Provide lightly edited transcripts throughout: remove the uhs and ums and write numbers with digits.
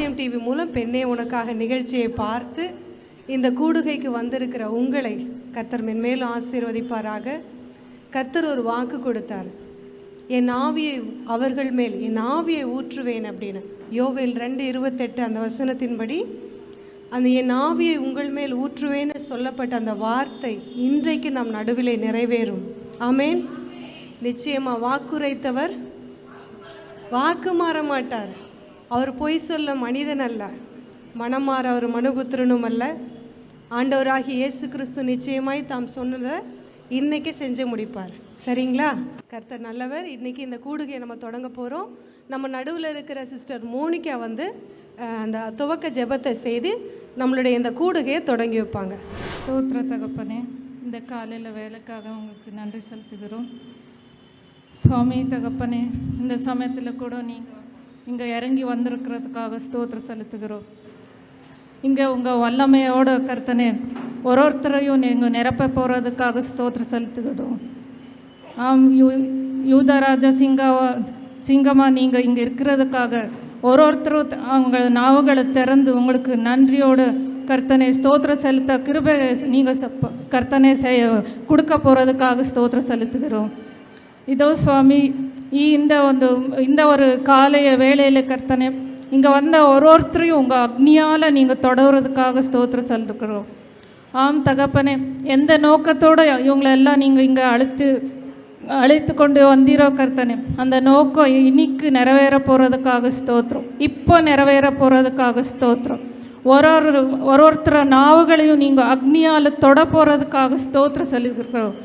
அதிசயம் டிவி மூலம் பெண்ணே உனக்காக நிகழ்ச்சியை பார்த்து இந்த கூடுகைக்கு வந்திருக்கிற உங்களை கர்த்தர் மென்மேலும் ஆசீர்வதிப்பாராக. கர்த்தர் ஒரு வாக்கு கொடுத்தார், என் ஆவியை அவர்கள் மேல் என் ஆவியை ஊற்றுவேன் அப்படின்னு. யோவேல் 2:28 அந்த வசனத்தின்படி அந்த என் ஆவியை உங்கள் மேல் ஊற்றுவேன்னு சொல்லப்பட்ட அந்த வார்த்தை இன்றைக்கு நம் நடுவிலே நிறைவேறும். ஆமேன். நிச்சயமாக வாக்குரைத்தவர் வாக்கு மாற மாட்டார். அவர் பொய் சொல்ல மனிதன் அல்ல, மனம் மாற அவர் மனுபுத்திரனும் அல்ல. ஆண்டவராகி இயேசு கிறிஸ்து நிச்சயமாய் தாம் சொன்னதை இன்னைக்கே செஞ்சு முடிப்பார். சரிங்களா? கர்த்தர் நல்லவர். இன்றைக்கி இந்த கூடுகையை நம்ம தொடங்க போகிறோம். நம்ம நடுவில் இருக்கிற சிஸ்டர் மோனிகா அந்த துவக்க ஜெபத்தை செய்து நம்மளுடைய இந்த கூடுகையை தொடங்கி வைப்பாங்க. ஸ்தோத்திர தகப்பனே, இந்த காலையில் வேலைக்காக உங்களுக்கு நன்றி செலுத்துகிறோம் சுவாமி. தகப்பனே, இந்த சமயத்தில் கூட நீங்கள் இங்கே இறங்கி வந்திருக்கிறதுக்காக ஸ்தோத்திரம் செலுத்துகிறோம். இங்கே உங்கள் வல்லமையோட கர்த்தனே ஒருத்தரையும் நீங்கள் நிரப்ப போகிறதுக்காக ஸ்தோத்திரம் செலுத்துகிறோம். யூதராஜா சிங்கமாக நீங்கள் இங்கே இருக்கிறதுக்காக ஒருத்தரும் அவங்க நாவுகளை திறந்து உங்களுக்கு நன்றியோடு கர்த்தனை ஸ்தோத்திரம் செலுத்த கிருபை நீங்கள் கர்த்தனை கொடுக்க போகிறதுக்காக ஸ்தோத்திரம் செலுத்துகிறோம். இதோ சுவாமி, இந்த ஒரு காலைய வேளையில் கர்த்தனை இங்கே வந்த ஒருத்தரையும் உங்கள் அக்னியால் நீங்கள் தொடர்றதுக்காக ஸ்தோத்திரம் செலுத்துக்கிறோம். ஆம் தகப்பனே, எந்த நோக்கத்தோடு இவங்களெல்லாம் நீங்கள் இங்கே அழைத்து கொண்டு வந்தீரோ கர்த்தனே, அந்த நோக்கம் இன்னைக்கு நிறைவேற போகிறதுக்காக ஸ்தோத்திரம். இப்போ நிறைவேற போகிறதுக்காக ஸ்தோத்திரம். ஒருத்தர நாவுகளையும் நீங்கள் அக்னியால் தொட போகிறதுக்காக ஸ்தோத்திரம் செலுத்துகிறோம்.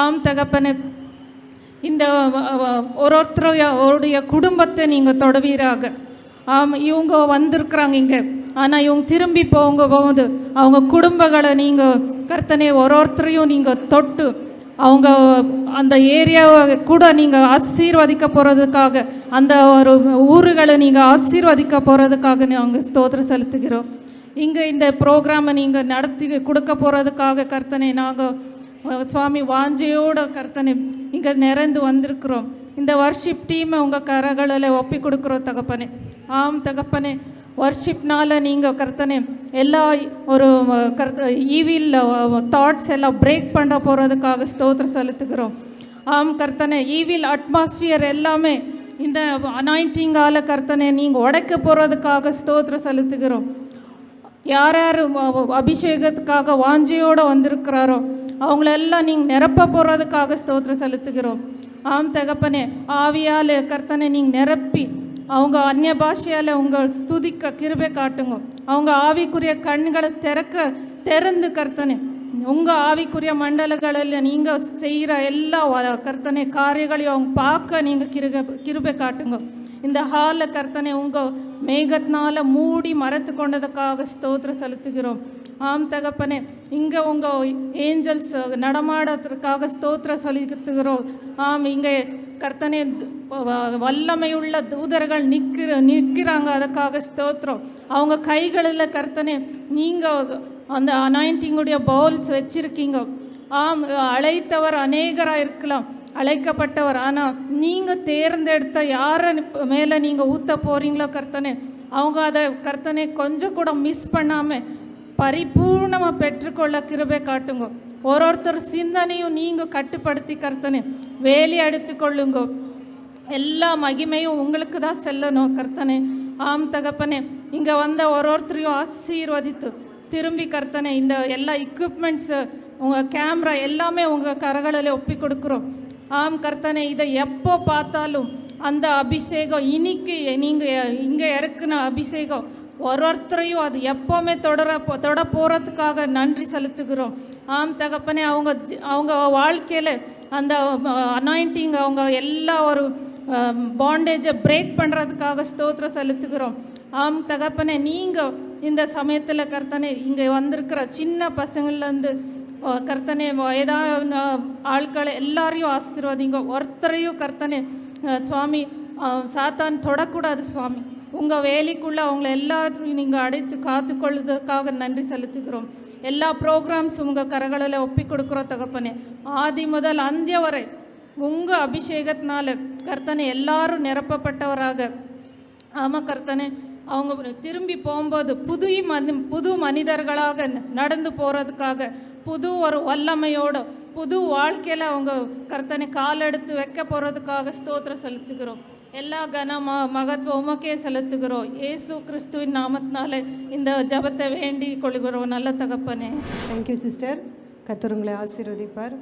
ஆம் தகப்பனே, இந்த ஒருத்தருடைய குடும்பத்தை நீங்கள் தொடவீராக. இவங்க வந்திருக்கிறாங்க இங்கே, ஆனால் இவங்க திரும்பி போகும்போது அவங்க குடும்பங்களை நீங்கள் கர்த்தனை ஒருத்தரையும் நீங்கள் தொட்டு அவங்க அந்த ஏரியாவை கூட நீங்கள் ஆசீர்வதிக்க போகிறதுக்காக, அந்த ஒரு ஊர்களை நீங்கள் ஆசீர்வதிக்க போகிறதுக்காக நாங்கள் ஸ்தோத்திரம் செலுத்துகிறோம். இங்கே இந்த ப்ரோக்ராமை நீங்கள் நடத்தி கொடுக்க போகிறதுக்காக கர்த்தனை நாங்கள் சுவாமி வாஞ்சையோட கர்த்தனை இங்கே நிறைந்து வந்திருக்கிறோம். இந்த வர்ஷிப் டீமை உங்கள் கரகளில் ஒப்பி கொடுக்குறோம் தகப்பனே. ஆம் தகப்பனே, வர்ஷிப்னால் நீங்கள் கர்த்தனை எல்லா ஒரு ஈவில் தாட்ஸ் எல்லாம் பிரேக் பண்ண போகிறதுக்காக ஸ்தோத்திரம் செலுத்துகிறோம். ஆம் கர்த்தனை, ஈவில் அட்மாஸ்பியர் எல்லாமே இந்த அனாயிண்டிங்கால கர்த்தனை நீங்கள் உடைக்க போகிறதுக்காக ஸ்தோத்திரம் செலுத்துகிறோம். யார் யார் அபிஷேகத்துக்காக வாஞ்சையோடு வந்திருக்கிறாரோ அவங்களெல்லாம் நீங்கள் நிரப்ப போகிறதுக்காக ஸ்தோத்திரம் செலுத்துகிறோம். ஆம் தகப்பனே, ஆவியால் கர்த்தனை நீங்கள் நிரப்பி அவங்க அந்நிய பாஷையால் உங்கள் ஸ்துதிக்க கிருபை காட்டுங்க. அவங்க ஆவிக்குரிய கண்களை திறந்து கர்த்தனை உங்கள் ஆவிக்குரிய மண்டலங்களில் நீங்கள் செய்கிற எல்லா கர்த்தனை காரியங்களையும் அவங்க பார்க்க நீங்கள் கிருபை காட்டுங்க. இந்த ஹாலில் கர்த்தனை உங்கள் மேகத்தினால் மூடி மறைத்து கொண்டதுக்காக ஸ்தோத்திரம் செலுத்துகிறோம். ஆம் தகப்பனே, இங்கே உங்கள் ஏஞ்சல்ஸ் நடமாடுறதுக்காக ஸ்தோத்திரம் செலுத்துகிறோம். ஆம், இங்கே கர்த்தனை வல்லமையுள்ள தூதர்கள் நிற்கிறாங்க, அதுக்காக ஸ்தோத்திரம். அவங்க கைகளில் கர்த்தனை நீங்கள் அந்த அனாயிண்டிங்குடைய பவுல்ஸ் வச்சுருக்கீங்க. ஆம், அழைத்தவர் அநேகராக இருக்கலாம், அழைக்கப்பட்டவர், ஆனால் நீங்கள் தேர்ந்தெடுத்த யாரை மேலே நீங்கள் ஊற்ற போகிறீங்களோ கர்த்தனை, அவங்க அதை கர்த்தனை கொஞ்சம் கூட மிஸ் பண்ணாமல் பரிபூர்ணமாக பெற்றுக்கொள்ள கிருபை காட்டுங்க. ஒருத்தர் சிந்தனையும் நீங்கள் கட்டுப்படுத்தி கர்த்தனை வேலி எடுத்து கொள்ளுங்க. எல்லா மகிமையும் உங்களுக்கு தான் செல்லணும் கர்த்தனை. ஆம் தகப்பனே, இங்கே வந்த ஒருத்தரையும் ஆசீர்வதித்து திரும்பி கர்த்தனை இந்த எல்லா எக்யூப்மெண்ட்ஸு உங்கள் கேமரா எல்லாமே உங்கள் கரங்களில் ஒப்பி கொடுக்குறோம். ஆம் கர்த்தனை, இதை எப்போ பார்த்தாலும் அந்த அபிஷேகம் இன்னைக்கு நீங்கள் இங்கே இறக்குன அபிஷேகம் ஒருத்தரையும் அது எப்போவுமே தொட போகிறதுக்காக நன்றி செலுத்துகிறோம். ஆம் தகப்பனே, அவங்க வாழ்க்கையில் அந்த அனாயிண்டிங் அவங்க எல்லா ஒரு பாண்டேஜை பிரேக் பண்ணுறதுக்காக ஸ்தோத்திரம் செலுத்துகிறோம். ஆம் தகப்பனே, நீங்கள் இந்த சமயத்தில் கர்த்தனை இங்கே வந்திருக்கிற சின்ன பசங்கள்லேருந்து கர்த்தனை ஏதாவது ஆட்களை எல்லாரையும் ஆசீர்வதிங்க. ஒருத்தரையும் கர்த்தனை சுவாமி சாத்தான் தொடக்கூடாது சுவாமி. உங்கள் வேலைக்குள்ளே அவங்கள எல்லாத்தையும் நீங்கள் அடைத்து காத்துக்கொள்வதற்காக நன்றி செலுத்துகிறோம். எல்லா ப்ரோக்ராம்ஸ் உங்கள் கரங்களில் ஒப்பி கொடுக்குறோம் தகப்பனே. ஆதி முதல் அந்திய வரை உங்கள் அபிஷேகத்தினால கர்த்தனை எல்லாரும் நிரப்பப்பட்டவராக. ஆமாம் கர்த்தனை, அவங்க திரும்பி போகும்போது புது மனிதர்களாக நடந்து போகிறதுக்காக புது ஒரு வல்லமையோடு புது வாழ்க்கையில் அவங்க கர்த்தனை காலெடுத்து வைக்க போகிறதுக்காக ஸ்தோத்திரம் செலுத்துகிறோம். எல்லா மகத்துவம் உமக்கே செலுத்துகிறோம். இயேசு கிறிஸ்துவின் நாமத்தினால இந்த ஜபத்தை வேண்டி கொள்கிறோம் நல்ல தகப்பனே. Thank you sister. கர்த்தர் உங்களை ஆசீர்வதிப்பார்.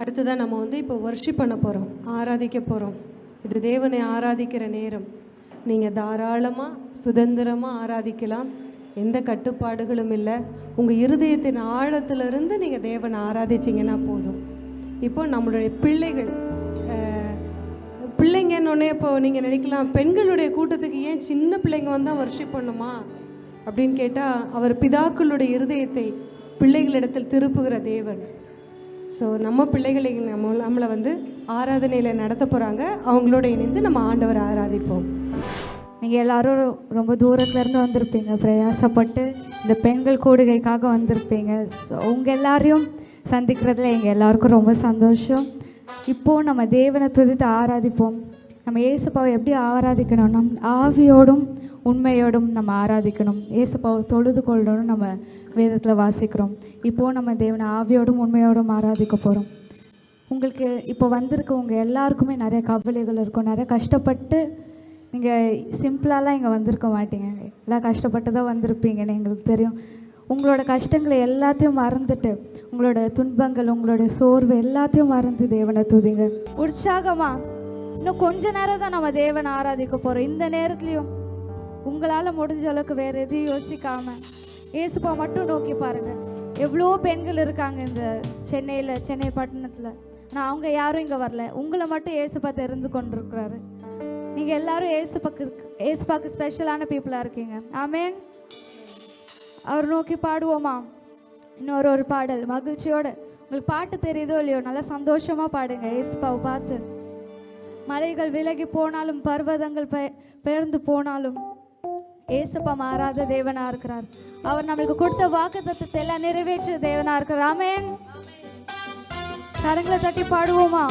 அடுத்ததான் நம்ம இப்போ வர்ஷிப் பண்ண போகிறோம், ஆராதிக்க போகிறோம். இது தேவனை ஆராதிக்கிற நேரம். நீங்கள் தாராளமாக சுதந்திரமாக ஆராதிக்கலாம், எந்த கட்டுப்பாடுகளும் இல்லை. உங்கள் இருதயத்தின் ஆழத்திலிருந்து நீங்கள் தேவனை ஆராதிச்சிங்கன்னா போதும். இப்போ நம்மளுடைய பிள்ளைங்கன்னொன்னே இப்போ நீங்கள் நினைக்கலாம், பெண்களுடைய கூட்டத்துக்கு ஏன் சின்ன பிள்ளைங்க வந்தால் வர்ஷிப் பண்ணுமா அப்படின்னு கேட்டால், அவர் பிதாக்களுடைய இருதயத்தை பிள்ளைகளிடத்தில் திருப்புகிற தேவன். ஸோ நம்ம பிள்ளைகளை நம்மளை ஆராதனையில் நடத்த போகிறாங்க. அவங்களோட இணைந்து நம்ம ஆண்டவரை ஆராதிப்போம். நீங்கள் எல்லோரும் ரொம்ப தூரத்துலேருந்து வந்திருப்பீங்க, பிரயாசப்பட்டு இந்த பெண்கள் கூடுகைக்காக வந்திருப்பீங்க. ஸோ உங்கள் எல்லாரையும் சந்திக்கிறதுல எங்கள் எல்லாருக்கும் ரொம்ப சந்தோஷம். இப்போது நம்ம தேவனை துதித்து ஆராதிப்போம். நம்ம இயேசுப்பாவை எப்படி ஆராதிக்கணும்னா, ஆவியோடும் உண்மையோடும் நம்ம ஆராதிக்கணும். இயேசுப்பாவை தொழுது கொள்ளணும் நம்ம வேதத்தில் வாசிக்கிறோம். இப்போது நம்ம தேவனை ஆவியோடும் உண்மையோடும் ஆராதிக்க போகிறோம். உங்களுக்கு இப்போ வந்திருக்கவங்க எல்லாருக்குமே நிறைய கவலைகள் இருக்கும், நிறைய கஷ்டப்பட்டு நீங்கள் சிம்பிளாலாம் இங்கே வந்திருக்க மாட்டீங்க, எல்லாம் கஷ்டப்பட்டு தான் வந்திருப்பீங்கன்னு எங்களுக்கு தெரியும். உங்களோட கஷ்டங்களை எல்லாத்தையும் மறந்துட்டு, உங்களோட துன்பங்கள், உங்களோட சோர்வு எல்லாத்தையும் மறந்து தேவனை துதிங்க உற்சாகமாக. இன்னும் கொஞ்ச நேரம் தான் நம்ம தேவனை ஆராதிக்க போகிறோம். இந்த நேரத்துலையும் உங்களால் முடிஞ்ச அளவுக்கு வேறு எதையும் யோசிக்காமல் ஏசுப்பா மட்டும் நோக்கி பாருங்கள். எவ்வளோ பெண்கள் இருக்காங்க இந்த சென்னை பட்டணத்தில். ஆனால் அவங்க யாரும் இங்கே வரல, உங்களை மட்டும் ஏசுப்பா தெரிந்து கொண்டிருக்கிறாரு. நீங்கள் எல்லாரும் ஏசுப்பாக்கு ஸ்பெஷலான பீப்புளாக இருக்கீங்க. ஆமேன். அவர் நோக்கி பாடுவோமா? இன்னொரு பாடல் மகிழ்ச்சியோடு. உங்களுக்கு பாட்டு தெரியுதோ இல்லையோ, நல்லா சந்தோஷமாக பாடுங்க ஏசுப்பாவை பார்த்து. மலைகள் விலகி போனாலும், பர்வதங்கள் பெயர்ந்து போனாலும், ஏசுப்பா மாறாத தேவனாக இருக்கிறார். அவர் நம்மளுக்கு கொடுத்த வாக்குத்தத்தத்தை எல்லாம் நிறைவேற்ற தேவனாக இருக்கிறார். ஆமேன். கரங்களை தட்டி பாடுவோமா?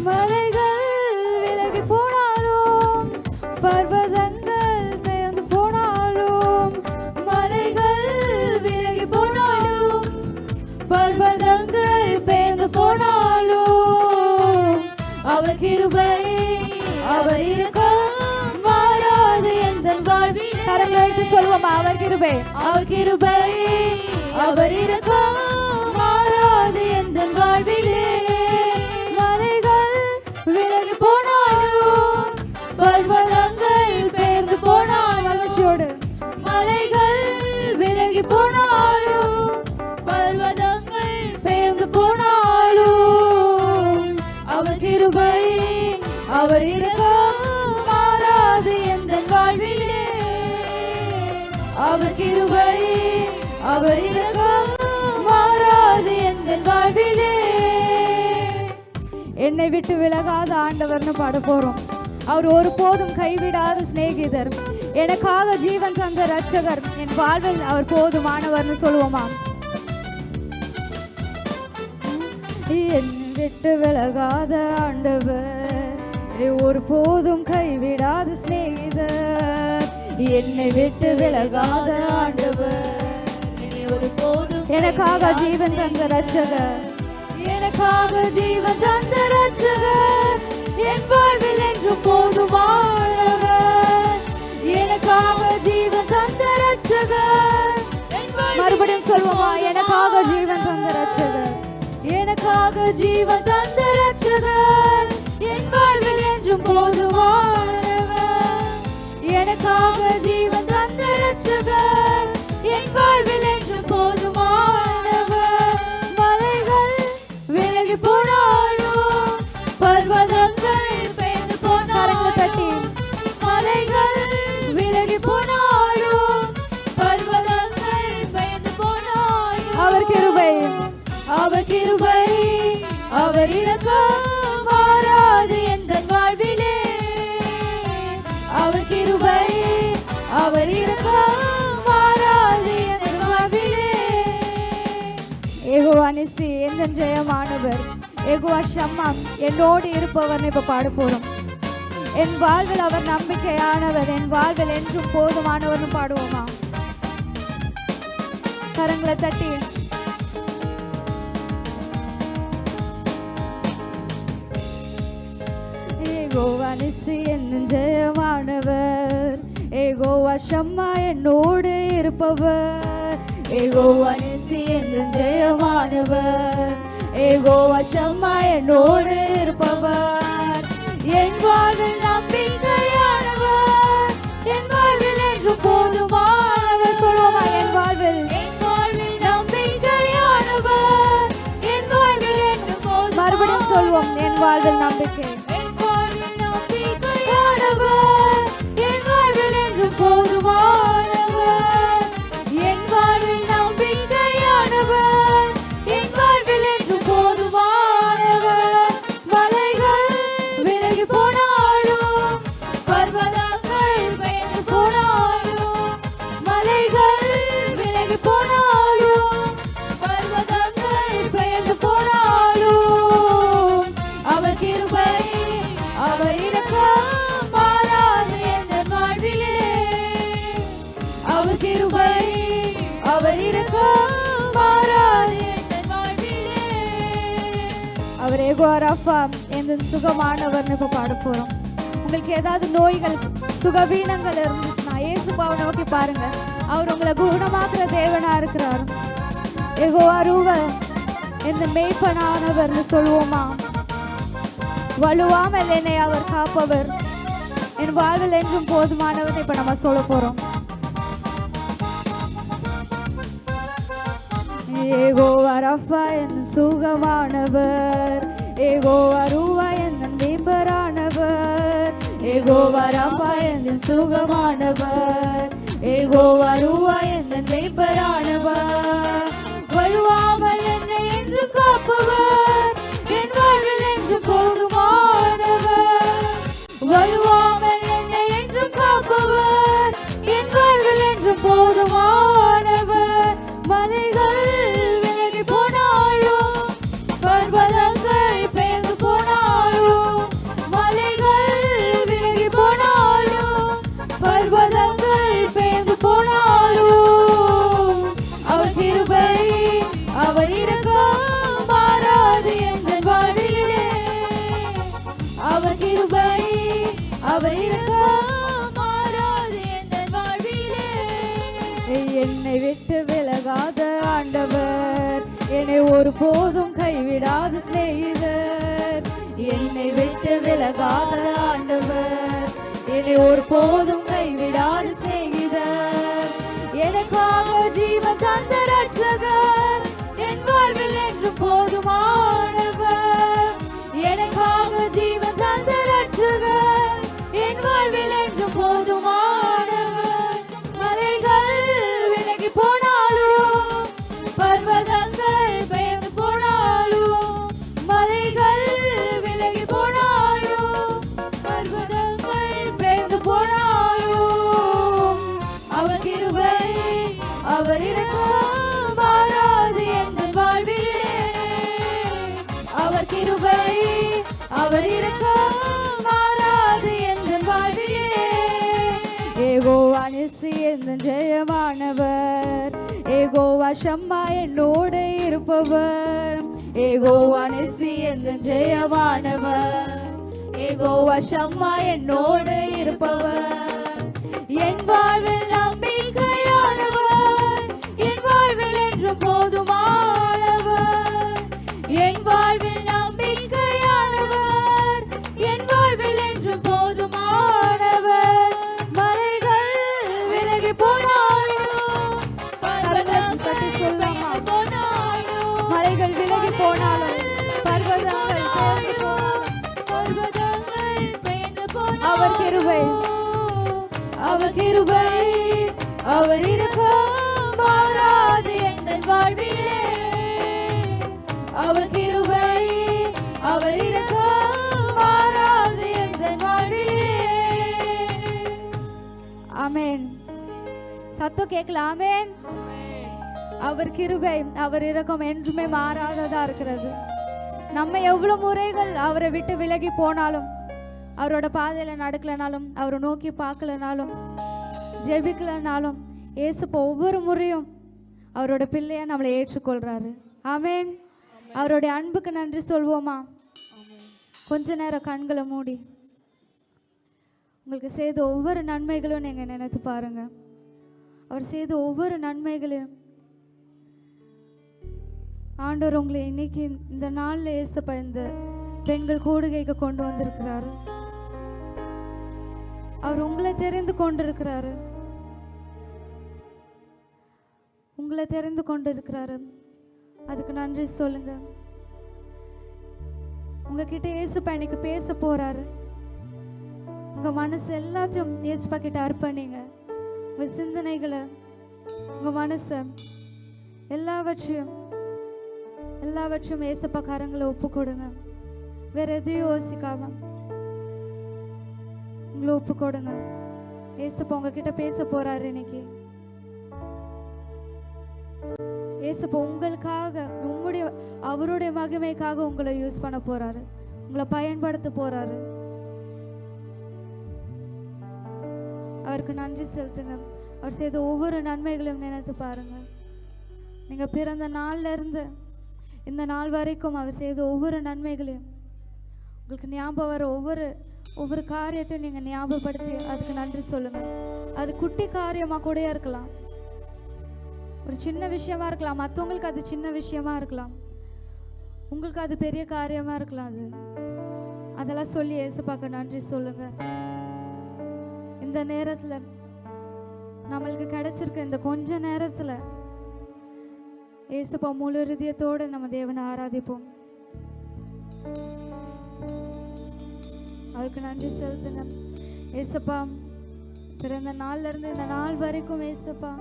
மலைகள் விலகி போனாலும், பர்வதங்கள் பெயர்ந்து போனாலும், மலைகள் விலகி போனாலும், பர்வதங்கள் பெயர்ந்து போனாலும், அவர் கிருபை அவர் இரக்கம் மாறாது எந்தன் வாழ்வில். கரங்களை வைத்து சொல்வோமா? அவர் கிருபை அவர் இரக்கம் மாறாது எந்தன் வாழ்விலே. விலகி போனாலும், பர்வதங்கள் பெயர்ந்து போனாலும், மலைகள் விலகி போனாலும், பர்வதங்கள் பெயர்ந்து போனாலும், அவர் கிருபை அவர் இரக்கம் மாறாது எந்தன் வாழ்விலே. அவர் கிருபை அவர் இரக்கம் மாறாது எந்தன் வாழ்விலே. என்னை விட்டு விலகாத ஆண்டவர்னு பாட போறோம். அவர் ஒருபோதும் கைவிடாத சிநேகிதர், எனக்காக ஜீவன் தந்த ரட்சகர், என் வாழ்வில் அவர் போதுமானவர்னு சொல்லுவோமா? என்னை விட்டு விலகாத ஆண்டவர், ஒருபோதும் கைவிடாத சிநேகிதர், என்னை விட்டு விலகாத ஆண்டவர், எனக்காக ஜீவன் தந்த ரட்சகர், எனக்காக ஜீவன் தந்த ரட்சகர், என் வாழ்வில் என்று போதுமானவர், எனக்காக ஜீவன் தந்த ரட்சகர். மறுபடியும் சொல்வோமா? எனக்காக ஜீவன் தந்த ரட்சகர், எனக்காக ஜீவன் தந்த ரட்சகர், என் வாழ்வில் என்று போதுமானவர், எனக்காக ஜீவன் தந்த ரட்சகர், என் வாழ்வில் என்று போதுமானவர். மலைகள் விலகி போனாலும், பர்வதங்கள் பெயர்ந்து போனாலும், மலைகள் விலகி போனாலும், பர்வதங்கள் பெயர்ந்து போனாலும், அவர் கிருபை அவர் இரக்கம் நிசி எந்த ஜெயமானவர், ஏகோவா ஷம்மா என்னோடு இருப்பவர் இப்ப பாட போறோம். என் வாழ்வில் அவர் நம்பிக்கையானவர், என் வாழ்வில் என்றும் போதுமானவர்னு பாடுவோமா? கரங்களை தட்டி ஏகோவா நிசி என்னும் ஜெயமானவர், ஏகோவா ஷம்மா என்னோடு இருப்பவர், ஏகோவா நிசி என்னும் ஜெயமானவர், ஏகோவா ஷம்மா என்னோடு இருப்பவர், என் வாழ்வில் நம்பிக்கையானவர், என் வாழ்வில் என்று போதுமானவர். சொல்லுவோமா? என் வாழ்வில் நம்பிக்கையானவர், என் வாழ்வில் என்று போதுமானவர். மறுபடியும் சொல்வோம், என் வாழ்வில் நம்பிக்கை, என் வாழ்வில் நம்பிக்கையானவர், என் வாழ்வில் என்று போதுமானவர், என் வாழ்வில் நம்பிக்கையானவர், என் வாழ்வில் என்று போதுமானவர். மலைகள் விலகி போனாலும், பர்வதங்கள் பெயர்ந்து போனாலும், மலைகள் விலகி போனாலும், பர்வதங்கள் பெயர்ந்து போனாலும், அவர் கிருபை அவர் இரக்கம் மாறாது எந்த வாழ்விலே, அவர் கிருபை அவர் இரக்கம் மாறாது எந்த வாழ்விலே. அவர் ஏகோவா ரஃபா எந்த சுகமானவர்னு இப்ப பாட போறோம். உங்களுக்கு ஏதாவது நோய்கள் சுகவீனங்கள் இருந்துச்சுன்னா இயேசுபாவை நோக்கி பாருங்க, அவர் உங்களை குணமாக்குற தேவனா இருக்கிறார். ஏகோவா ரூவா எந்த மேய்ப்பனானவர்னு சொல்லுவோமா? வலுவாமல் என்னை அவர் காப்பவர், என் வாழ்வில் என்றும் போதுமானவர் இப்ப நம்ம சொல்ல போறோம். ஏகோவா ரஃபா என் சுகமானவர், ஏகோவா ரூவா என் மேய்ப்பரானவர், ஏகோவா ரஃபா என் சுகமானவர், ஏகோவா ரூவா என் மேய்ப்பரானவர், வலுவாமல் என்னை என்று காப்பவர், என் வாழ்வில் என்று போதுமானவர், வலுவாமல் என்னை என்று காப்பவர், என் வாழ்வில் என்று போதுமானவர். மலைகள் விலகி போனாலும், பர்வதங்கள் பெயர்ந்து போனாலும், மலைகள் விலகி போனாலும், பர்வதங்கள் பெயர்ந்து போனாலும், அவர் கிருபை அவர் இரக்கம் மாறாது எங்கள் வாழ்விலே, அவர் கிருபை அவர் இரக்கம் மாறாது எங்கள் வாழ்விலே. என்னை விட்டு விலகாத ஆண்டவர், என்னை ஒரு போதும் கைவிடாத சிநேகிதர், என்னை விட்டு விலகாத ஆண்டவர், என்னை ஒரு போதும் கைவிடாத சிநேகிதர், எனக்காக ஜீவன் தந்த ரட்சகர், என் வாழ்வில் என்று போதுமானவர், எனக்காக ஜீவன் தந்த ரட்சகர், என் வாழ்வில் என்று போதுமானவர். மலைகள் விலகி போனாலும், பர்வதங்கள் பெயர்ந்து போனாலும், மலைகள் விலகி போனாலும், பர்வதங்கள் பெயர்ந்து போனாலும், அவர் கிருபை அவர் இரக்கம் மாறாது எங்கள் வாழ்விலே, அவர் கிருபை அவர் இரக்கம் மாறாது எங்கள் வாழ்விலே. ஏகோவா நிசி எந்த ஜெயமானவர், ஏகோவா ஷம்மா என்னோடு இருப்பவர், ஏகோவா நிசி எந்த ஜெயமானவர், ஏகோவா ஷம்மா என்னோடு இருப்பவர், என் வாழ்வில் நம்பிக்கையானவர், என் வாழ்வில் என்று போதுமானவர், என் வாழ்வில் நம்பிக்கையானவர், என் வாழ்வில் என்று போதுமானவர். மலைகள் விலகி போனாலும், மலைகள் விலகி போனாலும், பர்வதங்கள் பெயர்ந்து போனாலும், அவர் கிருபை அவர் கிருபை அவர் இரக்கம் மாறாது எங்கள் வாழ்விலே, அவர் கிருபை அவர் இரக்கம் மாறாது எங்கள் வாழ்விலே. ஆமென். சத்தம் கேட்கல. ஆமென். அவர் கிருபை, அவர் இரக்கம் என்றுமே மாறாததா இருக்கிறது. நம்ம எவ்வளோ முறைகள் அவரை விட்டு விலகி போனாலும், அவரோட பாதையில் நடக்கலனாலும், அவரை நோக்கி பார்க்கலனாலும், ஜெபிக்கலனாலும், ஏசப்பா ஒவ்வொரு முறையும் அவரோட பிள்ளையா நம்மளை ஏற்றுக்கொள்றாரு. ஆமேன். அவருடைய அன்புக்கு நன்றி சொல்வோமா? கொஞ்ச நேரம் கண்களை மூடி உங்களுக்கு செய்த ஒவ்வொரு நன்மைகளும் நீங்கள் நினைத்து பாருங்க. அவர் செய்த ஒவ்வொரு நன்மைகளையும் ஆண்டவர் உங்களை இன்னைக்கு இந்த நாளில் ஏசப்பா இந்த பெண்கள் கூடுகைக்கு கொண்டு வந்திருக்கிறாரு. அவர் உங்களை தெரிந்து கொண்டிருக்கிறாரு, உங்களை தெரிந்து கொண்டிருக்கிறாரு. அதுக்கு நன்றி சொல்லுங்க. உங்ககிட்ட ஏசப்பா இன்னைக்கு பேச போறாரு. உங்க மனசு எல்லாத்தையும் ஏசப்பா கிட்ட அர்ப்பணிங்க. உங்க சிந்தனைகளை, உங்க மனசை எல்லாவற்றையும் ஏசப்பா கரங்களை ஒப்பு கொடுங்க. வேற எதையும் யோசிக்காம உங்களை ஒப்பு கொடுங்க. ஏசப்பா உங்ககிட்ட பேச போறாரு இன்னைக்கு. ஏசப்பா உங்களுக்காக, அவருடைய மகிமைக்காக உங்களை யூஸ் பண்ண போறாரு, உங்களை பயன்படுத்த போறாரு. அவருக்கு நன்றி செலுத்துங்க. அவர் செய்த ஒவ்வொரு நன்மைகளையும் நினைத்து பாருங்க. நீங்க பிறந்த நாள்ல இருந்து இந்த நாள் வரைக்கும் அவர் செய்த ஒவ்வொரு நன்மைகளையும் உங்களுக்கு ஞாபகம் வர ஒவ்வொரு காரியத்தையும் நீங்க ஞாபகப்படுத்தி அதுக்கு நன்றி சொல்லுங்க. அது குட்டி காரியமா கூட இருக்கலாம், ஒரு சின்ன விஷயமா இருக்கலாம், மற்றவங்களுக்கு அது சின்ன விஷயமா இருக்கலாம், உங்களுக்கு அது பெரிய காரியமா இருக்கலாம். அதெல்லாம் சொல்லி ஏசப்பாக்கு நன்றி சொல்லுங்க. இந்த நேரத்துல நம்மளுக்கு கிடைச்சிருக்க இந்த கொஞ்ச நேரத்துல ஏசப்பா முழு இருதயத்தோடு நம்ம தேவனை ஆராதிப்போம். அவருக்கு நன்றி செலுத்துங்க. ஏசப்பா பிறந்த நாள்ல இருந்து இந்த நாள் வரைக்கும் ஏசப்பா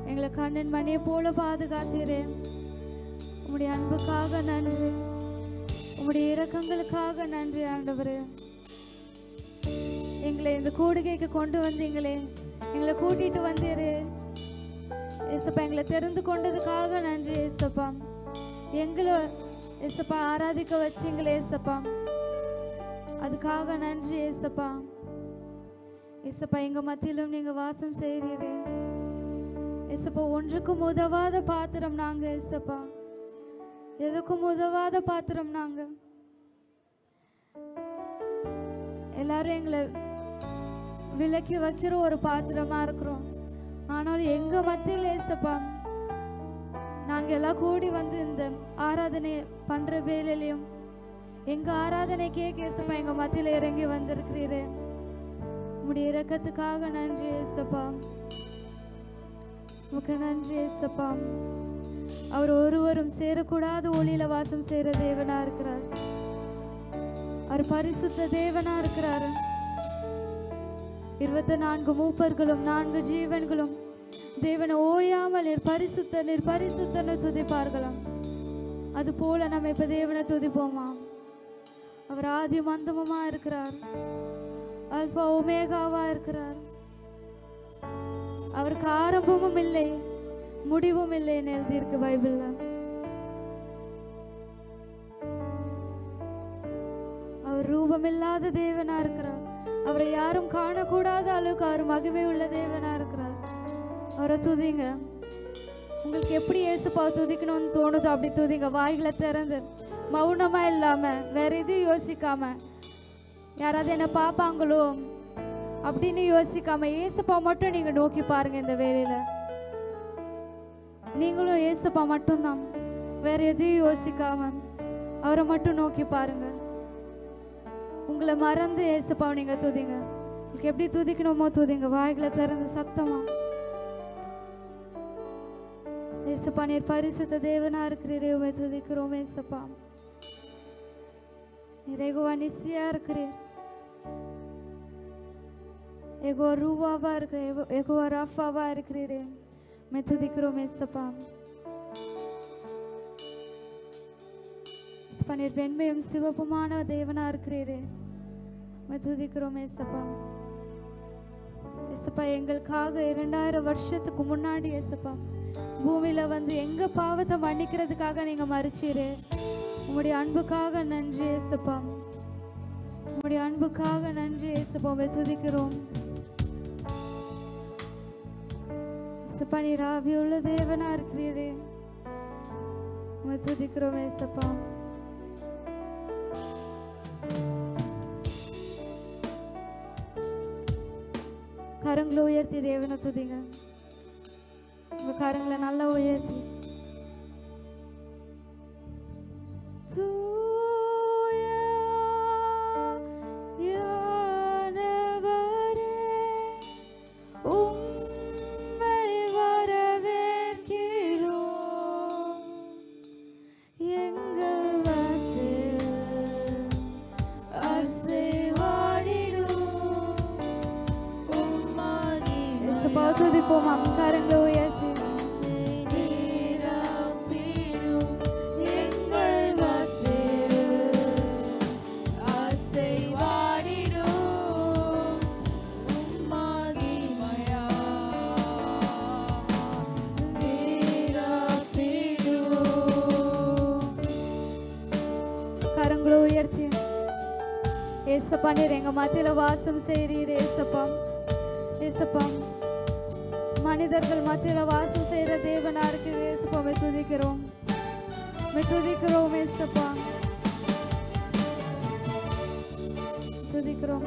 எங்களை கண்ணின் மணியை போல பாதுகாத்தீரே. உங்களுடைய அன்புக்காக நன்றி, உங்களுடைய இரக்கங்களுக்காக நன்றி ஆண்டவரே. எங்களை இந்த கூடுகைக்கு கொண்டு வந்தீங்களே, எங்களை கூட்டிட்டு வந்தீரு ஏசப்பா. எங்களை தெரிந்து கொண்டதுக்காக நன்றி ஏசப்பா. எங்களை ஏசப்பா ஆராதிக்க வச்சீங்களே ஏசப்பா, அதுக்காக நன்றி ஏசப்பா. ஏசப்பா எங்க மத்தியிலும் நீங்க வாசம் செய்றீரே ஏசப்பா. ஒன்றுக்கும் உதவாத பாத்திரம் நாங்க ஏசப்பா, எதுக்கும் உதவாத பாத்திரம் நாங்க. எல்லாரும் எங்களை விலக்கி வைக்கிற ஒரு பாத்திரமா இருக்கிறோம். ஆனாலும் எங்க மத்தியில் ஏசப்பா நாங்க எல்லாம் கூடி வந்து இந்த ஆராதனை பண்ற வேலையிலையும் எங்க ஆராதனை கேட்க ஏசப்பா எங்க மத்தியில இறங்கி வந்திருக்கிறீரே. உங்களுடைய இரக்கத்துக்காக நன்றி ஏசப்பா, உனக்கு நன்றி ஏசப்பா. அவர் ஒருவரும் சேரக்கூடாத ஒளியில வாசம் செய்யற தேவனா இருக்கிறார். அவர் பரிசுத்த தேவனா இருக்கிறாரு. 24 மூப்பர்களும் 4 ஜீவன்களும் தேவனை ஓயாமல் நீர் பரிசுத்தன்னு துதிப்பார்களாம். அது போல நம்ம இப்ப தேவனை துதிப்போமா? அவர் ஆதி மந்தமுமா இருக்கிறார், அல்பா ஒமேகாவா இருக்கிறார். அவருக்கு ஆரம்பமும் இல்லை முடிவும் இல்லைன்னு எழுதியிருக்கு பைபிள்ல. அவர் ரூபமில்லாத தேவனா இருக்கிறார். அவரை யாரும் காணக்கூடாத அளவுக்கு அவர் மகிமை உள்ள தேவனா இருக்கிறார். அவரை துதிங்க. உங்களுக்கு எப்படி ஏசப்பா துதிக்கணும்னு தோணுதோ அப்படி துதிங்க. வாய்களை திறந்து மௌனமா இல்லாம வேற எதுவும் யோசிக்காம, யாராவது என்ன பார்ப்பாங்களோ அப்படின்னு யோசிக்காம ஏசப்பா மட்டும் நீங்க நோக்கி பாருங்க. இந்த வேலையில நீங்களும் ஏசப்பா மட்டும்தான், வேற எதையும் யோசிக்காம அவரை மட்டும் நோக்கி பாருங்க. உங்களை மறந்து ஏசப்பா நீங்க துதிங்க. உங்களுக்கு எப்படி துதிக்கணுமோ துதிங்க. வாய்களை திறந்து சத்தமா ஏசப்பா நீர் பரிசுத்த தேவனா இருக்கிறீரே, உமை துதிக்கிறோம் ஏசப்பா. நீர் எகோவா நிசியா இருக்கிறீர், எகோவா ரூவாவா இருக்கிற, எகோவா ராஃபாவா இருக்கிறீரே, உமை துதிக்கிறோம் ஏசப்பா. நீர் வெண்மையும் சிவப்புமான தேவனா இருக்கிறீரே, உமை துதிக்கிறோம் ஏசப்பா. ஏசப்பா எங்களுக்காக 2000 வருஷத்துக்கு முன்னாடி ஏசப்பா பூமியில் வந்து எங்கள் பாவத்தை மன்னிக்கிறதுக்காக நீங்கள் மறிச்சீரு. உங்களுடைய அன்புக்காக நன்றி ஏசப்பா. உங்களுடைய அன்புக்காக நன்றி ஏசப்பா. துதிக்கிறோம் ஏசப்பா. நீர் ஆவியுள்ள தேவனா இருக்கிறீரே. துதிக்கிறோம் ஏசப்பா. கரங்களை உயர்த்தி தேவனை துதிங்க. உங்க கரங்களை நல்லா உயர்த்தி துதிப்போம். கரங்களை உயர்த்தி கரங்களை உயர்த்தி ஏசப்பா நீர் எங்க மத்தியில வாசம் செய்றீர் ஏசப்பா. ஏசப்பா மனிதர்கள் மத்தியில வாசம் செய்யற தேவனா இருக்கிற ஏசப்பா துதிக்கிறோம். துதிக்கிறோம் ஏசப்பா. துதிக்கிறோம்.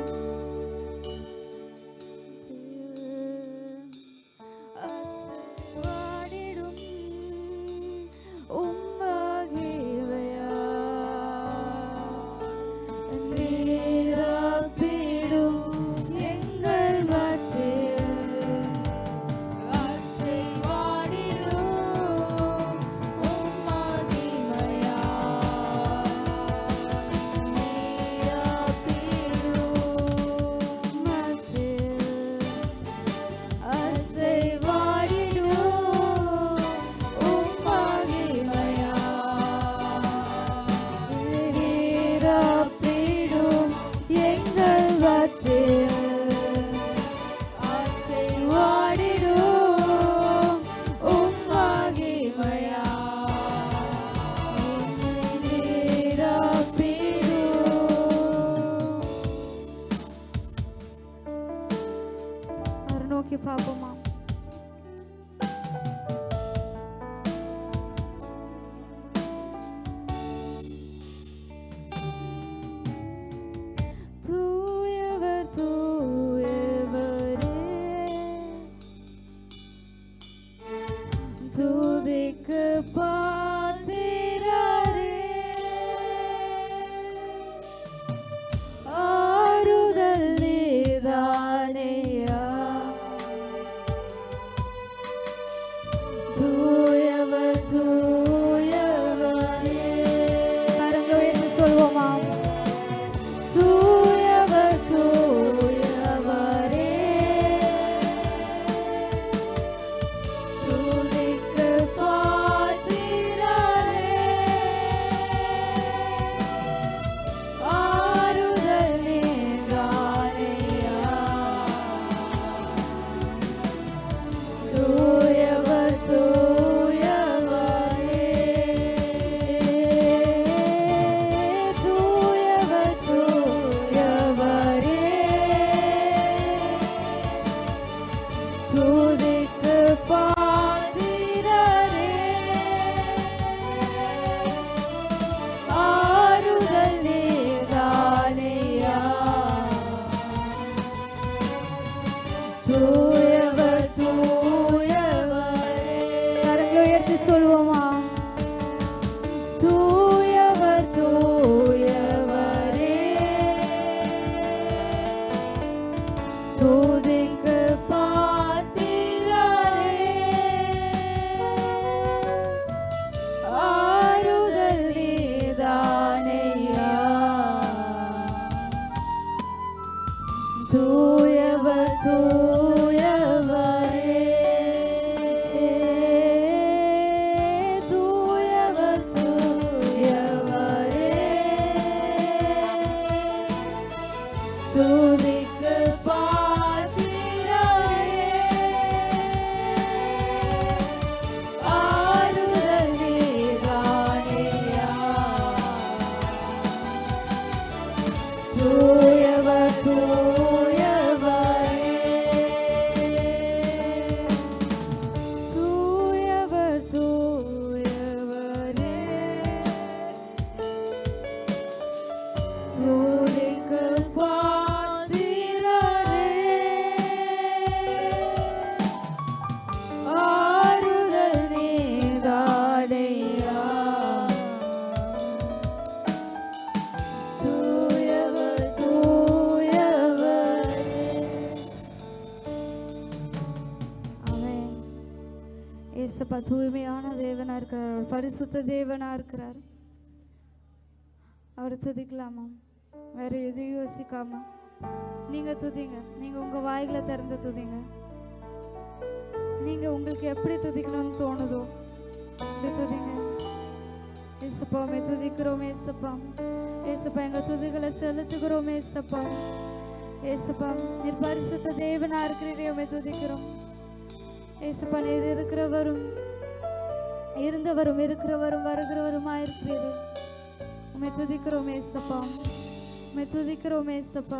தூய்மையான தேவனாக இருக்கிறார், அவர் பரிசுத்த தேவனாக இருக்கிறார். அவரை துதிக்கலாமா? வேற எதுவும் யோசிக்காம நீங்கள் துதிங்க. நீங்கள் உங்கள் வாய்களை திறந்து துதிங்க. நீங்கள் உங்களுக்கு எப்படி துதிக்கணும்னு தோணுதோ அப்படி துதிங்க. ஏசப்பா உம்மை துதிக்கிறோம். ஏசப்பா ஏசப்பா எங்கள் துதிகளை செலுத்துகிறோம். ஏசப்பா ஏசப்பா நீர் பரிசுத்த தேவனா இருக்கிறீரே, உம்மை துதிக்கிறோம். ஏசப்பா நீர் இருக்கிறவரும் இருந்தவரும் இருக்கிறவரும் வருகிறவருமா இருக்கிறீரே, உம்மை துதிக்கிறோம். ஏசப்பா உம்மை துதிக்கிறோம். ஏசப்பா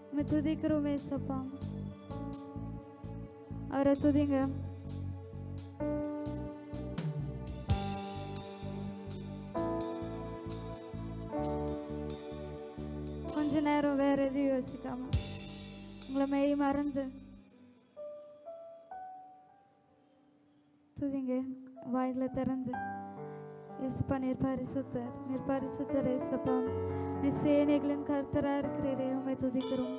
உம்மை துதிக்கிறோம். ஏசப்பா அவரை துதிங்க. கொஞ்ச நேரம் வேற எதுவும் யோசிக்காம உங்களை மெய் மறந்து துதிங்க, வாய்களை திறந்து. ஏசப்பா நீர் பரிசுத்தர், நீர் பரிசுத்தர். ஏசப்பா நீர் சேனைகளின் கர்த்தராக இருக்கிறீரே, உம்மை துதிக்கிறோம்.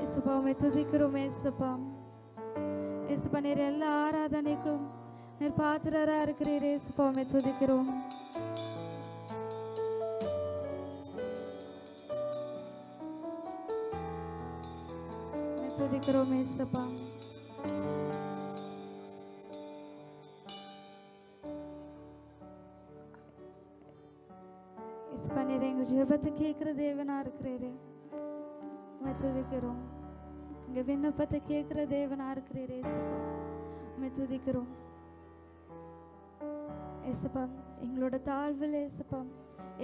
ஏசப்பா உம்மை துதிக்கிறோம். ஏசப்பா ஏசப்பா நீர் எல்லா ஆராதனைக்கும் நீர் பாத்திரராக இருக்கிறீரே, ஏசப்பா உம்மை துதிக்கிறோம். துதிக்கிறோம். ஏசப்பா ஏசப்பா நீர் எங்க ஜெபத்தை கேட்கிற தேவனா இருக்கிறீரே, உம்மை துதிக்கிறோம். எங்க விண்ணப்பத்தை கேட்கிற தேவனா இருக்கிறீரே, ஏசப்பா உம்மை துதிக்கிறோம். ஏசப்பா எங்களோட தாழ்வில் ஏசப்பா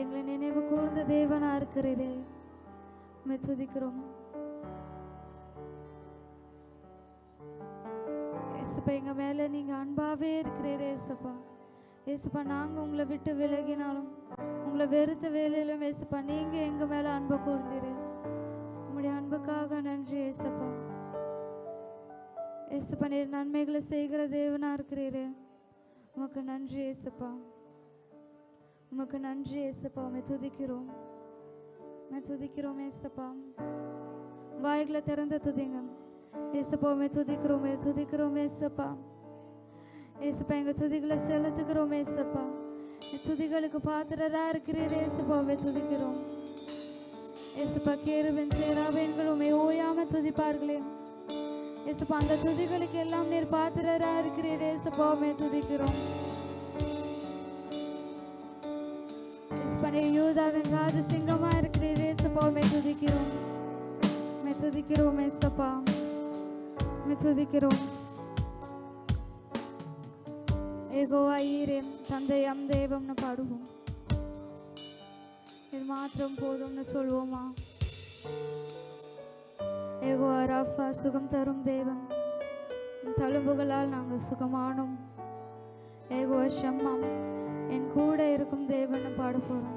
எங்களை நினைவு கூர்ந்த தேவனா இருக்கிறீரே, உம்மை துதிக்கிறோம். ஏசப்பா எங்கள் மேலே நீங்கள் அன்பாகவே இருக்கிறீரே ஏசப்பா. ஏசப்பா நாங்கள் உங்களை விட்டு விலகினாலும் உங்களை வெறுத்த வேலையிலும் ஏசப்பா நீங்கள் எங்கள் மேலே அன்பை கூர்ந்தீரே, உங்களுடைய அன்புக்காக நன்றி ஏசப்பா. ஏசப்பா நீர் நன்மைகளை செய்கிற தேவனாக இருக்கிறீரே, உமக்கு நன்றி ஏசப்பா. உமக்கு நன்றி ஏசப்பா. உம்மை துதிக்கிறோம், உம்மை துதிக்கிறோம் ஏசப்பா. வாய்களை திறந்து துதிங்க. ஏசப்பா உம்மை துதிக்கிறோம், உம்மை துதிக்கிறோம் ஏசப்பா. ஏசப்பா எங்கள் துதிகளை செலுத்துகிறோம் ஏசப்பா. துதிகளுக்கு பாத்திரராக இருக்கிறீர் ஏசப்பா, உம்மை துதிக்கிறோம். ஏசப்பா கேருபீன் சேராபீன்கள் உம்மை ஓயாமல் துதிப்பார்களே ஏசப்பா, அந்த துதிகளுக்கு எல்லாம் நீர் பாத்திரராக இருக்கிறீர் ஏசப்பா, உம்மை துதிக்கிறோம். ஏசப்பா நீர் யூதாவின் ராஜசிங்கமாக இருக்கிறீர் ஏசப்பா, உம்மை துதிக்கிறோம், உம்மை துதிக்கிறோம் ஏசப்பா, உம்மை துதிக்கிறோம். ஏகோவா ஈரே தந்தையாம் தேவம்னு பாடுவோம், இது மாத்திரம் போதும்னு சொல்வோமா? ஏகோவா ராஃபா சுகம் தரும் தேவன், தழும்புகளால் நாங்கள் சுகமானோம். ஏகோவா ஷம்மாம் என் கூட இருக்கும் தேவன் பாட போறோம்.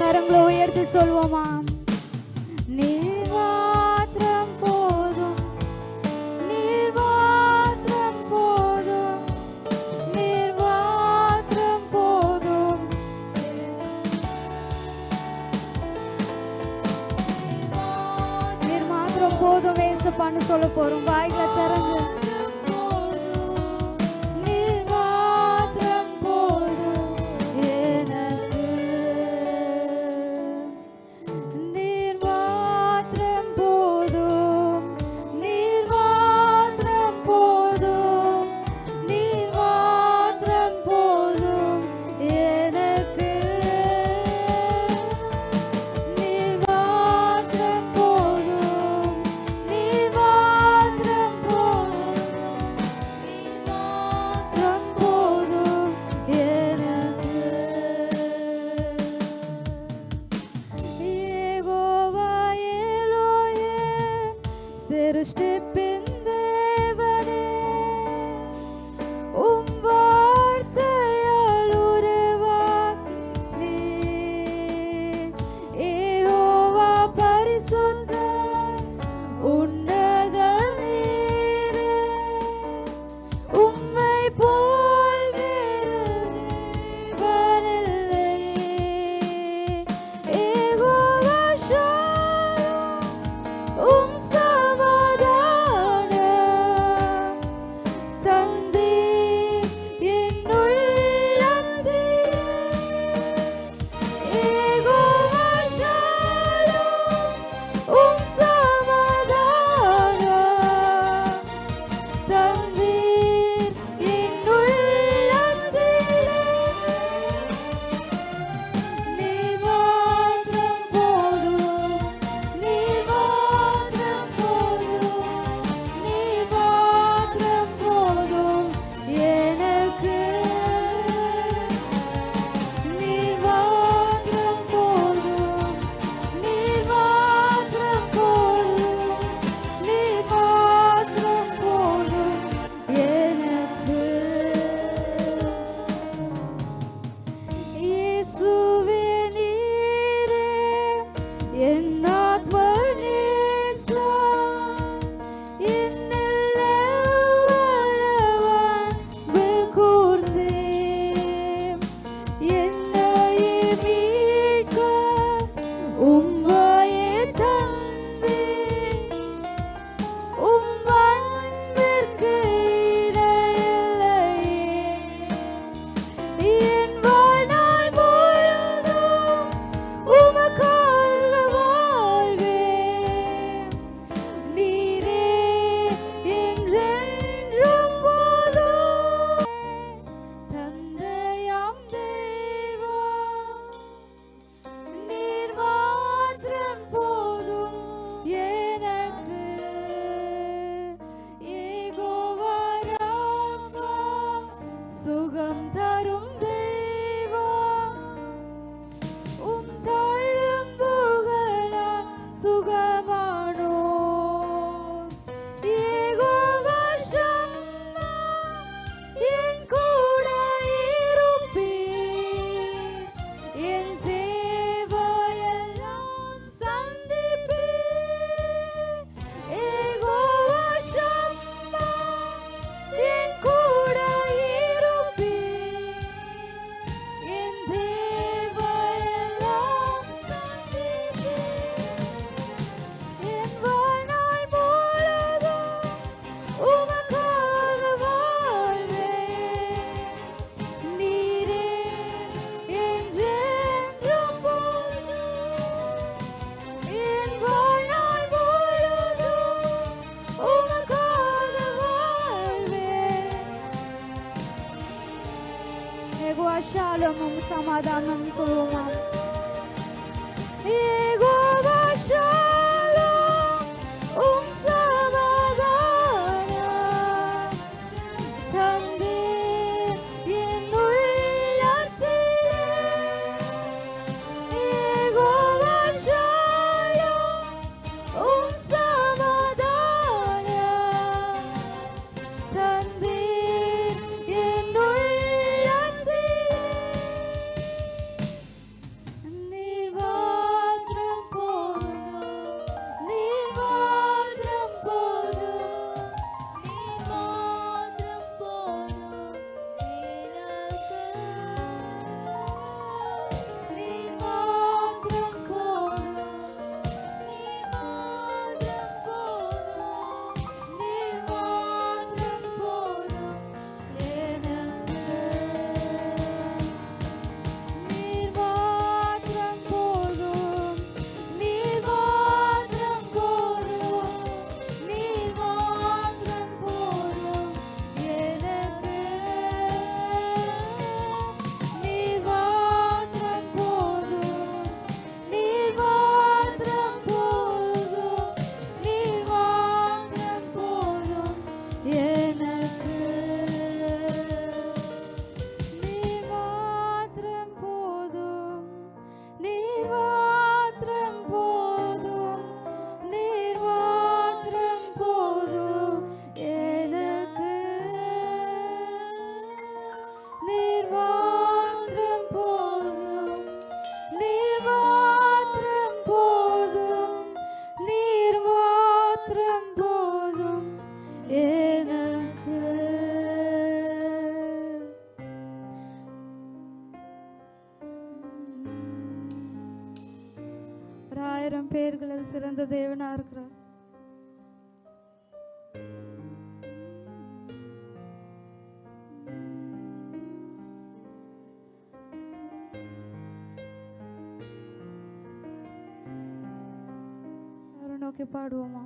கரங்களை உயர்த்தி சொல்வோமா? நீர் மாத்திரம் போதும், நீர் மாத்திரம் போதும், நீர் மாத்திரம் போதும், நீர் மாத்திரம் போதும் ஏசப்பான்னு சொல்ல போறோம். வாய்களை திறந்து நீர் மாத்திரம் போதும், நீர் சுகம் தரும் தெய்வம் உம் தாழும் புகழா சுகமானோ யெகோவா ஷம்மா என் கூட இருப்பீர் என் தேவையெல்லாம் சந்திப்பீர் யெகோவா ஷம்மா என் கூட இருப்பீர் என் தேவையெல்லாம் சந்திப்பீர் என் வாழ்நாள் முழுதும் உமக்காக வாழ்வேன் நீரே என்றென்றும் போதும் என் வாழ்நாள் முழுதும் உமக்காக வாழ்வேன் யெகோவா ஷாலோம் சமாதானம் சொல்லுமா யெகோவா ஷாலோம் சமாதானம் தந்தீர் என் உள்ளத்திலே யெகோவா ஷாலோம் சமாதானம் தந்தீர் என் உள்ளத்திலே நீர் மாத்திரம் போதும் நீர் மாத்திரம் போதும் நீர் மாத்திரம் போதும் எனக்கு நீர் மாத்திரம் போதும் நீர் மாத்திரம் போதும் நீர் மாத்திரம் போதும் எனக்கு நீர் மாத்திரம் போதும் நீர் மாத்திரம் போதும் நீர் மாத்திரம் போதும் எனக்கு நீர் மாத்திரம் போதும் நீர் மாத்திரம் போதும் நீர் மாத்திரம் போதும் எனக்கு நீர் மாத்திரம் போதும் நீர் மாத்திரம் போதும் நீர் மாத்திரம் போதும் எனக்கு நீர் மாத்திரம் போதும் நீர் மாத்திரம் போதும் நீர் மாத்திரம் போதும் எனக்கு 1000 பேர்களில் சிறந்த தேவனா இருக்கிறார் அவரை நோக்கி பாடுவோமா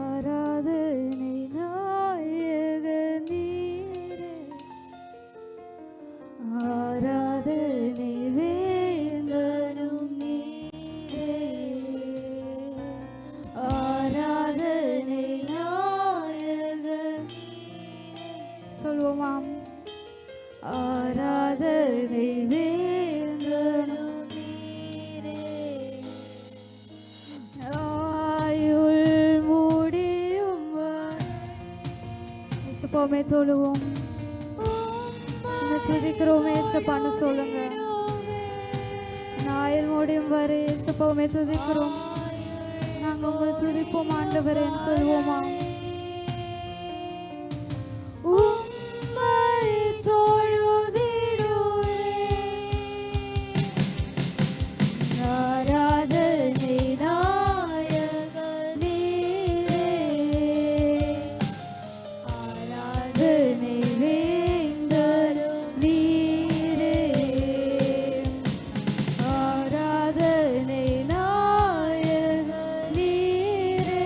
ஆராதனை நாயக நீரே ஆராதனை வேந்தனும் நீரே ஆராதனை நாயக சொல்வோமாம் ஆராதனை வேந்தனும் நீரே ஆயுள் முடியும் இசப்போமே சொல்லுவோம் துதிக்கிறோமே இசப்பான்னு சொல்லுங்க ஆயுள் முடியும் வரை இசப்போமே துதிக்கிறோம் நாங்கள் உங்களை துதிப்போம் ஆண்டவரேன்னு சொல்லுவோமா உம்மை தொழுதிடுவேன் ஆராதனை நாயக நீரே ஆராதனை வேந்தரும் நீரே ஆராதனை நாயக நீரே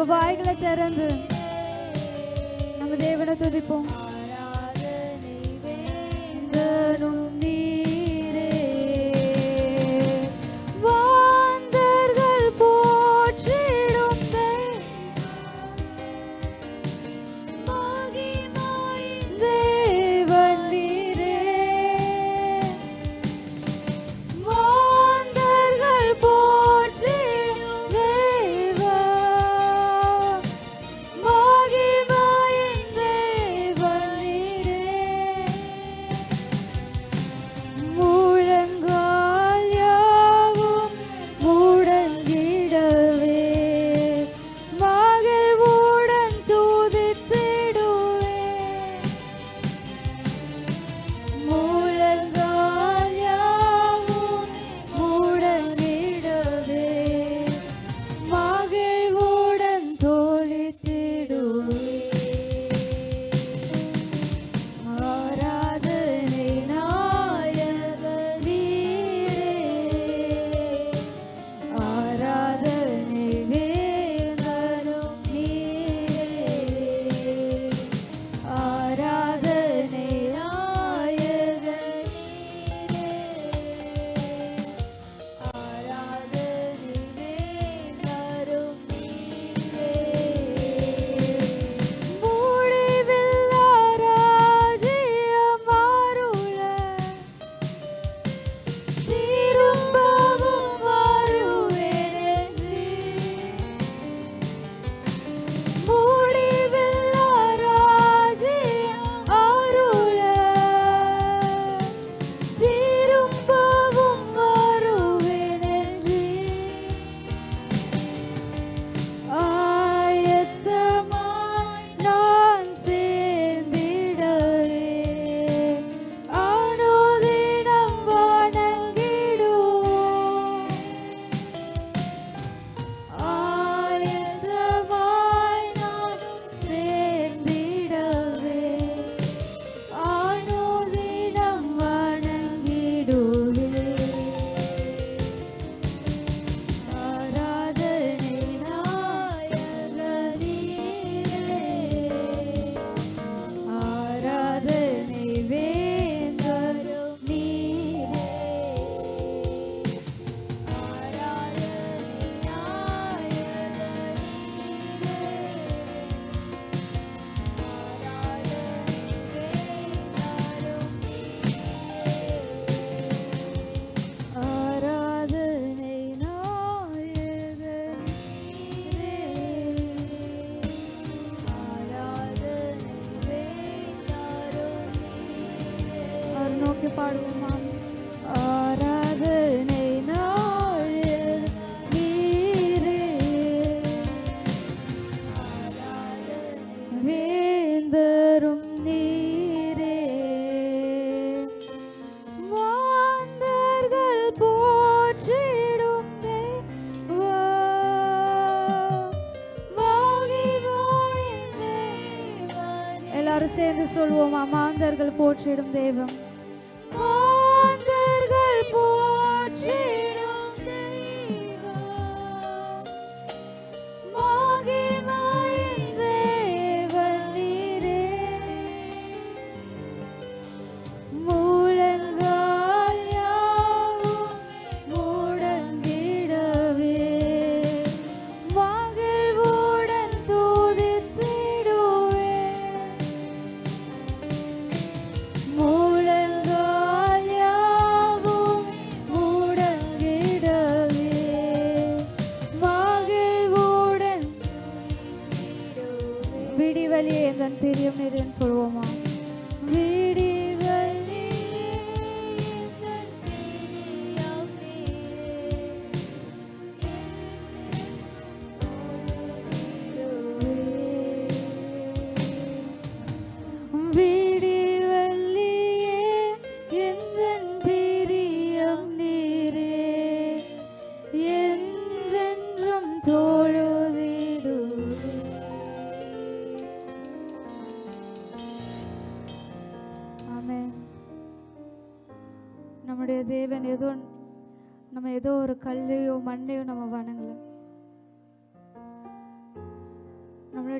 உங்க வாய்களை திறந்து நம்ம தேவனை துதிப்போம். எல்லாரும் சேர்ந்து சொல்வோமா? மாந்தர்கள் போற்றிடும் தெய்வம், மாந்தர்கள் போற்றிடும் தெய்வம், மகிமையின் தேவன் நீரே. முழங்கால் யாவும் முடங்கிடவே மகிழ்வுடன் துதித்திடுவே. முழங்கால் யாவும் முடங்கிடவே மகிழ்வுடன் துதித்திடுவே. விடிவெளியே எந்தன் பிரியம் நிறைன்னு சொல்வோமா? நம்முடைய தேவன் நம்ம ஏதோ ஒரு கல்லையோ மண்ணையோ நம்ம வணங்கல.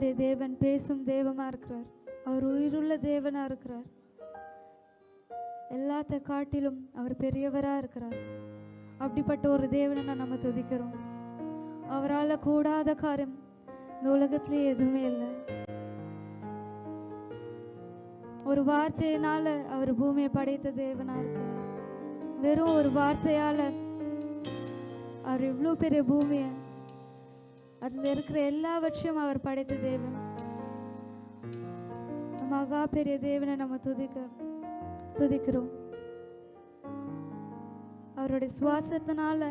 நம்மளுடைய தேவன் பேசும் தேவமாக இருக்கிறார். அவர் உயிருள்ள தேவனாக இருக்கிறார். எல்லாத்த காட்டிலும் அவர் பெரியவராக இருக்கிறார். அப்படிப்பட்ட ஒரு தேவனை நம்ம துதிக்கிறோம். அவரால் கூடாத காரியம் இந்த உலகத்திலே எதுவுமே இல்லை. ஒரு வார்த்தையினால அவர் பூமியை படைத்த தேவனாக இருக்கிறார். வெறும் ஒரு வார்த்தையால் அவர் இவ்வளோ பெரிய பூமியை, அதில் இருக்கிற எல்லாவற்றையும் அவர் படைத்த தேவன். மகா பெரிய தேவனை நம்ம துதிக்கிறோம். அவருடைய சுவாசத்தினால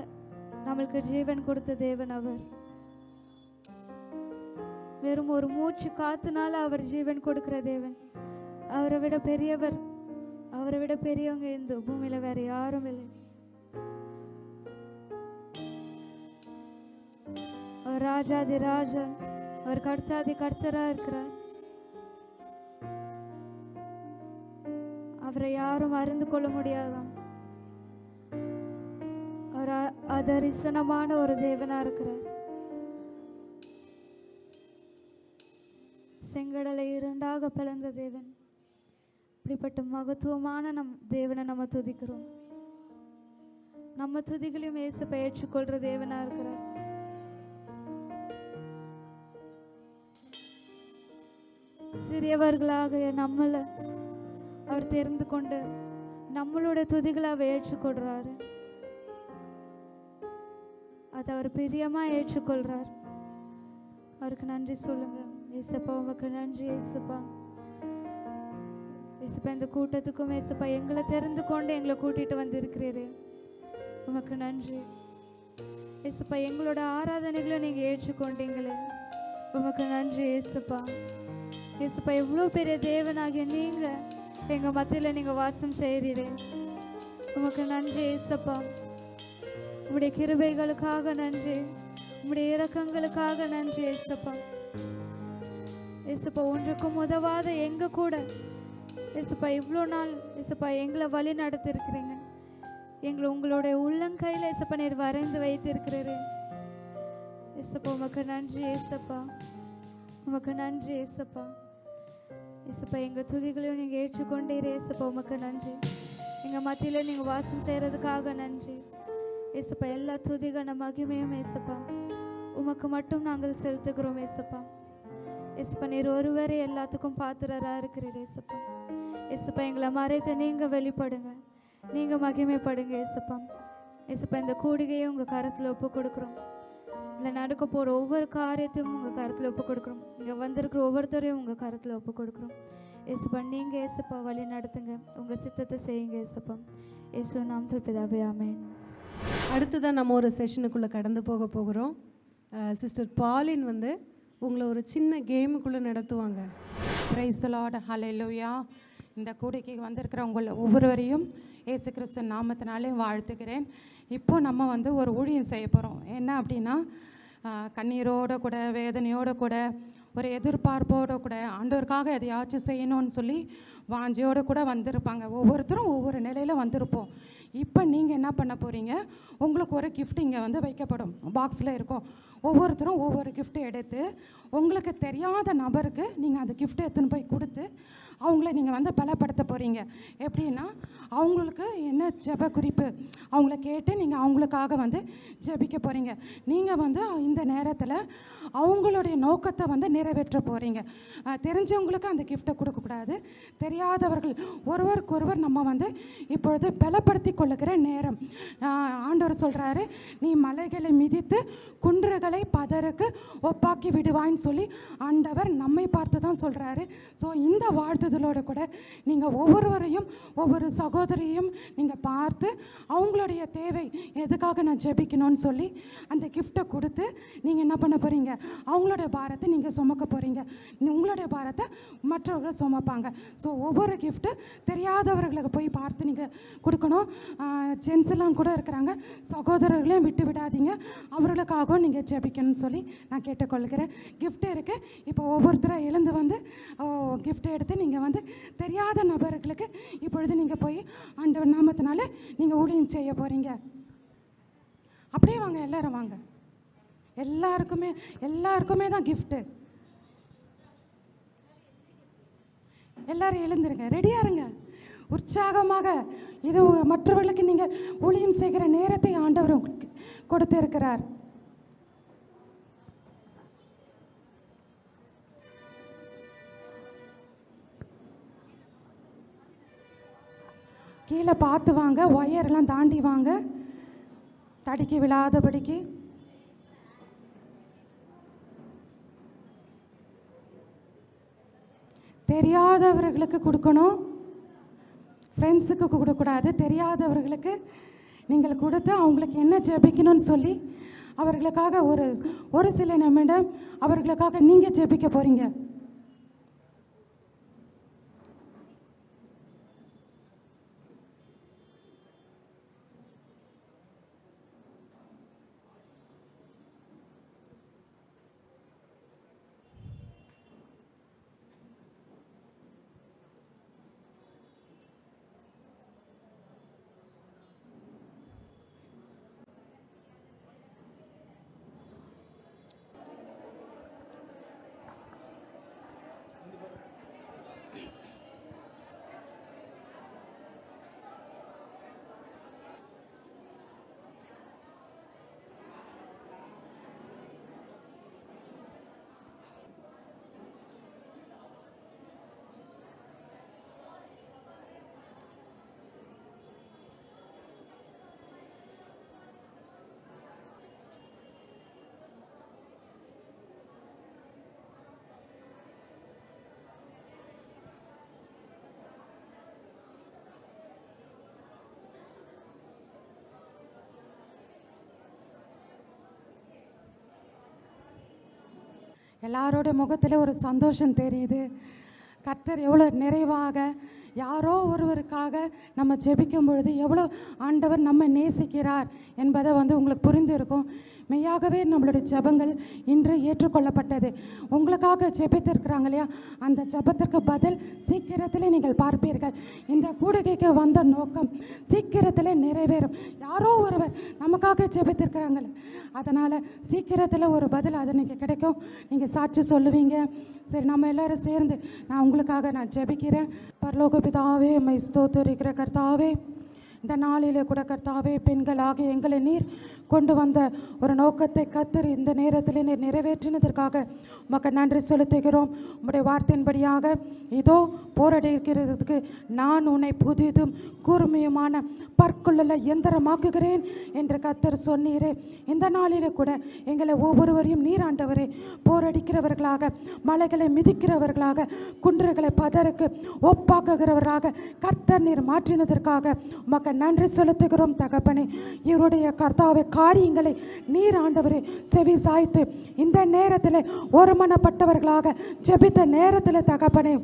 நம்மளுக்கு ஜீவன் கொடுத்த தேவன் அவர். வெறும் ஒரு மூச்சு காத்துனால அவர் ஜீவன் கொடுக்கிற தேவன். அவரை விட பெரியவர், அவரை விட பெரியவங்க இந்த பூமியில வேற யாரும் இல்லை. அவர் ராஜாதி ராஜா, அவர் கர்த்தாதி கர்த்தரா இருக்கிறார். அவரை யாரும் அறிந்து கொள்ள முடியாதாம். அவர் அதரிசனமான ஒரு தேவனா இருக்கிறார். செங்கடலை இரண்டாக பிளந்த தேவன். இப்படிப்பட்ட மகத்துவமான தேவனை நம்ம துதிக்கிறோம். நம்ம துதிகளையும் இயேசுவை ஏற்றுக்கொள்ற தேவனா இருக்கிறார். சிறியவர்களாக நம்மளை அவர் தெரிந்து கொண்டு நம்மளோட துதிகளை அவர் ஏற்றுக்கொள்றாரு. அதை அவர் பிரியமா ஏற்றுக்கொள்றார். அவருக்கு நன்றி சொல்லுங்க. ஏசப்பா உமக்கு நன்றி. ஏசப்பா, ஏசப்பா இந்த கூட்டத்துக்கும் ஏசப்பா எங்களை தெரிந்து கொண்டு எங்களை கூட்டிட்டு வந்திருக்கிறீரே, உமக்கு நன்றி. ஏசப்பா எங்களோட ஆராதனைகளை நீங்க ஏற்றுக்கொண்டீங்களே, உமக்கு நன்றி. ஏசப்பா, ஏசப்பா எவ்வளோ பெரிய தேவனாகிய நீங்க எங்க மத்தியில நீங்க வாசம் செய்கிறீரே, உமக்கு நன்றி. ஏசப்பா உம்முடைய கிருபைகளுக்காக நன்றி, உம்முடைய இரக்கங்களுக்காக நன்றி. ஏசப்பா, ஏசப்பா ஒன்றுக்கும் உதவாத எங்க கூட ஏசப்பா இவ்வளோ நாள் ஏசப்பா எங்களை வழி நடத்திருக்கிறீங்க. எங்களை உங்களுடைய உள்ளங்கையில் ஏசப்பா நீர் வரைந்து வைத்திருக்கிறீரே, ஏசப்பா உமக்கு நன்றி. ஏசப்பா உமக்கு நன்றி. ஏசப்பா, ஏசப்பா எங்கள் துதிகளையும் நீங்கள் ஏற்றுக்கொண்டீரே. ஏசப்பா உமக்கு நன்றி. எங்கள் மத்தியில் நீங்கள் வாசம் செய்கிறதுக்காக நன்றி. ஏசப்பா எல்லா துதிகான மகிமையும் ஏசப்பா உமக்கு மட்டும் நாங்கள் செலுத்துகிறோம். ஏசப்பா, ஏசப்பா நீர் ஒருவரே எல்லாத்துக்கும் பாத்திரராக இருக்கிறீர். ஏசப்பா, ஏசப்பா எங்களை மறைத்து நீங்கள் வெளிப்படுங்க, நீங்கள் மகிமைப்படுங்க. ஏசப்பா, ஏசப்பா இந்த கூடிகையை உங்கள் கரத்தில் ஒப்பு கொடுக்குறோம். இல்லை நடக்க போகிற ஒவ்வொரு காரியத்தையும் உங்கள் கருத்தில் ஒப்பு கொடுக்குறோம். இங்கே வந்திருக்கிற ஒவ்வொருத்தரையும் உங்கள் கருத்தில் ஒப்பு கொடுக்குறோம். ஏசப்பா நீங்கள் ஏசப்பா வழி நடத்துங்க, உங்கள் சித்தத்தை செய்யுங்க. ஏசப்பா ஏசு நாமத்தில் பிதாவே, ஆமென். அடுத்ததான் நம்ம ஒரு செஷனுக்குள்ளே கடந்து போகிறோம். சிஸ்டர் பாலின் வந்து உங்களை ஒரு சின்ன கேமுக்குள்ளே நடத்துவாங்க. பிரைஸ் தி லார்ட், ஹல்லேலூயா. இந்த கூடைக்கு வந்திருக்கிற உங்களை ஒவ்வொருவரையும் இயேசு கிறிஸ்து நாமத்தினாலே வாழ்த்துக்கிறேன். இப்போ நம்ம வந்து ஒரு ஊழியம் செய்ய போகிறோம். என்ன அப்படின்னா, கண்ணீரோடு கூட வேதனையோடு கூட ஒரு எதிர்பார்ப்போடு கூட ஆண்டவருக்காக எதையாச்சும் செய்யணும்னு சொல்லி வாஞ்சியோடு கூட வந்திருப்பாங்க. ஒவ்வொருத்தரும் ஒவ்வொரு நிலையில் வந்திருப்போம். இப்போ நீங்கள் என்ன பண்ண போகிறீங்க, உங்களுக்கு ஒரு கிஃப்ட் இங்கே வந்து வைக்கப்படும், பாக்ஸில் இருக்கும். ஒவ்வொருத்தரும் ஒவ்வொரு கிஃப்ட்டு எடுத்து உங்களுக்கு தெரியாத நபருக்கு நீங்கள் அந்த கிஃப்ட்டை எடுத்துன்னு போய் கொடுத்து அவங்கள நீங்கள் வந்து பலப்படுத்த போகிறீங்க. எப்படின்னா, அவங்களுக்கு என்ன ஜெப குறிப்பு அவங்கள கேட்டு நீங்கள் அவங்களுக்காக வந்து ஜெபிக்க போகிறீங்க. நீங்கள் வந்து இந்த நேரத்தில் அவங்களுடைய நோக்கத்தை வந்து நிறைவேற்ற போகிறீங்க. தெரிஞ்சவங்களுக்கு அந்த கிஃப்ட்டை கொடுக்கக்கூடாது. தெரியாதவர்கள் ஒருவருக்கொருவர் நம்ம வந்து இப்பொழுது பலப்படுத்தி கொள்ளுகிற நேரம். ஆண்டவர் சொல்கிறாரு, நீ மலைகளை மிதித்து குன்றுகளை பதருக்கு ஒப்பாக்கி விடுவான்னு சொல்லி ஆண்டவர் நம்மை பார்த்து தான் சொல்கிறாரு. ஸோ இந்த வாழ்த்துதலோடு கூட நீங்கள் ஒவ்வொருவரையும் ஒவ்வொரு சகோதரியும் நீங்கள் பார்த்து அவங்களுடைய தேவை எதுக்காக நான் ஜெபிக்கணும்னு சொல்லி அந்த கிஃப்ட்டை கொடுத்து நீங்கள் என்ன பண்ண போகிறீங்க, அவங்களுடைய பாரத்தை நீங்கள் சுமக்க போகிறீங்க. உங்களுடைய பாரத்தை மற்றவர்கள் சுமப்பாங்க. ஸோ ஒவ்வொரு கிஃப்ட்டு தெரியாதவர்களுக்கு போய் பார்த்து நீங்கள் கொடுக்கணும். ஜென்ஸ் எல்லாம் கூட இருக்கிறாங்க, சகோதரர்களையும் விட்டு விடாதீங்க, அவர்களுக்காகவும் நீங்கள் ஜெபிக்கணும்னு சொல்லி நான் கேட்டுக்கொள்கிறேன். கிஃப்ட் இருக்குது. இப்போ ஒவ்வொருத்தராக எழுந்து வந்து கிஃப்ட்டை எடுத்து நீங்கள் வந்து தெரியாத நபர்களுக்கு இப்பொழுது நீங்கள் போய் ஆண்டவர் நாமத்தினால நீங்கள் ஊழியம் செய்ய போகிறீங்க. அப்படியே வாங்க, எல்லாரும் வாங்க. எல்லாருக்குமே தான் கிஃப்ட்டு. எல்லாரும் எழுந்துருங்க, ரெடியாக இருங்க, உற்சாகமாக. இது மற்றவர்களுக்கு நீங்கள் ஊழியம் செய்கிற நேரத்தை ஆண்டவர் உங்களுக்கு கொடுத்து இருக்கிறார். கீழே பார்த்து வாங்க, ஒயரெல்லாம் தாண்டி வாங்க, தடிக்கி விழாதபடிக்கு. தெரியாதவர்களுக்கு கொடுக்கணும், ஃப்ரெண்ட்ஸுக்கு கொடுக்கக்கூடாது. தெரியாதவர்களுக்கு நீங்கள் கொடுத்து அவங்களுக்கு என்ன ஜெபிக்கணும்னு சொல்லி அவர்களுக்காக ஒரு சில நிமிடம் அவர்களுக்காக நீங்கள் ஜெபிக்க போகிறீங்க. எல்லாரோட முகத்தில் ஒரு சந்தோஷம் தெரியுது. கர்த்தர் எவ்வளோ நிறைவாக, யாரோ ஒருவருக்காக நம்ம ஜெபிக்கும் பொழுது எவ்வளோ ஆண்டவர் நம்ம நேசிக்கிறார் என்பதை உங்களுக்கு புரிந்து இருக்கும். மெய்யாகவே நம்மளுடைய ஜெபங்கள் இன்று ஏற்றுக்கொள்ளப்பட்டது. உங்களுக்காக ஜெபித்திருக்கிறாங்க இல்லையா, அந்த ஜெபத்திற்கு பதில் சீக்கிரத்தில் நீங்கள் பார்ப்பீர்கள். இந்த கூடுகைக்கு வந்த நோக்கம் சீக்கிரத்தில் நிறைவேறும். யாரோ ஒருவர் நமக்காக ஜெபித்திருக்கிறாங்க, அதனால் சீக்கிரத்தில் ஒரு பதில் அது நீங்கள் கிடைக்கும். நீங்கள் சாட்சி சொல்லுவீங்க. சரி, நம்ம எல்லோரும் சேர்ந்து நான் உங்களுக்காக நான் ஜெபிக்கிறேன். பரலோக பிதாவே, உம்மை ஸ்தோத்திரிக்கிற கர்த்தாவே, இந்த நாளிலே கூட கர்த்தாவே, பெண்களாக எங்களை நீர் கொண்டு வந்த ஒரு நோக்கத்தை கர்த்தர் இந்த நேரத்தில் நீர் நிறைவேற்றினதற்காக உமக்கு நன்றி செலுத்துகிறோம். உம்முடைய வார்த்தையின்படியாக இதோ போராடுகிறதுக்கு நான் உன்னை புதிதும் கூர்மையுமான பற்குள்ள எந்திரமாக்குகிறேன் என்று கர்த்தர் சொன்னீரே. இந்த நாளிலே கூட எங்களை ஒவ்வொருவரையும் நீர் ஆண்டவரே போரடிக்கிறவர்களாக, மலைகளை மிதிக்கிறவர்களாக, குன்றுகளை பதருக்கு ஒப்பாக்குகிறவர்களாக கர்த்தர் நீர் மாற்றினதற்காக உமக்கு நன்றி செலுத்துகிறோம் தகப்பனே. இவருடைய கர்த்தாவை காரியங்களை நீர் ஆண்டவரே செவி சாய்த்து இந்த நேரத்தில் ஒருமனப்பட்டவர்களாக ஜெபித்த நேரத்தில் தகப்பனே,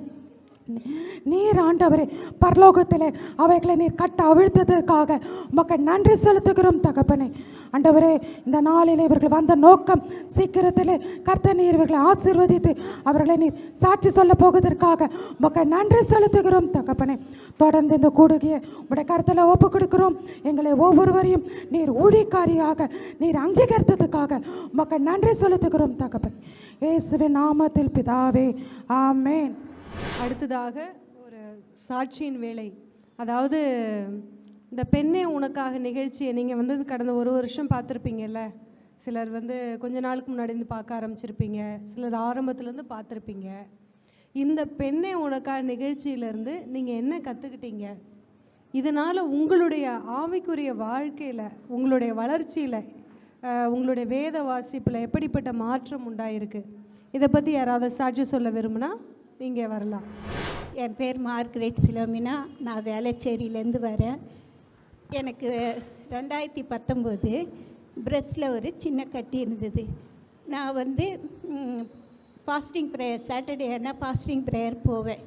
நீர் ஆண்டவரே பரலோகத்தில் அவைகளை நீர் கட்ட அவிழ்த்ததற்காக உமக்கு நன்றி செலுத்துகிறோம் தகப்பனே. ஆண்டவரே, இந்த நாளில் இவர்கள் வந்த நோக்கம் சீக்கிரத்தில் கர்த்தர் நீர் இவர்களை ஆசீர்வதித்து அவர்களை நீர் சாட்சி சொல்ல போவதற்காக உமக்கு நன்றி செலுத்துகிறோம் தகப்பனே. தொடர்ந்து இந்த கூடுகையை உடைய கருத்தில் ஒப்பு கொடுக்கிறோம். எங்களை ஒவ்வொருவரையும் நீர் ஊழியக்காரியாக நீர் அங்கீகரித்ததுக்காக உமக்கு நன்றி செலுத்துகிறோம் தகப்பனே. இயேசுவின் நாமத்தில் பிதாவே, ஆமென். அடுத்ததாக ஒரு சாட்சியின் வேலை. அதாவது இந்த பெண்ணே உனக்காக நிகழ்ச்சியை நீங்கள் கடந்த ஒரு வருஷம் பார்த்துருப்பீங்கல்ல. சிலர் கொஞ்ச நாளுக்கு முன்னாடி பார்க்க ஆரம்பிச்சிருப்பீங்க, சிலர் ஆரம்பத்துலேருந்து பார்த்துருப்பீங்க. இந்த பெண்ணே உனக்காக நிகழ்ச்சியிலேருந்து நீங்கள் என்ன கற்றுக்கிட்டீங்க? இதனால் உங்களுடைய ஆவிக்குரிய வாழ்க்கையில், உங்களுடைய வளர்ச்சியில், உங்களுடைய வேத வாசிப்பில் எப்படிப்பட்ட மாற்றம் உண்டாயிருக்கு? இதை பற்றி யாராவது சாட்சி சொல்ல விரும்புனா நீங்கள் வரலாம். என் பேர் மார்கரெட் ஃபிலோமினா. நான் வேளச்சேரியிலேருந்து வரேன். எனக்கு 2019 பிரஸ்ட்டில் ஒரு சின்ன கட்டி இருந்தது. நான் ஃபாஸ்டிங் ப்ரேயர், சாட்டர்டே ஆனால் ஃபாஸ்டிங் ப்ரேயர் போவேன்.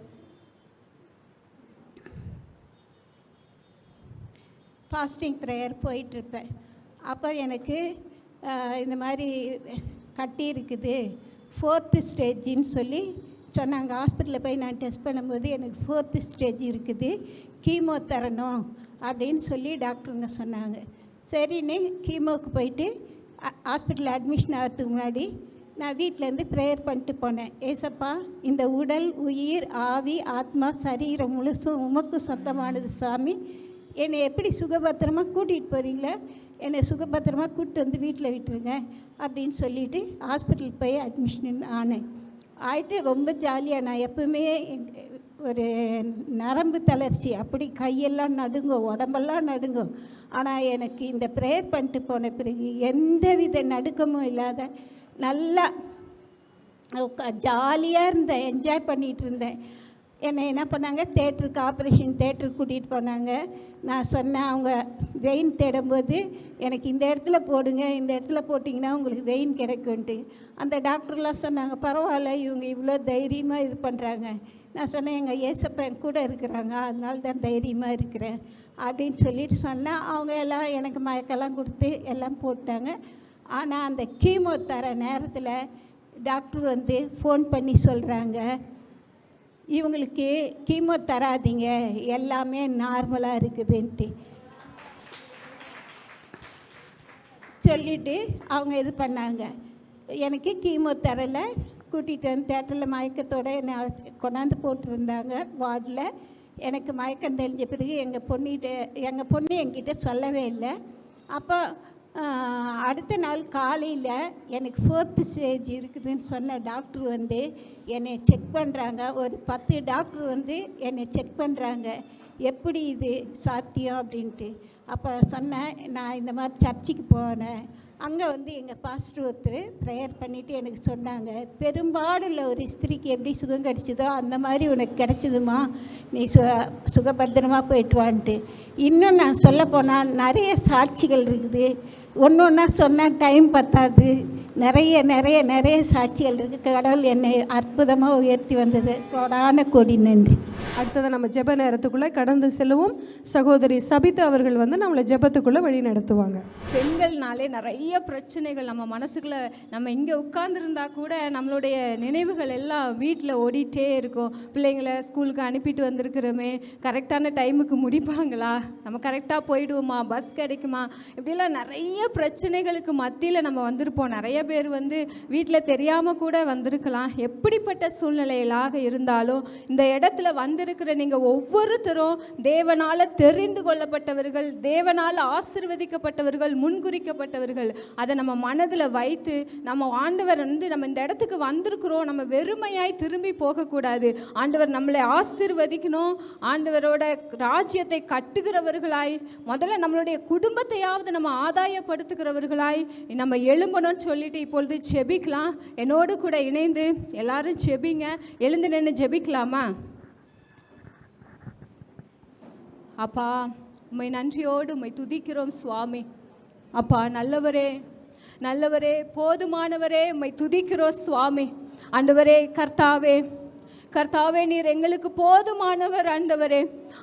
ஃபாஸ்டிங் ப்ரேயர் போயிட்டுருப்பேன். அப்போ எனக்கு இந்த மாதிரி கட்டி இருக்குது, 4th ஸ்டேஜின்னு சொல்லி சொன்னாங்க. ஹாஸ்பிட்டலில் போய் நான் டெஸ்ட் பண்ணும்போது எனக்கு 4th ஸ்டேஜ் இருக்குது, கீமோ தரணும் அப்படின்னு சொல்லி டாக்டருங்க சொன்னாங்க. சரின்னு கீமோவுக்கு போயிட்டு ஹாஸ்பிட்டலில் அட்மிஷன் ஆகிறதுக்கு முன்னாடி நான் வீட்டிலேருந்து ப்ரேயர் பண்ணிட்டு போனேன். ஏசப்பா, இந்த உடல், உயிர், ஆவி, ஆத்மா, சரீரம் முழுசும் உமக்கு சொந்தமானது சாமி. என்னை எப்படி சுகபத்திரமாக கூட்டிகிட்டு போகிறீங்களோ என்னை சுகபத்திரமாக கூப்பிட்டு வந்து வீட்டில் விட்டுருங்க அப்படின்னு சொல்லிவிட்டு ஹாஸ்பிட்டல் போய் அட்மிஷன் ஆகிட்டு ரொம்ப ஜாலியாக. நான் எப்பவுமே ஒரு நரம்பு தளர்ச்சி, அப்படி கையெல்லாம் நடுங்கும், உடம்பெல்லாம் நடுங்கும். ஆனால் எனக்கு இந்த ப்ரேயர் பண்ணிட்டு போன பிறகு எந்த வித நடுக்கமும் இல்லாத நல்லா ஜாலியாக இருந்தேன், என்ஜாய் பண்ணிகிட்டு இருந்தேன். என்னை என்ன பண்ணாங்க, தேட்டருக்கு, ஆப்ரேஷன் தேட்டருக்கு கூட்டிகிட்டு போனாங்க. நான் சொன்னேன், அவங்க வெயின் தேடும்போது எனக்கு இந்த இடத்துல போடுங்க, இந்த இடத்துல போட்டிங்கன்னா உங்களுக்கு வெயின் கிடைக்கும்ன்ட்டு. அந்த டாக்டர்லாம் சொன்னாங்க, பரவாயில்ல, இவங்க இவ்வளோ தைரியமாக இது பண்ணுறாங்க. நான் சொன்னேன், எங்கள் ஏசப்பன் கூட இருக்கிறாங்க, அதனால தான் தைரியமாக இருக்கிறேன் அப்படின்னு சொல்லிட்டு சொன்னேன். அவங்க எல்லாம் எனக்கு மயக்கெல்லாம் கொடுத்து எல்லாம் போட்டாங்க. ஆனால் அந்த கீமோ தர நேரத்தில் டாக்டர் வந்து ஃபோன் பண்ணி சொல்கிறாங்க, இவங்களுக்கு கீமோ தராதீங்க, எல்லாமே நார்மலாக இருக்குதுன்ட்டு சொல்லிவிட்டு அவங்க இது பண்ணாங்க. எனக்கு கீமோ தரலை. கூட்டிகிட்டு வந்து தேட்டரில் மயக்கத்தோடு என்னை கொண்டாந்து போட்டிருந்தாங்க வார்டில். எனக்கு மயக்கம் தெரிஞ்ச பிறகு எங்கள் பொண்ணு என்கிட்ட சொல்லவே இல்லை. அப்போ அடுத்த நாள் காலையில் எனக்கு 4th ஸ்டேஜ் இருக்குதுன்னு சொன்ன டாக்டர் வந்து என்னை செக் பண்ணுறாங்க. ஒரு 10 டாக்டர் வந்து என்னை செக் பண்ணுறாங்க, எப்படி இது சாத்தியம் அப்படின்ட்டு. அப்போ சொன்னேன், நான் இந்த மாதிரி சர்ச்சுக்கு போனேன். அங்கே வந்து எங்கள் பாஸ்டர் ஒருத்தர் ப்ரேயர் பண்ணிவிட்டு எனக்கு சொன்னாங்க, பெரும்பாடுள்ள ஒரு ஸ்திரீக்கு எப்படி சுகம் கிடைச்சிதோ அந்த மாதிரி உனக்கு கிடைச்சிதுமா, நீ சுகபத்திரமாக போயிட்டு வான்ட்டு. இன்னும் நான் சொல்ல போனால் நிறைய சாட்சிகள் இருக்குது. ஒன்று ஒன்றா சொன்னால் டைம் பத்தாது. நிறைய நிறைய நிறைய சாட்சிகள் இருக்குது. கடவுள் என்னை அற்புதமாக உயர்த்தி வந்தது. கோடான கோடி நன்றி. அடுத்ததை நம்ம ஜெப நேரத்துக்குள்ளே கடந்து செல்லுவோம். சகோதரி சபிதா அவர்கள் வந்து நம்மளை ஜெபத்துக்குள்ளே வழி நடத்துவாங்க. பெண்கள்னாலே நிறைய பிரச்சனைகள் நம்ம மனசுக்குள்ளே, நம்ம இங்கே உட்கார்ந்துருந்தா கூட நம்மளுடைய நினைவுகள் எல்லாம் வீட்டில் ஓடிட்டே இருக்கும். பிள்ளைங்களை ஸ்கூலுக்கு அனுப்பிட்டு வந்திருக்கிறோமே, கரெக்டான டைமுக்கு முடிப்பாங்களா, நம்ம கரெக்டாக போயிடுவோமா, பஸ் கிடைக்குமா, இப்படிலாம் நிறைய பிரச்சனைகளுக்கு மத்தியில் நம்ம வந்திருப்போம். நிறைய பேர் வந்து வீட்டில் தெரியாமல் கூட வந்திருக்கலாம். எப்படிப்பட்ட சூழ்நிலையிலாக இருந்தாலும் இந்த இடத்துல வந்திருக்கிற நீங்கள் ஒவ்வொருத்தரும் தேவனால் தெரிந்து கொள்ளப்பட்டவர்கள், தேவனால் ஆசீர்வதிக்கப்பட்டவர்கள், முன்குறிக்கப்பட்டவர்கள். அதை நம்ம மனதில் வைத்து நம்ம ஆண்டவர் வந்து நம்ம இந்த இடத்துக்கு வந்திருக்கிறோம், நம்ம வெறுமையாய் திரும்பி போகக்கூடாது. ஆண்டவர் நம்மளை ஆசீர்வதிக்கணும். ஆண்டவரோட ராஜ்யத்தை கட்டுகிறவர்களாய், முதல்ல நம்மளுடைய குடும்பத்தையாவது நம்ம ஆதாயப்படுத்துகிறவர்களாய் நம்ம எழும்பணும்னு சொல்லிட்டு இப்பொழுது ஜெபிக்கலாம். என்னோடு கூட இணைந்து எல்லாரும் ஜெபிங்க. எழுந்து நின்று ஜெபிக்கலாமா? அப்பா, உம்மை நன்றியோடு உம்மை துதிக்கிறோம் சுவாமி. அப்பா, நல்லவரே நல்லவரே, போதுமானவரே, உம்மை துதிக்கிறோம் சுவாமி. ஆண்டவரே, கர்த்தாவே கர்த்தாவே, நீர் எங்களுக்கு போதுமானவர் ஆண்டவரே.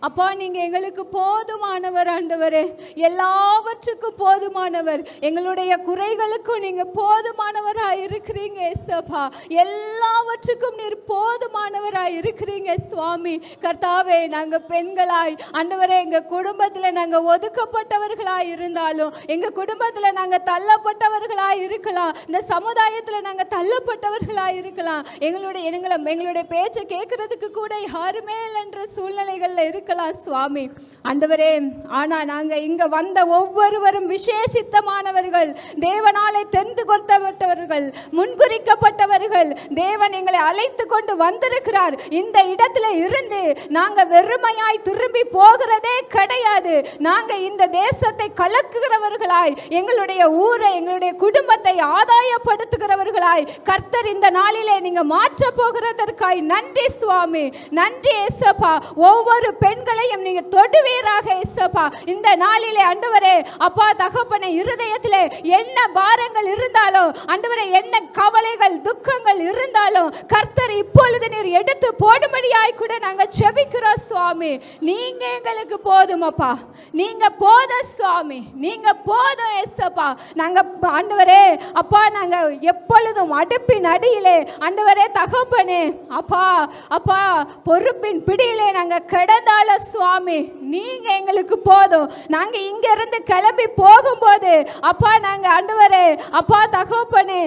அப்பா, நீங்கள் எங்களுக்கு போதுமானவர் ஆண்டவரே, எல்லாவற்றுக்கும் போதுமானவர். எங்களுடைய குறைகளுக்கும் நீங்கள் போதுமானவராக இருக்கிறீங்க ஏசப்பா. எல்லாவற்றுக்கும் நீர் போதுமானவராக இருக்கிறீங்க சுவாமி. கர்த்தாவே, நாங்கள் பெண்களாய் ஆண்டவரே, எங்கள் குடும்பத்தில் நாங்கள் ஒதுக்கப்பட்டவர்களாக இருந்தாலும், எங்கள் குடும்பத்தில் நாங்கள் தள்ளப்பட்டவர்களாக இருக்கலாம், இந்த சமுதாயத்தில் நாங்கள் தள்ளப்பட்டவர்களாக இருக்கலாம், எங்களுடைய பேச்சை கேட்கறதுக்கு கூட யாருமே என்ற சூழ்நிலைகளில் இருக்கலாம் சுவாமி. ஆண்டவரே, ஆனால் நாங்கள் இங்கே வந்த ஒவ்வொருவரும் விசேஷித்தமானவர்கள், தேவனாலே தெரிந்து கொள்ளப்பட்டவர்கள், முன்குறிக்கப்பட்டவர்கள். தேவன் எங்களை அழைத்து கொண்டு வந்திருக்கிறார். இந்த இடத்துல இருந்து நாங்கள் வெறுமையாய் திரும்பி போகிறதே கிடையாது. நாங்கள் இந்த தேசத்தை கலக்குகிறவர்களாய், எங்களுடைய ஊரை, எங்களுடைய குடும்பத்தை ஆதாயப்படுத்துகிறவர்களாய் கர்த்தர் இந்த நாளிலே நீங்கள் மாற்ற போகிறதற்காய் நன்றி சுவாமி. நன்றி ஏசப்பா. ஒவ்வொரு பெண்களையும் நீங்க தொடுவீராக ஏசப்பா. இந்த நாளிலே ஆண்டவரே, அப்பா தகப்பனே, இருதயத்திலே என்ன பாரங்கள் இருந்தாலும் ஆண்டவரே, என்ன கவலைகள் துக்கங்கள் இருந்தாலும் கர்த்தர் இப்பொழுது நீர் எடுத்து போடும்படியாய் கூட நாங்கள் செபிக்கிறோம் சுவாமி. நீங்க எங்களுக்கு போதும் அப்பா, நீங்க போதும் சுவாமி, நீங்க போதும் ஏசப்பா. நாங்க ஆண்டவரே அப்பா, நாங்க எப்பொழுதும் அடுப்பின் அடியிலே ஆண்டவரே தகப்பனே அப்பா அப்பா பொறுப்பின் பிடியிலே நாங்கள் கிடந்தாலும் சுவாமி, நீங்க எங்களுக்கு போதும். நாங்க இங்க இருந்து கிளம்பி போகும்போது அப்பா, நாங்க ஆண்டவரே அப்பா தகப்பனே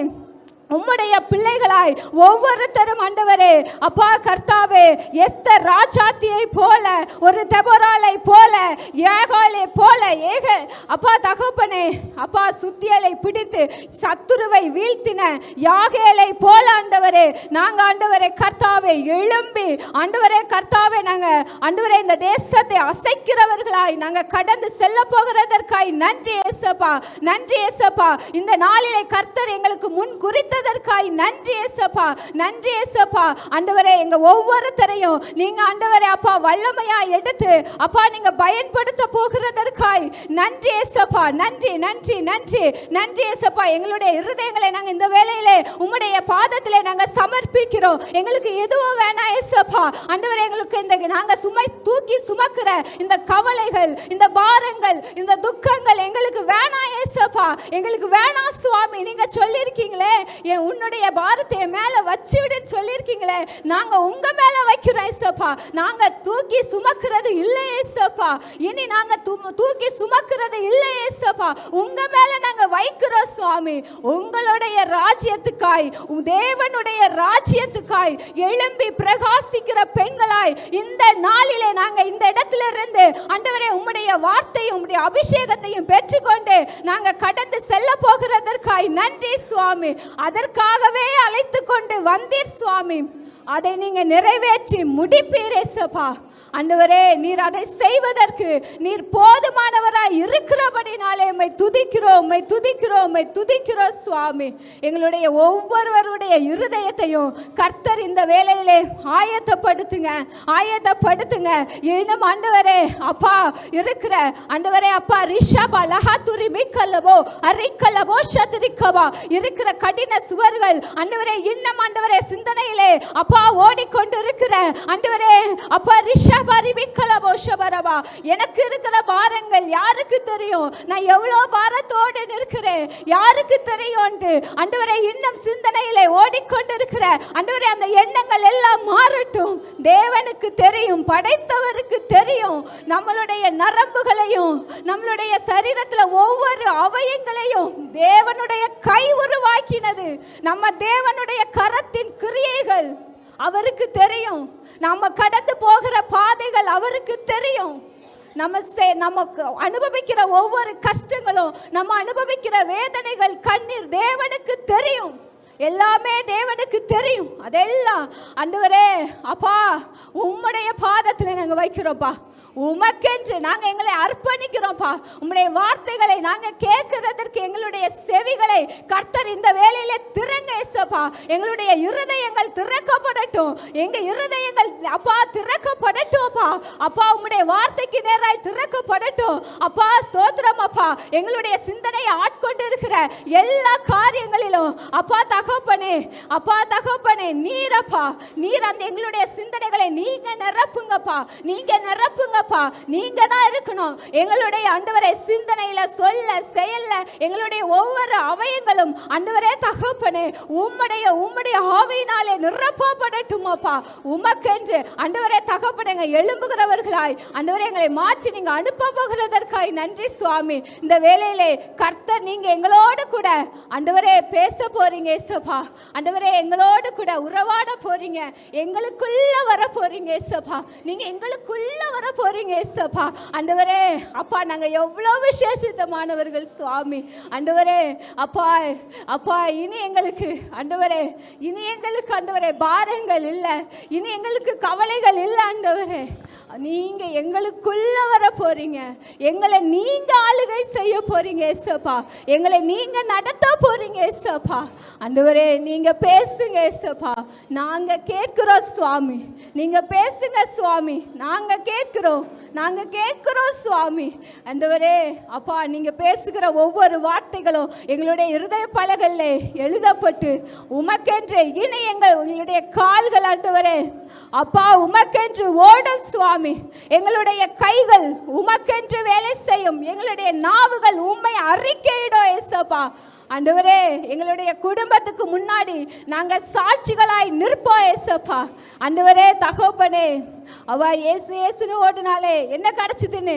உம்முடைய பிள்ளைகளாய் ஒவ்வொருத்தரும் ஆண்டவரே அப்பா கர்த்தாவே எஸ்தர் ராஜாத்தியை போல, ஒரு தெபொராளை போல, ஏகாலை போல, அப்பா தகப்பனே அப்பா சுத்தியலை பிடித்து சத்துருவை வீழ்த்தின யாகேலை போல ஆண்டவரே நாங்கள் ஆண்டவரே கர்த்தாவே எழும்பி ஆண்டவரே கர்த்தாவே நாங்கள் ஆண்டவரே இந்த தேசத்தை அசைக்கிறவர்களாய் நாங்கள் கடந்து செல்ல போகிறதற்காய் நன்றி ஏசப்பா, நன்றி ஏசப்பா. இந்த நாளிலே கர்த்தர் எங்களுக்கு முன் குறித்ததற்காய் நன்றி ஏசப்பா, நன்றி ஏசப்பா. ஆண்டவரே எங்க ஒவ்வொருத்தரையும் நீங்க ஆண்டவரே அப்பா வல்லமையா எடுத்து அப்பா நீங்க பயன்படுத்த போகிறதற்காய் நன்றி ஏசப்பா, நன்றி நன்றி நன்றி நன்றி ஏசப்பா. எங்களுடைய இருதயங்களை நாங்கள் இந்த வேளையிலே உம்முடைய பாதத்திலே நாங்கள் சமர்ப்பிக்கிறோம். எங்களுக்கு எதுவும் வேணாம் ஏசப்பா ஆண்டவரே, எங்களுக்கு இந்த நாங்கள் சுமை தூக்கி சுமக்கிற இந்த கவலைகள், இந்த பாரங்கள், இந்த துக்கங்கள் எங்களுக்கு வேணாம் ஏசப்பா, எங்களுக்கு வேணாம் சுவாமி. நீங்க சொல்லியிருக்கீங்களே உன்னுடைய பாரத்தை மேல வச்சுவிடுன்னு சொல்லியிருக்கீங்களே, நாங்க உங்க மேல வைக்கிறோம் ஏசப்பா. நாங்க தூக்கி சுமக்கிறது இல்லை ஏசப்பா, இனி நாங்க தூக்கி சுமக்கிறது இல்லை ஏசப்பா, உங்க மேல நாங்க வைக்கிறோம் சுவாமி. உங்களுடைய ராஜ்யத்துக்காய், தேவனுடைய ராஜ்யத்துக்காய் எழும்பி பிரகாசிக்கிற பெண்களாய் இந்த நாளிலே நாங்க இந்த இடத்துல இருந்து ஆண்டவரே உம்முடைய வார்த்தையும் உம்முடைய அபிஷேகத்தையும் பெற்றுக்கொண்டு நாங்க கடந்து செல்ல போகிறதற்காய் நன்றி சுவாமி. அதற்காகவே அழைத்து கொண்டு வந்தீர் சுவாமி, அதை நீங்க நிறைவேற்றி முடிப்பீர் ஏசப்பா. ஆண்டவரே நீர் அதை செய்வதற்கு நீர் போதுமானவராய் இருக்கிறபடினாலே உம்மை துதிக்கிறோம், உம்மை துதிக்கிறோம், உம்மை துதிக்கிறோம் சுவாமி. எங்களுடைய ஒவ்வொருவருடைய இருதயத்தையும் கர்த்தர் இந்த வேளையிலே ஆயத்தப்படுத்துங்க, ஆயத்தப்படுத்துங்க. இன்னும் ஆண்டவரே அப்பா இருக்கிற ஆண்டவரே அப்பா ரிஷபா லஹாதுரி மிக்கலவோ அரிக்கலவோ ஷத்ரிக்கவா இருக்கிற கடின சுவர்கள் ஆண்டவரே இன்னும் ஆண்டவரே சிந்தனையிலே அப்பா ஓடிக்கொண்டிருக்கிற ஆண்டவரே அப்பா ரிஷபா எனக்கு இருக்கிற பாரங்கள் யாருக்கு தெரியும்? நான் எவ்வளவு பாரத்தோடு இருக்கிறேன் யாருக்கு தெரியும்? ஆண்டவரே இன்னும் சிந்தனையிலே ஓடிக்கொண்டிருக்கிற ஆண்டவரே அந்த எண்ணங்கள் எல்லாம் மாறட்டும். தேவனுக்கு தெரியும், படைத்தவருக்கு தெரியும். நம்மளுடைய நரம்புகளையும் நம்மளுடைய சரீரத்தில் ஒவ்வொரு அவயங்களையும் தேவனுடைய கை உருவாக்கினது. நம்ம தேவனுடைய கரத்தின் கிரியைகள் அவருக்கு தெரியும். நம்ம கடந்து போகிற பாதைகள் அவருக்கு தெரியும். நமக்கு அனுபவிக்கிற ஒவ்வொரு கஷ்டங்களும், நம்ம அனுபவிக்கிற வேதனைகள், கண்ணீர் தேவனுக்கு தெரியும். எல்லாமே தேவனுக்கு தெரியும். அதெல்லாம் ஆண்டவரே அப்பா உம்முடைய பாதத்தில் நாங்கள் வைக்கிறோம்ப்பா. உமக்கென்று நாங்கள் எங்களை அர்ப்பணிக்கிறோம்ப்பா. உம்முடைய வார்த்தைகளை நாங்கள் கேட்கிறதற்கு எங்களுடைய செவிகளை கர்த்தர் இந்த வேளையிலே திறங்க ஏசப்பா. எங்களுடைய இருதயங்கள் திறக்கப்படட்டும், எங்கள் இருதயங்கள் அப்பா திறக்கப்படட்டும்ப்பா. அப்பா உம்முடைய வார்த்தைக்கு நேராய் திறக்கப்படட்டும் அப்பா. ஸ்தோத்திரம் அப்பா. எங்களுடைய சிந்தனையை ஆட்கொண்டு இருக்கிற எல்லா காரியங்களிலும் அப்பா தகப்பனே, அப்பா தகப்பனே நீரப்பா, நீர் அந்த எங்களுடைய சிந்தனைகளை நீங்க நிரப்புங்கப்பா, நீங்க நிரப்புங்க. நீங்க தான் இருக்கணும் எங்களுடைய ஆண்டவரே சிந்தனையில, சொல்ல, செயல்ல, எங்களுடைய ஒவ்வொரு அவயங்களும் ஆண்டவரே தகப்பனே உம்முடைய ஆவியினாலே நிரப்பப்படட்டும் அப்பா. உமக்கென்று ஆண்டவரே தகப்பனே எழும்புகிறவர்களாய் ஆண்டவரே எங்களை மாற்றி நீங்க அனுப்ப போகிறதற்காய் நன்றி சுவாமி. இந்த வேளையிலே கர்த்தர் நீங்க எங்களோடு கூட ஆண்டவரே பேச போறீங்க ஏசப்பா. ஆண்டவரே எங்களோடு கூட உறவாட போறீங்க, எங்களுக்குள்ள வர போறீங்க ஏசப்பா. நீங்க எங்களுக்குள்ள வர போறீங்க ஏசப்பா. ஆண்டவரே அப்பா நாங்க எவ்வளவு விசேஷித்தமானவர்கள் சுவாமி. ஆண்டவரே அப்பா அப்பா இனி எங்களுக்கு ஆண்டவரே, இனி எங்களுக்கு ஆண்டவரே பாரங்கள் இல்லை, இனி எங்களுக்கு கவலைகள் இல்லை ஆண்டவரே. நீங்க எங்களுக்குள்ள வர போறீங்க, எங்களை நீங்க ஆளுகை செய்ய போறீங்க ஏசப்பா, எங்களை நீங்க நடத்த போறீங்க ஏசப்பா. ஆண்டவரே நீங்க பேசுங்க ஏசப்பா, நாங்க கேட்கிறோம் சுவாமி. நீங்க பேசுங்க சுவாமி, நாங்க கேட்கிறோம், நாங்க கேட்கிறோம் சுவாமி. ஆண்டவரே அப்பா நீங்க பேசுகிற ஒவ்வொரு வார்த்தைகளும் எங்களுடைய இருதய பலகையிலே எழுதப்பட்டு உமக்கென்று இனி உங்களுடைய கால்கள் ஆண்டவரே அப்பா உமக்கென்று ஓடும் சுவாமி. எங்களுடைய கைகள் உமக்கென்று வேலை செய்யும், எங்களுடைய நாவுகள் உம்மை அறிக்கையிடும் ஏசப்பா. ஆண்டவரே எங்களுடைய குடும்பத்துக்கு முன்னாடி நாங்கள் சாட்சிகளாய் நிற்போம் ஏசப்பா. ஆண்டவரே தகப்பனே அவ ஏசு ஏசுன்னு ஓடுனாலே என்ன கிடைச்சதுன்னு,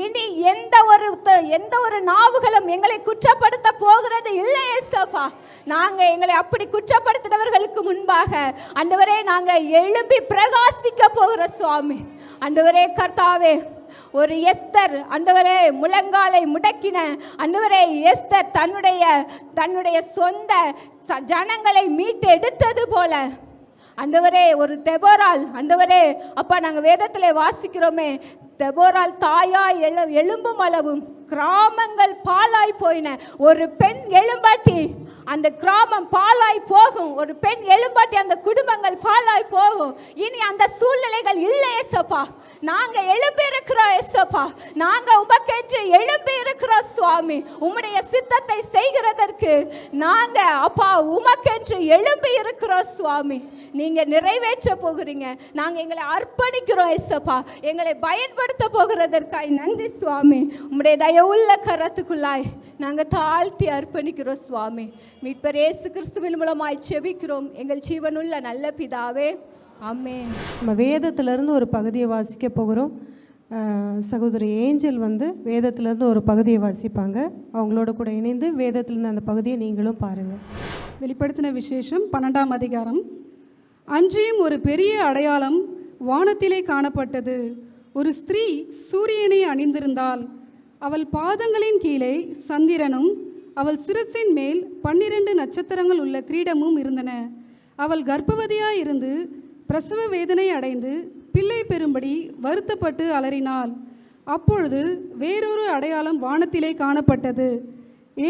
இனி எந்த ஒரு நாவுகளும் எங்களை குற்றப்படுத்த போகிறது இல்லை ஏசப்பா. நாங்க எங்களை அப்படி குற்றப்படுத்தினவர்களுக்கு முன்பாக ஆண்டவரே நாங்க எழும்பி பிரகாசிக்க போகிற சுவாமி. ஆண்டவரே கர்த்தாவே, ஒரு எஸ்தர் ஆண்டவரே முழங்காலை முடக்கின ஆண்டவரே எஸ்தர் தன்னுடைய சொந்த ஜனங்களை மீட்டு எடுத்தது போல ஆண்டவரே ஒரு தெபோரால் ஆண்டவரே அப்பா நாங்கள் வேதத்திலே வாசிக்கிறோமே, தெபோரால் தாயாய் எழும்பும் அளவும் கிராமங்கள் பாலாய் போயின. ஒரு பெண் எழும்பாட்டி அந்த கிராமம் பாலாய் போகும். ஒரு பெண் எழும்பாட்டி அந்த குடும்பங்கள் பாலாய் போகும். இனி அந்த சூழ்நிலைகள் இல்லை ஏசப்பா. நாங்க எழும்பி இருக்கிறோம் ஏசப்பா. நாங்க உமக்கென்று எழும்பி இருக்கிறோம் சுவாமி. உம்முடைய சித்தத்தை செய்கிறதற்கு நாங்க அப்பா உமக்கென்று எழும்பி இருக்கிறோம் சுவாமி. நீங்க நிறைவேற்ற போகிறீங்க. நாங்க எங்களை அர்ப்பணிக்கிறோம் ஏசப்பா. எங்களை பயன்படுத்த போகிறதற்காய் நன்றி சுவாமி. உம்முடைய தயவுள்ள கரத்துக்குள்ளாய் நாங்கள் தாழ்த்தி அர்ப்பணிக்கிறோம் சுவாமி. மீட்பர் இயேசு கிறிஸ்துவின் மூலமாய் செபிக்கிறோம் எங்கள் ஜீவனுள்ள நல்ல பிதாவே, ஆமென். நம்ம வேதத்திலிருந்து ஒரு பகுதியை வாசிக்க போகிறோம். சகோதரி ஏஞ்சல் வேதத்திலிருந்து ஒரு பகுதியை வாசிப்பாங்க. அவங்களோட கூட இணைந்து வேதத்திலிருந்து அந்த பகுதியை நீங்களும் பாருங்கள். வெளிப்படுத்தின விசேஷம் 12ஆம் அதிகாரம். அன்றியும் ஒரு பெரிய அடையாளம் வானத்திலே காணப்பட்டது. ஒரு ஸ்திரீ சூரியனை அணிந்திருந்தாள். அவள் பாதங்களின் கீழே சந்திரனும் அவள் சிரசின் மேல் 12 நட்சத்திரங்கள் உள்ள கிரீடமும் இருந்தன. அவள் கர்ப்பவதியாயிருந்து பிரசவ வேதனை அடைந்து பிள்ளை பெறும்படி வருத்தப்பட்டு அலறினாள். அப்பொழுது வேறொரு அடையாளம் வானத்திலே காணப்பட்டது.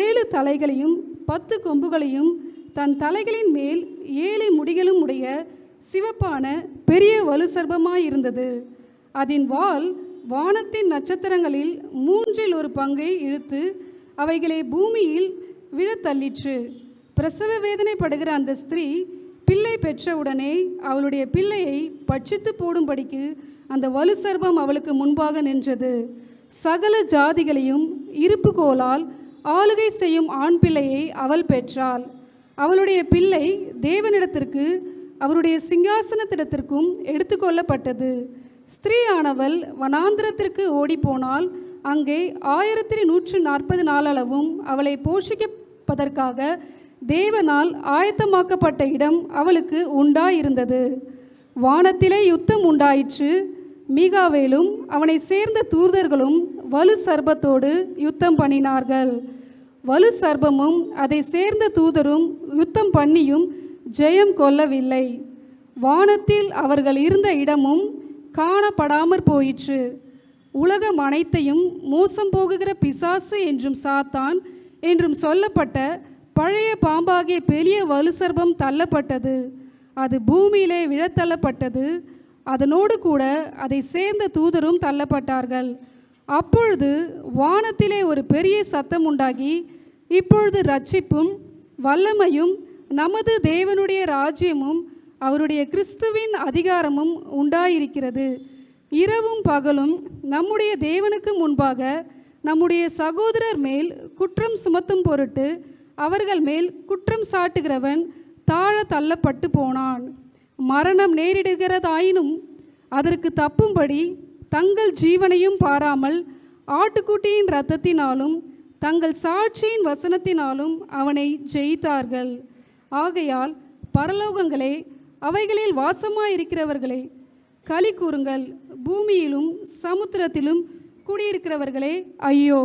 7 தலைகளையும் 10 கொம்புகளையும் தன் தலைகளின் மேல் 7 முடிகளும் உடைய சிவப்பான பெரிய வலுசர்பமாயிருந்தது. அதன் வால் வானத்தின் நட்சத்திரங்களில் 3 ஒரு பங்கை இழுத்து அவைகளை பூமியில் விழத்தள்ளிற்று. பிரசவ வேதனைப்படுகிற அந்த ஸ்திரீ பிள்ளை பெற்றவுடனே அவளுடைய பிள்ளையை பட்சித்து போடும்படிக்கு அந்த வலுசர்பம் அவளுக்கு முன்பாக நின்றது. சகல ஜாதிகளையும் இருப்புக்கோலால் ஆளுகை செய்யும் ஆண் பிள்ளையை அவள் பெற்றாள். அவளுடைய பிள்ளை தேவனிடத்திற்கு அவருடைய சிங்காசனத்திடத்திற்கும் எடுத்துக்கொள்ளப்பட்டது. ஸ்திரீயானவள் வனாந்திரத்திற்கு ஓடிப்போனால் அங்கே 1140 நாளளவும் அவளை போஷிப்பதற்காக தேவனால் ஆயத்தமாக்கப்பட்ட இடம் அவளுக்கு உண்டாயிருந்தது. வானத்திலே யுத்தம் உண்டாயிற்று. மீகாவேலும் அவனை சேர்ந்த தூதர்களும் வலு சர்பத்தோடு யுத்தம் பண்ணினார்கள். வலு சர்பமும் அதை சேர்ந்த தூதரும் யுத்தம் பண்ணியும் ஜெயம் கொள்ளவில்லை. வானத்தில் அவர்கள் இருந்த இடமும் காணப்படாமற் போயிற்று. உலகம் அனைத்தையும் மோசம் போகுகிற பிசாசு என்றும் சாத்தான் என்றும் சொல்லப்பட்ட பழைய பாம்பாகிய பெரிய வலுசர்பம் தள்ளப்பட்டது. அது பூமியிலே விழத்தள்ளப்பட்டது. அதனோடு கூட அதை சேர்ந்த தூதரும் தள்ளப்பட்டார்கள். அப்பொழுது வானத்திலே ஒரு பெரிய சத்தம் உண்டாகி, இப்பொழுது இரட்சிப்பும் வல்லமையும் நமது தேவனுடைய ராஜ்யமும் அவருடைய கிறிஸ்துவின் அதிகாரமும் உண்டாயிருக்கிறது. இரவும் பகலும் நம்முடைய தேவனுக்கு முன்பாக நம்முடைய சகோதரர் மேல் குற்றம் சுமத்தும் பொருட்டு அவர்கள் மேல் குற்றம் சாட்டுகிறவன் தாழ தள்ளப்பட்டு போனான். மரணம் நேரிடுகிறதாயினும் அதற்கு தப்பும்படி தங்கள் ஜீவனையும் பாராமல் ஆட்டுக்குட்டியின் இரத்தத்தினாலும் தங்கள் சாட்சியின் வசனத்தினாலும் அவனை ஜெயித்தார்கள். ஆகையால் பரலோகங்களே, அவைகளில் வாசமாயிருக்கிறவர்களே, களி கூறுங்கள். பூமியிலும் சமுத்திரத்திலும் குடியிருக்கிறவர்களே ஐயோ!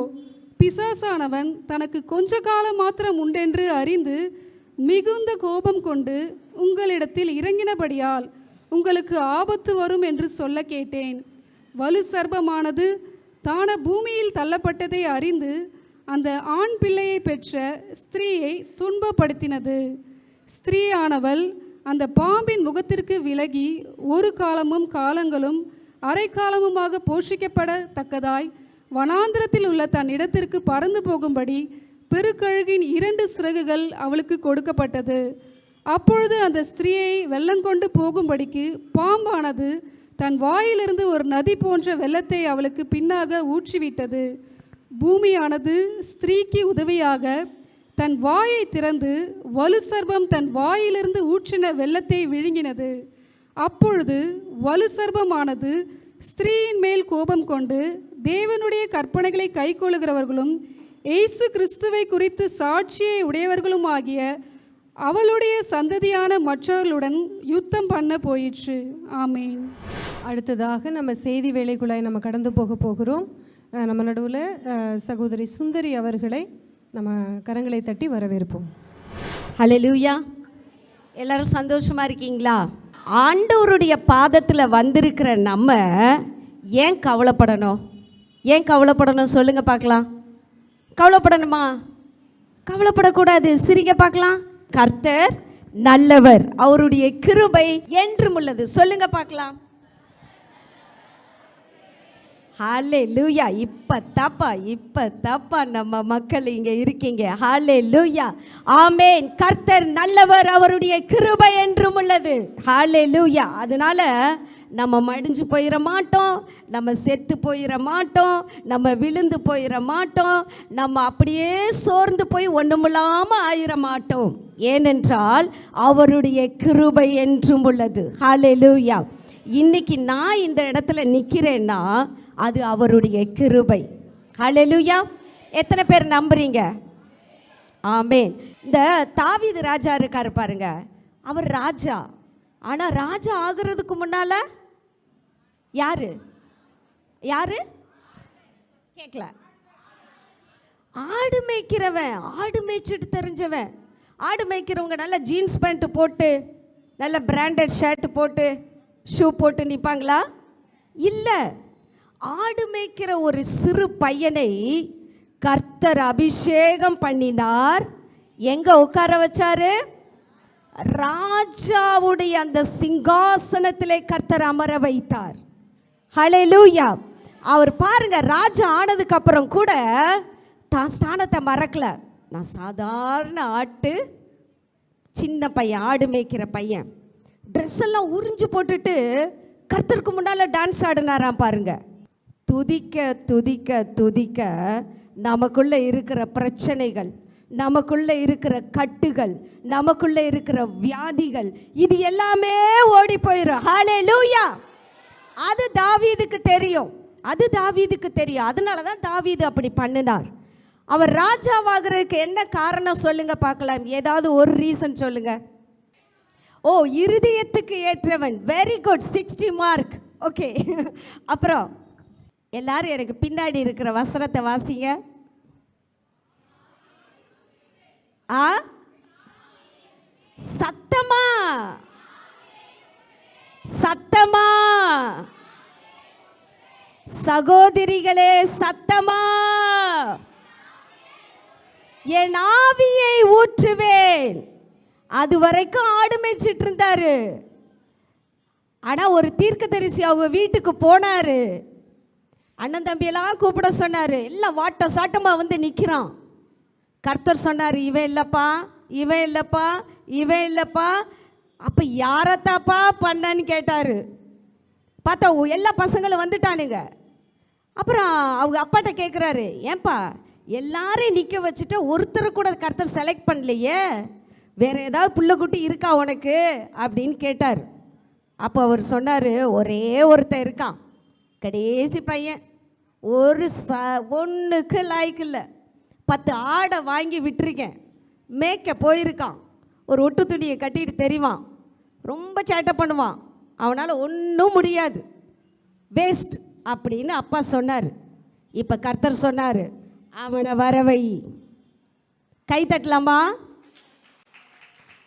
பிசாசானவன் தனக்கு கொஞ்ச காலம் மாத்திரம் உண்டென்று அறிந்து மிகுந்த கோபம் கொண்டு உங்களிடத்தில் இறங்கினபடியால் உங்களுக்கு ஆபத்து வரும் என்று சொல்ல கேட்டேன். வலு சர்பமானது தான பூமியில் தள்ளப்பட்டதை அறிந்து அந்த ஆண் பிள்ளையை பெற்ற ஸ்திரீயை துன்பப்படுத்தினது. ஸ்திரீயானவள் அந்த பாம்பின் முகத்திற்கு விலகி ஒரு காலமும் காலங்களும் அரை காலமுமாக போஷிக்கப்படத்தக்கதாய் வனாந்திரத்தில் உள்ள தன் இடத்திற்கு பறந்து போகும்படி பெருக்கழுகின் 2 சிறகுகள் அவளுக்கு கொடுக்கப்பட்டது. அப்பொழுது அந்த ஸ்திரீயை வெள்ளங்கொண்டு போகும்படிக்கு பாம்பானது தன் வாயிலிருந்து ஒரு நதி போன்ற வெள்ளத்தை அவளுக்கு பின்னாக ஊற்றிவிட்டது. பூமியானது ஸ்திரீக்கு உதவியாக தன் வாயை திறந்து வலு சர்பம் தன் வாயிலிருந்து ஊற்றின வெள்ளத்தை விழுங்கினது. அப்பொழுது வலு சர்ப்பமானது ஸ்திரீயின் மேல் கோபம் கொண்டு தேவனுடைய கற்பனைகளை கைக்கொள்ளுகிறவர்களும் இயேசு கிறிஸ்துவை குறித்து சாட்சியை உடையவர்களும் ஆகிய அவளுடைய சந்ததியான மற்றவர்களுடன் யுத்தம் பண்ண போயிற்று. ஆமேன். அடுத்ததாக நம்ம செய்தி வேலைக்குள்ளாய் நம்ம கடந்து போகிறோம். நம்ம நடுவில் சகோதரி சுந்தரி அவர்களை நம்ம கரங்களை தட்டி வரவேற்போம். ஹல்லேலூயா. எல்லாரும் சந்தோஷமா இருக்கீங்களா? ஆண்டவருடைய பாதத்தில் வந்திருக்கிற நம்ம ஏன் கவலைப்படணும்? ஏன் கவலைப்படணும் சொல்லுங்க பார்க்கலாம். கவலைப்படணுமா? கவலைப்படக்கூடாது. சிரிங்க பார்க்கலாம். கர்த்தர் நல்லவர், அவருடைய கிருபை என்றும் உள்ளது. சொல்லுங்க பார்க்கலாம். ஹல்லேலூயா. இப்போ தப்பா நம்ம மக்கள் இங்கே இருக்கீங்க. ஹல்லேலூயா. ஆமேன். கர்த்தர் நல்லவர், அவருடைய கிருபை என்றும் உள்ளது. ஹல்லேலூயா. அதனால நம்ம மடிஞ்சு போயிட மாட்டோம், நம்ம செத்து போயிட மாட்டோம், நம்ம விழுந்து போயிட மாட்டோம், நம்ம அப்படியே சோர்ந்து போய் ஒன்றுமில்லாமல் ஆயிட மாட்டோம். ஏனென்றால் அவருடைய கிருபை என்றும் உள்ளது. ஹல்லேலூயா. இன்னைக்கு நான் இந்த இடத்துல நிற்கிறேன்னா அது அவருடைய கிருபை. ஹல்லேலூயா. எத்தனை பேர் நம்புறீங்க? ஆமேன். இந்த தாவீது ராஜா இருக்காரு பாருங்க, அவர் ராஜா. ஆனால் ராஜா ஆகிறதுக்கு முன்னால யாரு யாரு கேட்கல? ஆடு மேய்க்கிறவன், ஆடு மேய்ச்சிட்டு தெரிஞ்சவன். ஆடு மேய்க்கிறவங்க நல்ல ஜீன்ஸ் பேண்ட் போட்டு நல்ல பிராண்டட் ஷர்ட் போட்டு ஷூ போட்டு நிற்பாங்களா? இல்லை. ஆடு மேய்க்கிற ஒரு சிறு பையனை கர்த்தர் அபிஷேகம் பண்ணினார். எங்க உட்கார வச்சாரு? ராஜாவுடைய அந்த சிங்காசனத்திலே கர்த்தர் அமர வைத்தார். ஹல்லேலூயா. அவர் பாருங்க, ராஜா ஆனதுக்கு அப்புறம் கூட தான் ஸ்தானத்தை மறக்கல. நான் சாதாரண சின்ன பையன், ஆடு மேய்க்கிற பையன், ட்ரெஸ் எல்லாம் உறிஞ்சு போட்டுட்டு கர்த்தருக்கு முன்னால் டான்ஸ் ஆடினாராம் பாருங்க. துதிக்க துதிக்க துதிக்க நமக்குள்ள இருக்கிற பிரச்சனைகள், நமக்குள்ள இருக்கிற கட்டுகள், நமக்குள்ள இருக்கிற வியாதிகள், இது எல்லாமே ஓடி போயிடும். ஹல்லேலூயா. அது தாவீதுக்கு தெரியும், அது தாவீதுக்கு தெரியும். அதனால தான் தாவீது அப்படி பண்ணினார். அவர் ராஜாவாகிறதுக்கு என்ன காரணம் சொல்லுங்க பார்க்கலாம். ஏதாவது ஒரு ரீசன் சொல்லுங்க. ஓ, இருதயத்துக்கு ஏற்றவன். Very good, 60 mark. ஓகே. அப்புறம் எல்லாரும் எனக்கு பின்னாடி இருக்கிற வசனத்தை வாசிங்க. சத்தமா சத்தமா சகோதரிகளே, சத்தமா என் ஆவியை ஊற்றுவேன். அது வரைக்கும் ஆடு மேய்ச்சிட்டு இருந்தாரு. ஆனா ஒரு தீர்க்கதரிசி அவங்க வீட்டுக்கு போனாரு. அண்ணன் தம்பியெல்லாம் கூப்பிட சொன்னாரு. எல்லாம் வாட்ட சாட்டமா வந்து நிற்கிறான். கர்த்தர் சொன்னார், இவன் இல்லைப்பா, இவன் இல்லைப்பா, இவன் இல்லைப்பா. அப்போ யாரத்தாப்பா பண்ணன்னு கேட்டார். பார்த்தா எல்லா பசங்களும் வந்துட்டானுங்க. அப்புறம் அவங்க அப்பாட்ட கேட்குறாரு, ஏன்பா எல்லாரையும் நிற்க வச்சுட்டு ஒருத்தரை கூட கர்த்தர் செலக்ட் பண்ணலையே, வேறு ஏதாவது புள்ளக்குட்டி இருக்கா உனக்கு அப்படின்னு கேட்டார். அப்போ அவர் சொன்னார், ஒரே ஒருத்தன் இருக்கான், கடைசி பையன், ஒன்றுக்கு லாய்க்கு இல்லை. 10 ஆடை வாங்கி விட்டுருக்கேன், மேய்க்க போயிருக்கான். ஒரு ஒட்டு துணியை கட்டிட்டு தெரிவான், ரொம்ப சேட்டை பண்ணுவான், அவனால் ஒன்றும் முடியாது, வேஸ்ட் அப்படின்னு அப்பா சொன்னார். இப்போ கர்த்தர் சொன்னார், அவனை வரவை. கை தட்டலாமா?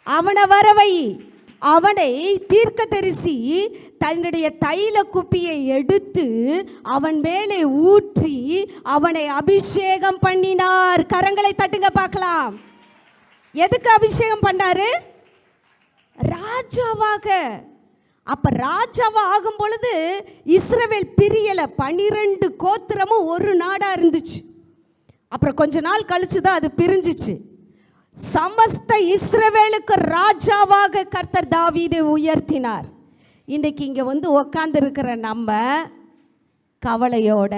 அவனை வரவை. அவனை தீர்க்கதரிசி தன்னுடைய தைல குப்பியை எடுத்து அவன் மேலே ஊற்றி அவனை அபிஷேகம் பண்ணினார். கரங்களை தட்டுங்க பார்க்கலாம். எதுக்கு அபிஷேகம் பண்ணாரு? ராஜாவாக. அப்ப ராஜாவா ஆகும் பொழுது இஸ்ரவேல் பிரியல, 12 கோத்திரமும் ஒரு நாடா இருந்துச்சு. அப்புறம் கொஞ்ச நாள் கழிச்சு தான் அது பிரிஞ்சிச்சு. சமஸ்த இஸ்ரவேலுக்கு ராஜாவாக கர்த்தர் தாவீதை உயர்த்தினார். இன்றைக்கு இங்கே வந்து உக்காந்துருக்கிற நம்ம கவலையோட,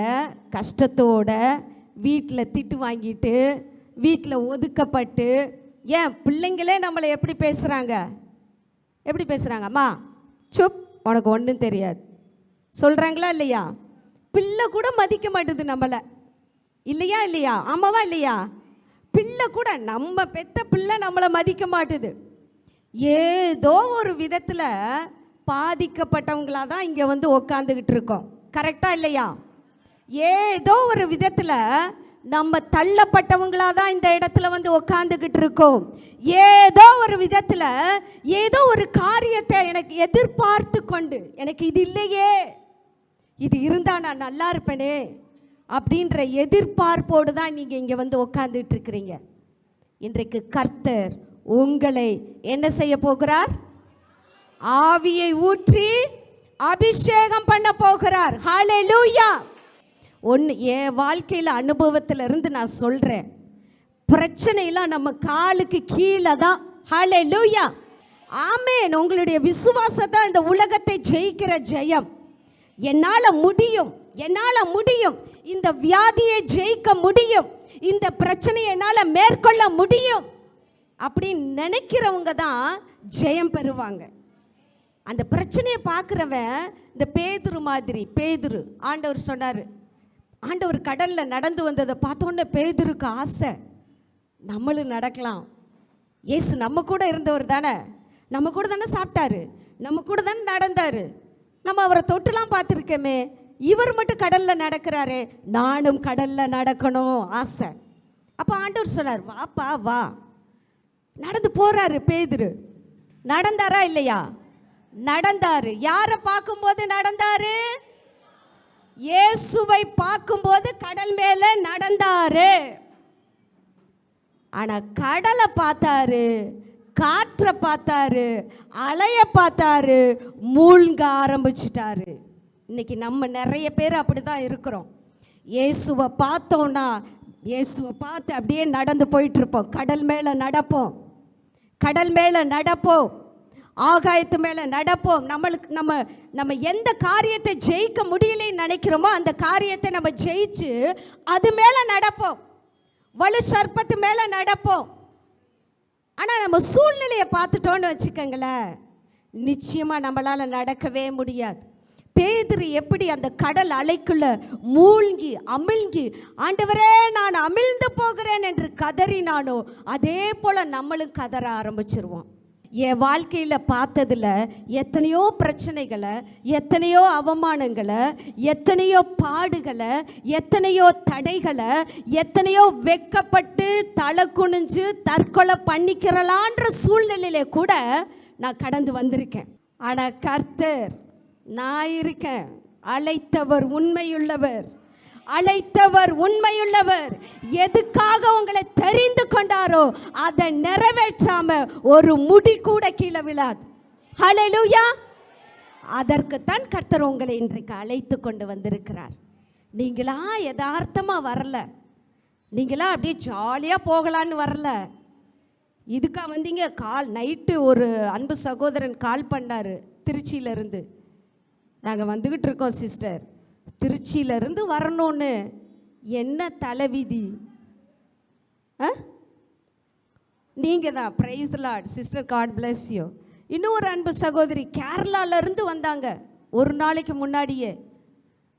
கஷ்டத்தோட, வீட்டில் திட்டு வாங்கிட்டு, வீட்டில் ஒதுக்கப்பட்டு, ஏன் பிள்ளைங்களே நம்மளை எப்படி பேசுகிறாங்க? எப்படி பேசுகிறாங்க? அம்மா சுப், உனக்கு ஒன்றும் தெரியாது சொல்கிறாங்களா இல்லையா? பிள்ளை கூட மதிக்க மாட்டுது நம்மளை, இல்லையா இல்லையா? ஆமாவா இல்லையா? பிள்ளை கூட, நம்ம பெத்த பிள்ளை நம்மளை மதிக்க மாட்டுது. ஏதோ ஒரு விதத்தில் பாதிக்கப்பட்டவங்களாக தான் இங்கே வந்து உக்காந்துக்கிட்டு இருக்கோம். கரெக்டாக இல்லையா? ஏதோ ஒரு விதத்தில் நம்ம தள்ளப்பட்டவங்களாக தான் இந்த இடத்துல வந்து உக்காந்துக்கிட்டு இருக்கோம். ஏதோ ஒரு விதத்தில் ஏதோ ஒரு காரியத்தை எனக்கு எதிர்பார்த்து கொண்டு, எனக்கு இது இல்லையே, இது இருந்தால் நான் நல்லா இருப்பேனே அப்படின்ற எதிர்பார்ப்போடு தான் நீங்கள் இங்கே வந்து உக்காந்துட்டு இருக்கிறீங்க. இன்றைக்கு கர்த்தர் உங்களை என்ன செய்ய போகிறார்? ஆவியை ஊற்றி அபிஷேகம் பண்ண போகிறார். ஹல்லேலூயா. என் வாழ்க்கையில் அனுபவத்திலிருந்து நான் சொல்கிறேன், பிரச்சனையெல்லாம் நம்ம காலுக்கு கீழே தான். ஹல்லேலூயா. ஆமென். உங்களுடைய விசுவாசம் தான் இந்த உலகத்தை ஜெயிக்கிற ஜெயம். என்னால் முடியும், என்னால் முடியும், இந்த வியாதியை ஜெயிக்க முடியும், இந்த பிரச்சனையை என்னால் மேற்கொள்ள முடியும் அப்படின்னு நினைக்கிறவங்க தான் ஜெயம் பெறுவாங்க. அந்த பிரச்சனையை பார்க்குறவன் இந்த பேதுரு மாதிரி. பேதுரு, ஆண்டவர் சொன்னார், ஆண்டவர் கடலில் நடந்து வந்ததை பார்த்தோன்னே பேதுருக்கு ஆசை, நம்மளும் நடக்கலாம். இயேசு நம்ம கூட இருந்தவர் தானே, நம்ம கூட தானே சாப்பிட்டாரு, நம்ம கூட தானே நடந்தார், நம்ம அவரை தொட்டுலாம் பார்த்துருக்கோமே, இவர் மட்டும் கடலில் நடக்கிறாரே, நானும் கடலில் நடக்கணும் ஆசை. அப்போ ஆண்டவர் சொன்னார், வாப்பா வா. நடந்து போகிறாரு பேதுரு. நடந்தாரா இல்லையா? நடந்தாரு. யாரை பார்க்கும்போது நடந்தாரு? இயேசுவை பார்க்கும்போது கடல் மேலே நடந்தாரு. ஆனால் கடலை பார்த்தாரு, காற்றை பார்த்தாரு, அலைய பார்த்தாரு, மூழ்க ஆரம்பிச்சிட்டாரு. இன்னைக்கு நம்ம நிறைய பேர் அப்படி தான் இருக்கிறோம். இயேசுவை பார்த்தோன்னா இயேசுவை பார்த்து அப்படியே நடந்து போயிட்டுருப்போம். கடல் மேலே நடப்போம், கடல் மேலே நடப்போம், ஆகாயத்து மேலே நடப்போம். நம்ம எந்த காரியத்தை ஜெயிக்க முடியலைன்னு நினைக்கிறோமோ அந்த காரியத்தை நம்ம ஜெயிச்சு அது மேலே நடப்போம், வலு சர்ப்பத்து மேலே நடப்போம். ஆனால் நம்ம சூழ்நிலையை பார்த்துட்டோன்னு வச்சுக்கோங்களேன், நிச்சயமாக நம்மளால் நடக்கவே முடியாது. பேதுரு எப்படி அந்த கடல் அலைக்குள்ள மூழ்கி அமிழ்கி, ஆண்டவரே நான் அமிழ்ந்து போகிறேன் என்று கதறினானோ அதே போல் நம்மளும் கதற ஆரம்பிச்சிருவோம். என் வாழ்க்கையில் பார்த்ததில் எத்தனையோ பிரச்சனைகளை, எத்தனையோ அவமானங்களை, எத்தனையோ பாடுகளை, எத்தனையோ தடைகளை, எத்தனையோ வெக்கப்பட்டு தலை குனிஞ்சு தற்கொலை பண்ணிக்கிறலான்ற சூழ்நிலையில கூட நான் கடந்து வந்திருக்கேன். ஆனால் கர்த்தர், நான் இருக்கேன், அழைத்தவர் உண்மையுள்ளவர், அழைத்தவர் உண்மையுள்ளவர். எதுக்காக உங்களை தெரிந்து கொண்டாரோ அதை நிறைவேற்றாம ஒரு முடி கூட கீழே விழாது. ஹல்லேலூயா. அதற்குத்தான் கர்த்தர் உங்களை இன்றைக்கு அழைத்து கொண்டு வந்திருக்கிறார். நீங்களா யதார்த்தமாக வரல, நீங்களா அப்படியே ஜாலியாக போகலான்னு வரல. இதுக்காக வந்தீங்க. நைட்டு ஒரு அன்பு சகோதரன் கால் பண்ணார் திருச்சியிலேருந்து. நாங்கள் வந்துக்கிட்டு இருக்கோம் சிஸ்டர், திருச்சியிலேருந்து வரணும்னு. என்ன தலைவிதி. நீங்கள் தான். Praise the lord sister, God bless you. இன்னும் ஒரு அன்பு சகோதரி கேரளாவிலேருந்து வந்தாங்க. ஒரு நாளைக்கு முன்னாடியே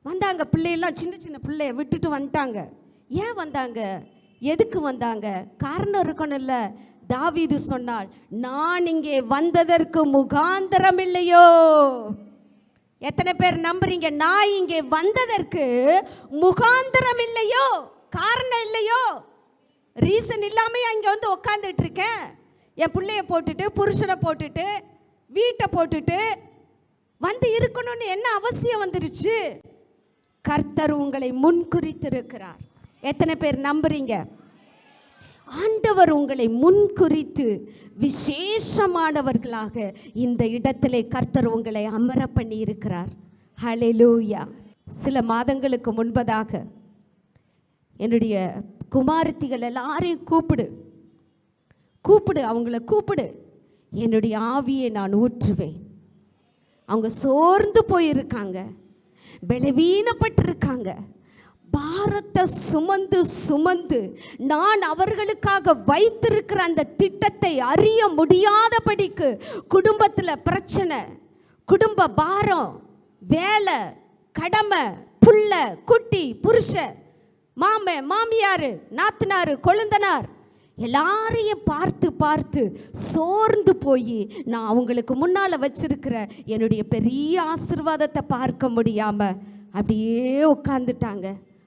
வந்தாங்க. பிள்ளையெல்லாம் சின்ன சின்ன பிள்ளைய விட்டுட்டு வந்துட்டாங்க. ஏன் வந்தாங்க, எதுக்கு வந்தாங்க? காரணம் இருக்கணும் இல்லை. தாவீது சொன்னாள், நான் இங்கே வந்ததற்கு முகாந்திரம் இல்லையோ. எத்தனை பேர் நம்புறீங்க? நான் இங்கே வந்ததற்கு முகாந்திரம் இல்லையோ, காரணம் இல்லையோ, ரீசன் இல்லாமல் இங்கே வந்து உட்காந்துட்டு இருக்கேன். என் பிள்ளைய போட்டுட்டு, புருஷனை போட்டுட்டு, வீட்டை போட்டுட்டு வந்து இருக்கணும்னு என்ன அவசியம் வந்துருச்சு? கர்த்தர் உங்களை முன்குறித்திருக்கிறார். எத்தனை பேர் நம்புறீங்க? ஆண்டவர் உங்களை முன்குறித்து விசேஷமானவர்களாக இந்த இடத்திலே கர்த்தர் உங்களை அமர பண்ணி இருக்கிறார். ஹல்லேலூயா. சில மாதங்களுக்கு முன்பதாக என்னுடைய குமாரத்திகள் எல்லாரையும் கூப்பிடு, அவங்கள கூப்பிடு, என்னுடைய ஆவியை நான் ஊற்றுவேன். அவங்க சோர்ந்து போயிருக்காங்க, பலவீனப்பட்டிருக்காங்க. பாரத்தை சுமந்து நான் அவர்களுக்காக வைத்திருக்கிற அந்த திட்டத்தை அறிய முடியாதபடிக்கு குடும்பத்தில் பிரச்சனை, குடும்ப பாரம், வேலை, கடமை, புள்ள, குட்டி, புருஷன், மாமன், மாமியார், நாத்தனார், கொழுந்தனார் எல்லாரையும் பார்த்து பார்த்து சோர்ந்து போய் நான் அவங்களுக்கு முன்னால் வச்சிருக்கிற என்னுடைய பெரிய ஆசீர்வாதத்தை பார்க்க முடியாமல் அப்படியே உட்காந்துட்டாங்க.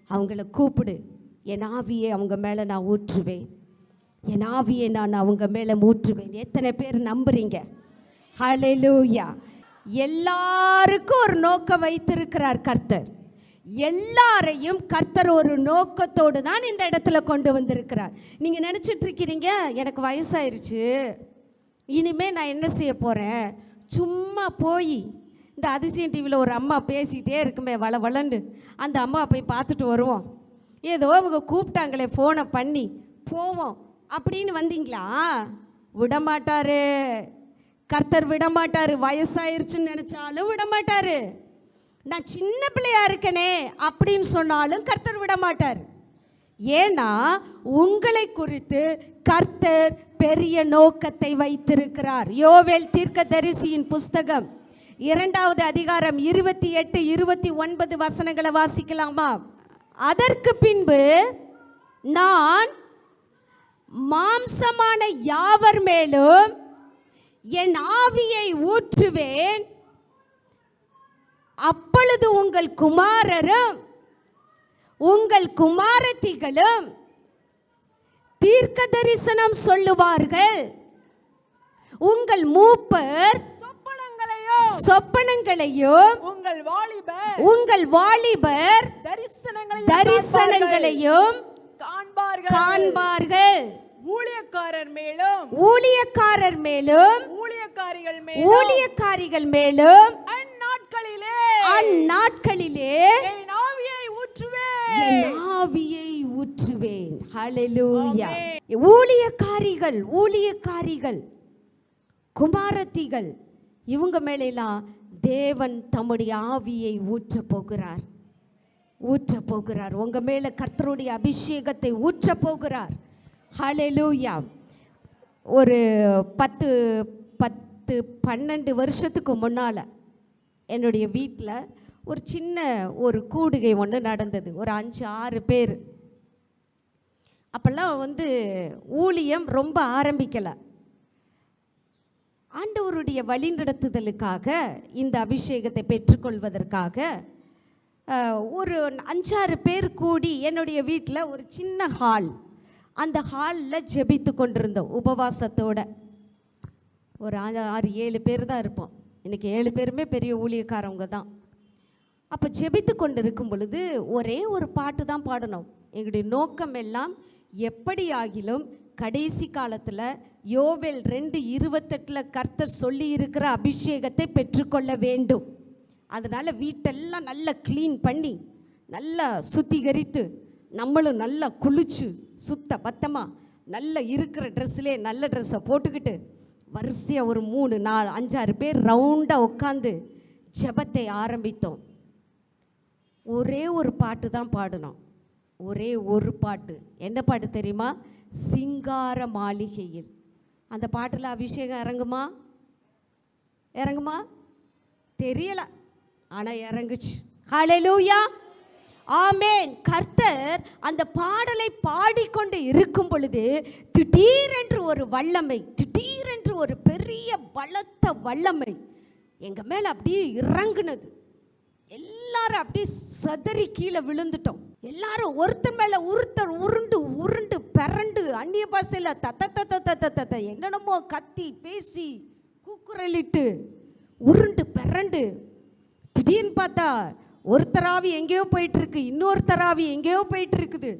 அவங்கள கூப்பிடு, என் ஆவியை அவங்க மேலே நான் ஊற்றுவேன், என் ஆவியை நான் அவங்க மேலே ஊற்றுவேன். எத்தனை பேர் நம்புறீங்க? ஹல்லேலூயா. எல்லாருக்கும் ஒரு நோக்கம் வைத்திருக்கிறார் கர்த்தர். எல்லாரையும் கர்த்தர் ஒரு நோக்கத்தோடு தான் இந்த இடத்துல கொண்டு வந்திருக்கிறார். நீங்கள் நினச்சிட்டு இருக்கிறீங்க எனக்கு வயசாயிருச்சு, இனிமேல் நான் என்ன செய்ய போகிறேன், சும்மா போய் இந்த அதிசயம் டிவியில் ஒரு அம்மா பேசிகிட்டே இருக்குமே வளண்டு, அந்த அம்மா போய் பார்த்துட்டு வருவோம், ஏதோ அவங்க கூப்பிட்டாங்களே ஃபோனை பண்ணி போவோம் அப்படின்னு வந்தீங்களா? விடமாட்டாரு கர்த்தர், விடமாட்டாரு. வயசாயிருச்சுன்னு நினச்சாலும் விடமாட்டாரு. நான் சின்ன பிள்ளையா இருக்கனே அப்படின்னு சொன்னாலும் கர்த்தர் விடமாட்டார். ஏன்னா உங்களை குறித்து கர்த்தர் பெரிய நோக்கத்தை வைத்திருக்கிறார். யோவேல் தீர்க்கதரிசியின் புஸ்தகம் 2வது அதிகாரம் 28, 29 வசனங்களை வாசிக்கலாமா? அதற்கு பின்பு நான் மாம்சமான யாவர் மேலும் என் ஆவியை ஊற்றுவேன், அப்பொழுது உங்கள் குமாரரும் உங்கள் குமாரத்திகளும் தீர்க்க தரிசனம் சொல்லுவார்கள், உங்கள் மூப்பர் சொப்பனங்களையும் உங்கள் வாலிபர் தரிசனங்களையும் காண்பார்கள். ஊழியக்காரர் மேலும் ஊழியக்காரிகள் மேலும் அந்நாட்களிலே என் ஆவியை ஊற்றுவேன். ஹல்லேலூயா. ஊழியக்காரிகள், குமாரத்திகள், இவங்க மேலெல்லாம் தேவன் தம்முடைய ஆவியை ஊற்றப் போகிறார். உங்க மேல கர்த்தருடைய அபிஷேகத்தை ஊற்றப் போகிறார். ஹல்லேலூயா. ஒரு 10-12 வருஷத்துக்கு முன்னால் என்னுடைய வீட்டில் ஒரு சின்ன ஒரு கூடுகை ஒன்று நடந்தது. ஒரு 5-6 பேர். அப்போல்லாம் ஊழியம் ரொம்ப ஆரம்பிக்கலை. ஆண்டவருடைய வழிநடத்துதலுக்காக இந்த அபிஷேகத்தை பெற்றுக்கொள்வதற்காக ஒரு 5-6 பேர் கூடி என்னுடைய வீட்டில் ஒரு சின்ன ஹால், அந்த ஹாலில் ஜெபித்து கொண்டிருந்தோம் உபவாசத்தோட. ஒரு 6-7 பேர் தான் இருப்போம். இன்றைக்கி 7 பேருமே பெரிய ஊழியக்காரவங்க தான். அப்போ ஜெபித்து கொண்டு இருக்கும் பொழுது ஒரே ஒரு பாட்டு தான் பாடணும். எங்களுடைய நோக்கம் எல்லாம் எப்படி ஆகிலும் கடைசி காலத்தில் யோவேல் 2:28 கர்த்தர் சொல்லி இருக்கிற அபிஷேகத்தை பெற்றுக்கொள்ள வேண்டும். அதனால் வீட்டெல்லாம் நல்லா க்ளீன் பண்ணி நல்லா சுத்திகரித்து நம்மளும் நல்லா குளிச்சு சுத்த பத்தமாக நல்லா இருக்கிற ட்ரெஸ்ஸிலே நல்ல ட்ரெஸ்ஸை போட்டுக்கிட்டு வரிசையாக ஒரு 3-4-5-6 பேர் ரவுண்டாக உட்காந்து ஜெபத்தை ஆரம்பித்தோம். ஒரே ஒரு பாட்டு தான் பாடினோம். ஒரே ஒரு பாட்டு. என்ன பாட்டு தெரியுமா? சிங்கார மாளிகையில். அந்த பாட்டில் அபிஷேகம் இறங்குமா தெரியல, ஆனால் இறங்குச்சு. ஹல்லேலூயா, ஆமேன். கர்த்தர் அந்த பாடலை பாடிக்கொண்டு இருக்கும் பொழுது திடீரென்று ஒரு வல்லமை, திடீரென்று ஒரு பெரிய பலத்த வல்லமை எங்கள் மேலே அப்படியே இறங்குனது. எல்லாரும் அப்படியே சதறி கீழே விழுந்துட்டோம். எல்லாரும் ஒருத்தர் மேலே ஒருத்தர் உருண்டு பிறண்டு அந்நிய பாசையில் தத்த என்னென்னமோ கத்தி பேசி கூக்குரலிட்டு உருண்டு பிறண்டு திடீர்னு பார்த்தா ஒருத்தராவி எங்கேயோ போயிட்டு இருக்கு, இன்னொருத்தராவி எங்கேயோ போயிட்டு இருக்குது.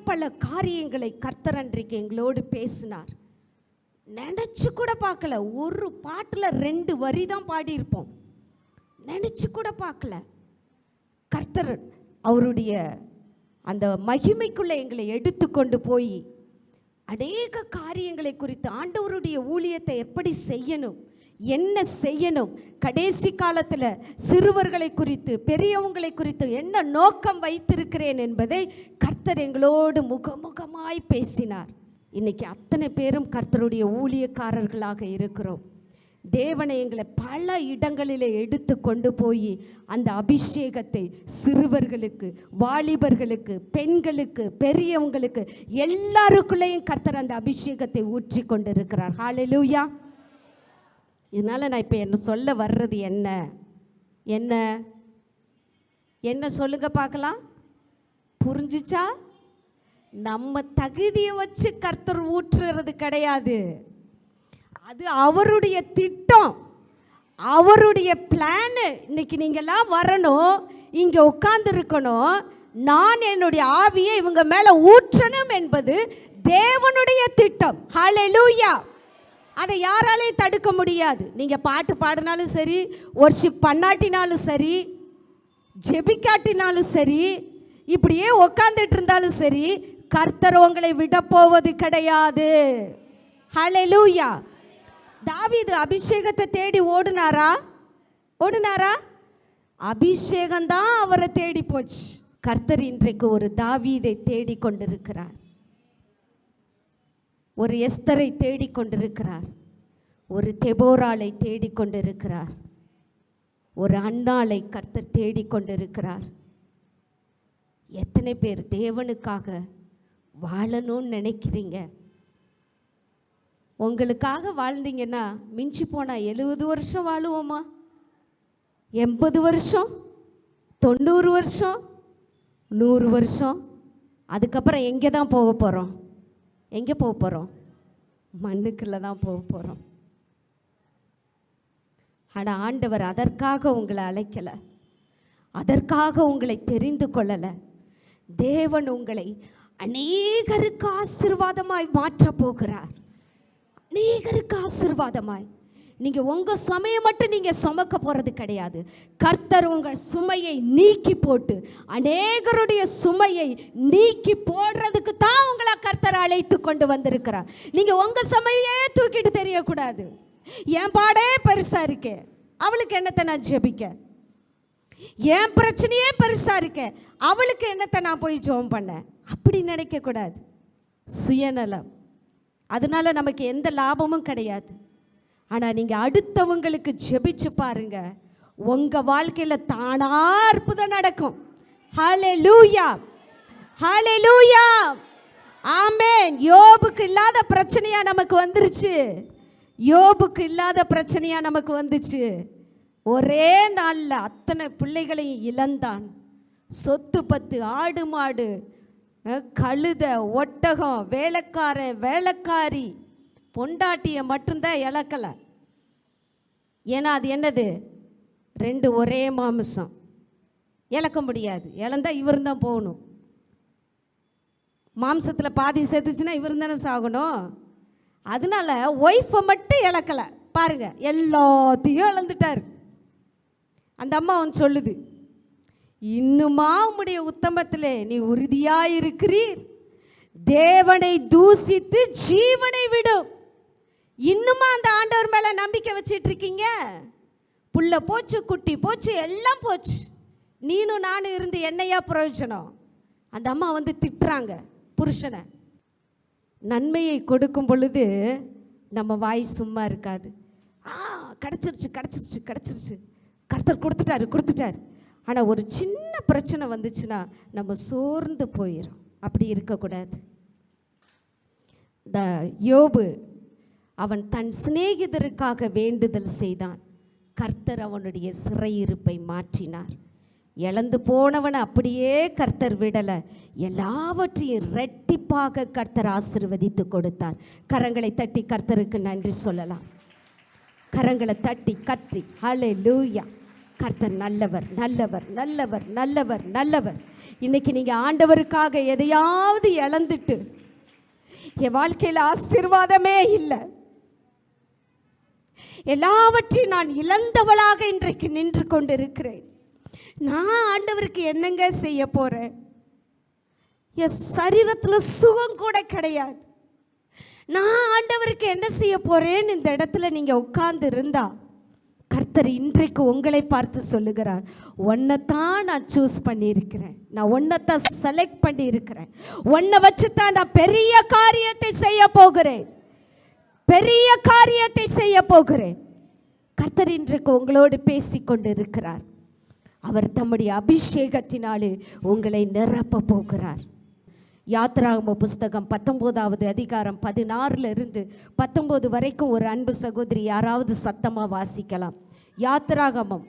பல காரியங்களை கர்த்தர் அன்றைக்கு எங்களோடு பேசினார். நினச்சி கூட பார்க்கல. ஒரு பாட்டில் 2 வரி தான் பாடியிருப்போம். நினச்சி கூட பார்க்கல. கர்த்தர் அவருடைய அந்த மகிமைக்குள்ளே எங்களை எடுத்து கொண்டு போய் அநேக காரியங்களை குறித்து, ஆண்டவருடைய ஊழியத்தை எப்படி செய்யணும், என்ன செய்யணும், கடைசி காலத்தில் சிறுவர்களை குறித்து பெரியவங்களை குறித்து என்ன நோக்கம் வைத்திருக்கிறேன் என்பதை கர்த்தர் எங்களோடு முகமுகமாய் பேசினார். இன்னைக்கு அத்தனை பேரும் கர்த்தருடைய ஊழியக்காரர்களாக இருக்கிறோம். தேவனை எங்களை பல இடங்களிலே எடுத்து கொண்டு போய் அந்த அபிஷேகத்தை சிறுவர்களுக்கு, வாலிபர்களுக்கு, பெண்களுக்கு, பெரியவங்களுக்கு எல்லாருக்குள்ளேயும் கர்த்தர் அந்த அபிஷேகத்தை ஊற்றி கொண்டிருக்கிறார். ஹல்லேலூயா. இதனால் நான் இப்போ என்ன சொல்ல வர்றது என்ன என்ன என்ன சொல்லுங்க பார்க்கலாம். புரிஞ்சிச்சா? நம்ம தகுதியை வச்சு கர்த்தர் ஊற்றுறது கிடையாது. அது அவருடைய திட்டம், அவருடைய பிளானு. இன்னைக்கு நீங்கள்லாம் வரணும், இங்கே உட்கார்ந்துருக்கணும், நான் என்னுடைய ஆவியை இவங்க மேலே ஊற்றணும் என்பது தேவனுடைய திட்டம். ஹல்லேலூயா. அதை யாராலையும் தடுக்க முடியாது. நீங்கள் பாட்டு பாடினாலும் சரி, வொர்ஷிப் பண்ணாட்டினாலும் சரி, ஜெபிக்காட்டினாலும் சரி, இப்படியே உட்காந்துட்டு இருந்தாலும் சரி, கர்த்தர் உங்களை விட போவது கிடையாது. ஹல்லேலூயா. தாவீது அபிஷேகத்தை தேடி ஓடுனாரா? அபிஷேகம்தான் அவரை தேடி போச்சு. கர்த்தர் இன்றைக்கு ஒரு தாவீதை தேடி கொண்டிருக்கிறார், ஒரு எஸ்தரை தேடிக்கொண்டிருக்கிறார், ஒரு தெபோராளை தேடிக்கொண்டிருக்கிறார், ஒரு அன்னாளை கர்த்தர் தேடிக்கொண்டிருக்கிறார். எத்தனை பேர் தேவனுக்காக வாழணும்னு நினைக்கிறீங்க? உங்களுக்காக வாழ்ந்தீங்கன்னா மிஞ்சி போனால் 70 வருஷம் வாழுவோமா? 80 வருஷம், 90 வருஷம், 100 வருஷம். அதுக்கப்புறம் எங்கே தான் போக போகிறோம்? எங்கே போக போகிறோம்? மண்ணுக்குள்ளே தான் போக போகிறோம். ஆனால் ஆண்டவர் அதற்காக உங்களை அழைக்கலை, அதற்காக உங்களை தெரிந்து கொள்ளலை. தேவன் உங்களை அநேகருக்கு ஆசீர்வாதமாய் மாற்றப் போகிறார். அநேகருக்கு ஆசீர்வாதமாய். நீங்கள் உங்கள் சுமையை மட்டும் நீங்கள் சுமக்க போகிறது கிடையாது. கர்த்தர் உங்கள் சுமையை நீக்கி போட்டு அநேகருடைய சுமையை நீக்கி போடுறதுக்கு தான் உங்களை கர்த்தர் அழைத்து கொண்டு வந்திருக்கிறார். நீங்கள் உங்கள் சுமையே தூக்கிட்டு தெரியக்கூடாது. என் பாடே பெருசாக இருக்கே, அவளுக்கு என்னத்தை நான் ஜெபிக்க? என் பிரச்சனையே பெருசாக இருக்கே, அவளுக்கு என்னத்தை நான் போய் ஜெபம் பண்ணேன்? அப்படி நினைக்கக்கூடாது. சுயநலம், அதனால நமக்கு எந்த லாபமும் கிடையாது. ஆனால் நீங்கள் அடுத்தவங்களுக்கு ஜெபிச்சு பாருங்க, உங்கள் வாழ்க்கையில் தானா அற்புதம் நடக்கும். ஹல்லேலூயா, ஹல்லேலூயா, ஆமென். யோபுக்கு இல்லாத பிரச்சனையா நமக்கு வந்துருச்சு. யோபுக்கு இல்லாத பிரச்சனையா நமக்கு வந்துச்சு. ஒரே நாளில் அத்தனை பிள்ளைகளையும் இழந்தான். சொத்து பத்து, ஆடு மாடு, கழுத, ஒட்டகம், வேலைக்காரன், வேலைக்காரி, பொண்டாட்டியை மட்டும்தான் இழக்கலை. ஏன்னா அது என்னது? 2 ஒரே மாமிசம், இழக்க முடியாது. இழந்தால் இவர் தான் போகணும். மாம்சத்தில் பாதி சேர்த்துச்சுன்னா இவர் தானே சாகணும். அதனால ஒய்ஃபை மட்டும் இழக்கலை பாருங்க, எல்லாத்தையும் இழந்துட்டார். அந்த அம்மா அவன் சொல்லுது, இன்னுமா உம்முடைய உத்தமத்திலே நீ உறுதியாக இருக்கிறீர், தேவனை தூசித்து ஜீவனை விடும். இன்னுமா அந்த ஆண்டவர் மேலே நம்பிக்கை வச்சிட்டு இருக்கீங்க? புள்ள போச்சு, குட்டி போச்சு, எல்லாம் போச்சு, நீனும் நானும் இருந்து என்னையா பிரயோஜனம்? அந்த அம்மா வந்து திட்டுறாங்க புருஷனை. நன்மையை கொடுக்கும் பொழுது நம்ம வாய் சும்மா இருக்காது. கிடச்சிருச்சு கிடச்சிருச்சு கிடச்சிருச்சு, கர்த்தர் கொடுத்துட்டாரு. ஆனால் ஒரு சின்ன பிரச்சனை வந்துச்சுன்னா நம்ம சோர்ந்து போயிடும். அப்படி இருக்கக்கூடாது. இந்த யோபு அவன் தன் சிநேகிதருக்காக வேண்டுதல் செய்தான். கர்த்தர் அவனுடைய சிறையிருப்பை மாற்றினார். இழந்து போனவனை அப்படியே கர்த்தர் விடலை, எல்லாவற்றையும் ரெட்டிப்பாக கர்த்தர் ஆசீர்வதித்து கொடுத்தார். கரங்களை தட்டி கர்த்தருக்கு நன்றி சொல்லலாம். கரங்களை தட்டி கற்றி ஹல்லேலூயா. கர்த்தர் நல்லவர், நல்லவர், நல்லவர், நல்லவர், நல்லவர். இன்னைக்கு நீங்கள் ஆண்டவருக்காக எதையாவது இழந்துட்டு என் வாழ்க்கையில் ஆசீர்வாதமே இல்லை, எல்லாவற்றையும் நான் இழந்தவளாக இன்றைக்கு நின்று கொண்டு இருக்கிறேன், நான் ஆண்டவருக்கு என்னங்க செய்ய போகிறேன்? என் சரீரத்தில் சுகம் கூட கிடையாது, நான் ஆண்டவருக்கு என்ன செய்ய போகிறேன்னு இந்த இடத்துல நீங்கள் உட்கார்ந்து இருந்தா கர்த்தர் இன்றைக்கு உங்களை பார்த்து சொல்லுகிறார், ஒன்னைத்தான் நான் சூஸ் பண்ணியிருக்கிறேன், நான் ஒன்னைத்தான் செலக்ட் பண்ணியிருக்கிறேன், ஒன்றை வச்சு தான் நான் பெரிய காரியத்தை செய்ய போகிறேன், பெரிய காரியத்தை செய்ய போகிறேன். கர்த்தர் இன்றைக்கு உங்களோடு பேசிக்கொண்டு இருக்கிறார். அவர் தம்முடைய அபிஷேகத்தினாலே உங்களை நிரப்ப போகிறார். யாத்திராகம புஸ்தகம் 19வது அதிகாரம் 16 19 வரைக்கும் ஒரு அன்பு சகோதரி யாராவது சத்தமா வாசிக்கலாம். யாத்திராகமம்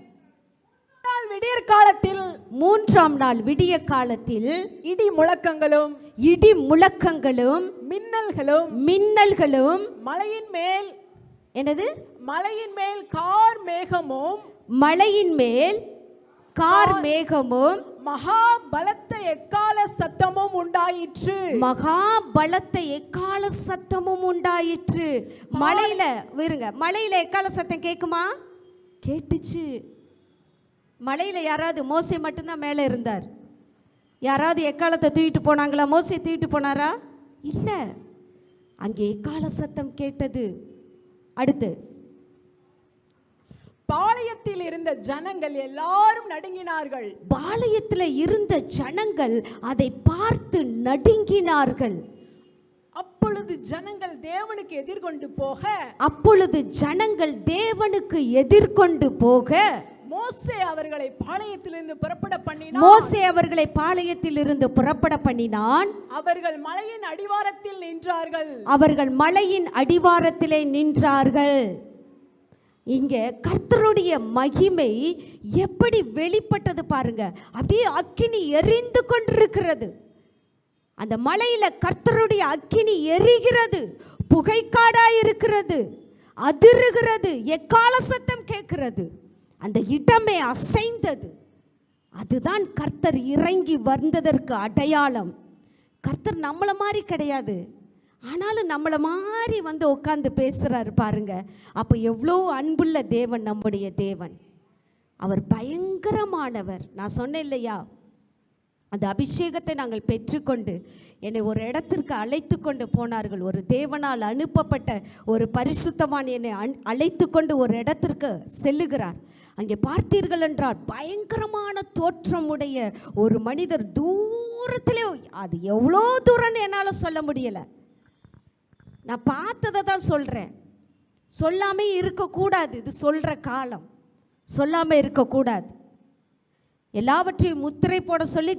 விடியற் காலத்தில் 3ஆம் நாள் விடிய காலத்தில் இடி முழக்கங்களும் மின்னல்களும் மலையின் மேல் என்னது மலையின் மேல் கார் மேகமும் மகா பலத்த எக்கால சத்தமும் உண்டாயிற்று. மலையில எக்கால சத்தம் கேட்குமா? கேட்டுச்சு. மலையில யாராவது? மோசே மட்டும்தான் மேலே இருந்தார். யாராவது எக்காலத்தை தூக்கிட்டு போனாங்களா? மோசே தூக்கிட்டு போனாரா? இல்லை. அங்கே எக்கால சத்தம் கேட்டது. அடுத்து பாளையத்தில் இருந்த ஜனங்கள் எல்லாரும் நடுங்கினார்கள். பாளையத்தில் இருந்த ஜனங்கள் அதை பார்த்து நடுங்கினார்கள். அப்பொழுது ஜனங்கள் தேவனுக்கு எதிர்கொண்டு போக மோசே அவர்களை பாளையத்திலிருந்து புறப்பட பண்ணினான். அவர்கள் மலையின் அடிவாரத்திலே நின்றார்கள். இங்க கர்த்தருடைய மகிமை எப்படி வெளிப்பட்டது பாருங்க. அப்படியே அக்கினி எரிந்து கொண்டிருக்கிறது. அந்த மலையில கர்த்தருடைய அக்கினி எரிகிறது, புகைக்காடாய் இருக்கிறது, அதிருகிறது, எக்கால சத்தம் கேட்கிறது. அந்த இடமே அசைந்தது. அதுதான் கர்த்தர் இறங்கி வந்ததற்கு அடையாளம். கர்த்தர் நம்மளை மாதிரி கிடையாது, ஆனாலும் நம்மளை மாதிரி வந்து உட்காந்து பேசுகிறாரு பாருங்க. அப்போ எவ்வளோ அன்புள்ள தேவன் நம்முடைய தேவன். அவர் பயங்கரமானவர். நான் சொன்னேன் இல்லையா, அந்த அபிஷேகத்தை நாங்கள் பெற்றுக்கொண்டு என்னை ஒரு இடத்திற்கு அழைத்து கொண்டு போனார்கள். ஒரு தேவனால் அனுப்பப்பட்ட ஒரு பரிசுத்தவான் என்னை அழைத்து கொண்டு ஒரு இடத்திற்கு செல்லுகிறார். அங்கே பார்த்தீர்கள் என்றால் பயங்கரமான தோற்றமுடைய ஒரு மனிதர் தூரத்திலே, அது எவ்வளோ தூரம்னு என்னால் சொல்ல முடியலை. நான் பார்த்ததை தான் சொல்கிறேன். சொல்லாமே இருக்கக்கூடாது. இது சொல்கிற காலம், சொல்லாமல் இருக்கக்கூடாது. எல்லாவற்றையும் முத்திரை போட சொல்லி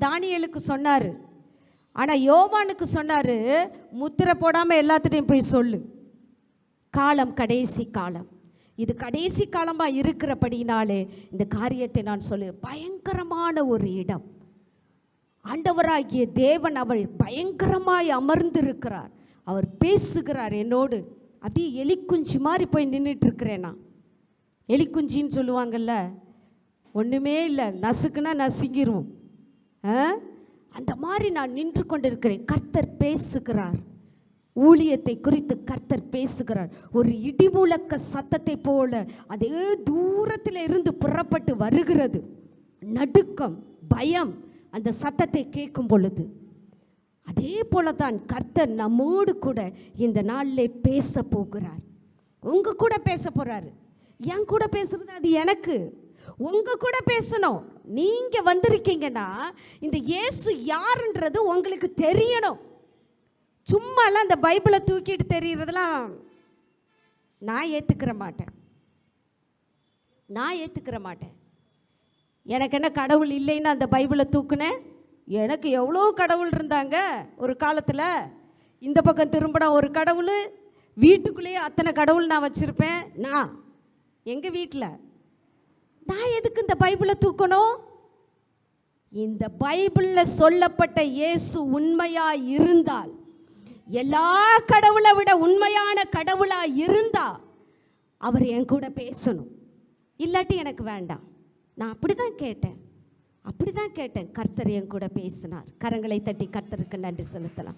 தானியேலுக்கு சொன்னார். ஆனால் யோவானுக்கு சொன்னார், முத்திரை போடாமல் எல்லாத்துட்டையும் போய் சொல்லு. காலம் கடைசி காலம். இது கடைசி காலமாக இருக்கிறபடினாலே இந்த காரியத்தை நான் சொல்லு. பயங்கரமான ஒரு இடம். ஆண்டவராகிய தேவன் அவர் பயங்கரமாய் அமர்ந்திருக்கிறார். அவர் பேசுகிறார் என்னோடு. அப்படியே எலிக்குஞ்சி மாதிரி போய் நின்றுட்டு இருக்கிறேன் நான். எலிக்குஞ்சின்னு சொல்லுவாங்கள்ல, ஒன்றுமே இல்லை, நசுக்குன்னா நசுங்கிரும். அந்த மாதிரி நான் நின்று கொண்டிருக்கிறேன். கர்த்தர் பேசுகிறார். ஊழியத்தை குறித்து கர்த்தர் பேசுகிறார். ஒரு இடிமுழக்க சத்தத்தை போல அதே தூரத்தில் இருந்து புறப்பட்டு வருகிறது. நடுக்கம், பயம் அந்த சத்தத்தை கேட்கும் பொழுது. அதே போல தான் கர்த்தர் நம்மோடு கூட இந்த நாளில் பேச போகிறார். உங்கள் கூட பேச போகிறாரு. என் கூட பேசுறது அது எனக்கு. உங்கள் கூட பேசணும். நீங்கள் வந்திருக்கீங்கன்னா இந்த இயேசு யாருன்றது உங்களுக்கு தெரியணும். சும்மாலாம் அந்த பைபிளை தூக்கிட்டு தெரிகிறதெல்லாம் நான் ஏற்றுக்கிற மாட்டேன். எனக்கு என்ன கடவுள் இல்லைன்னு அந்த பைபிளை தூக்குனேன்? எனக்கு எவ்வளோ கடவுள் இருந்தாங்க ஒரு காலத்தில். இந்த பக்கம் திரும்பினா ஒரு கடவுள், வீட்டுக்குள்ளேயே அத்தனை கடவுள் நான் வச்சுருப்பேன். நான் எங்கள் வீட்டில் நான் எதுக்கு இந்த பைபிளை தூக்கணும்? இந்த பைபிளில் சொல்லப்பட்ட இயேசு உண்மையாக இருந்தால், எல்லா கடவுளை விட உண்மையான கடவுளாக இருந்தால் அவர் என் கூட பேசணும். இல்லாட்டி எனக்கு வேண்டாம். நான் அப்படி தான் கேட்டேன். கர்த்தர் என் கூட பேசினார். கரங்களை தட்டி கர்த்தருக்கு நன்றி செலுத்தலாம்.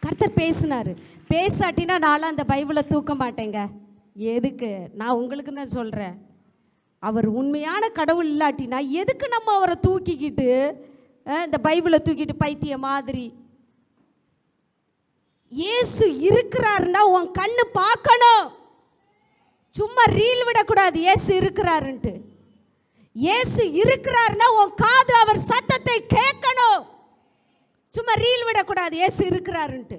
கர்த்தர் பேசினார். பேசாட்டினா நான்லாம் அந்த பைபிளை தூக்க மாட்டேங்க. எதுக்கு? நான் உங்களுக்கு தான் சொல்கிறேன். அவர் உண்மையான கடவுள் இல்லாட்டினா எதுக்கு நம்ம அவரை தூக்கிக்கிட்டு இந்த பைபிளை தூக்கிட்டு பைத்திய மாதிரி? இயேசு இருக்கிறாருன்னா உன் கண்ணு பார்க்கணும். சும்மா ரீல் விடக்கூடாது இயேசு இருக்கிறாருன்ட்டு. இயேசு இருக்கிறாருன்னா உன் காது அவர் சத்தத்தை கேட்கணும். சும்மா ரீல் விடக்கூடாது இயேசு இருக்கிறாருன்ட்டு.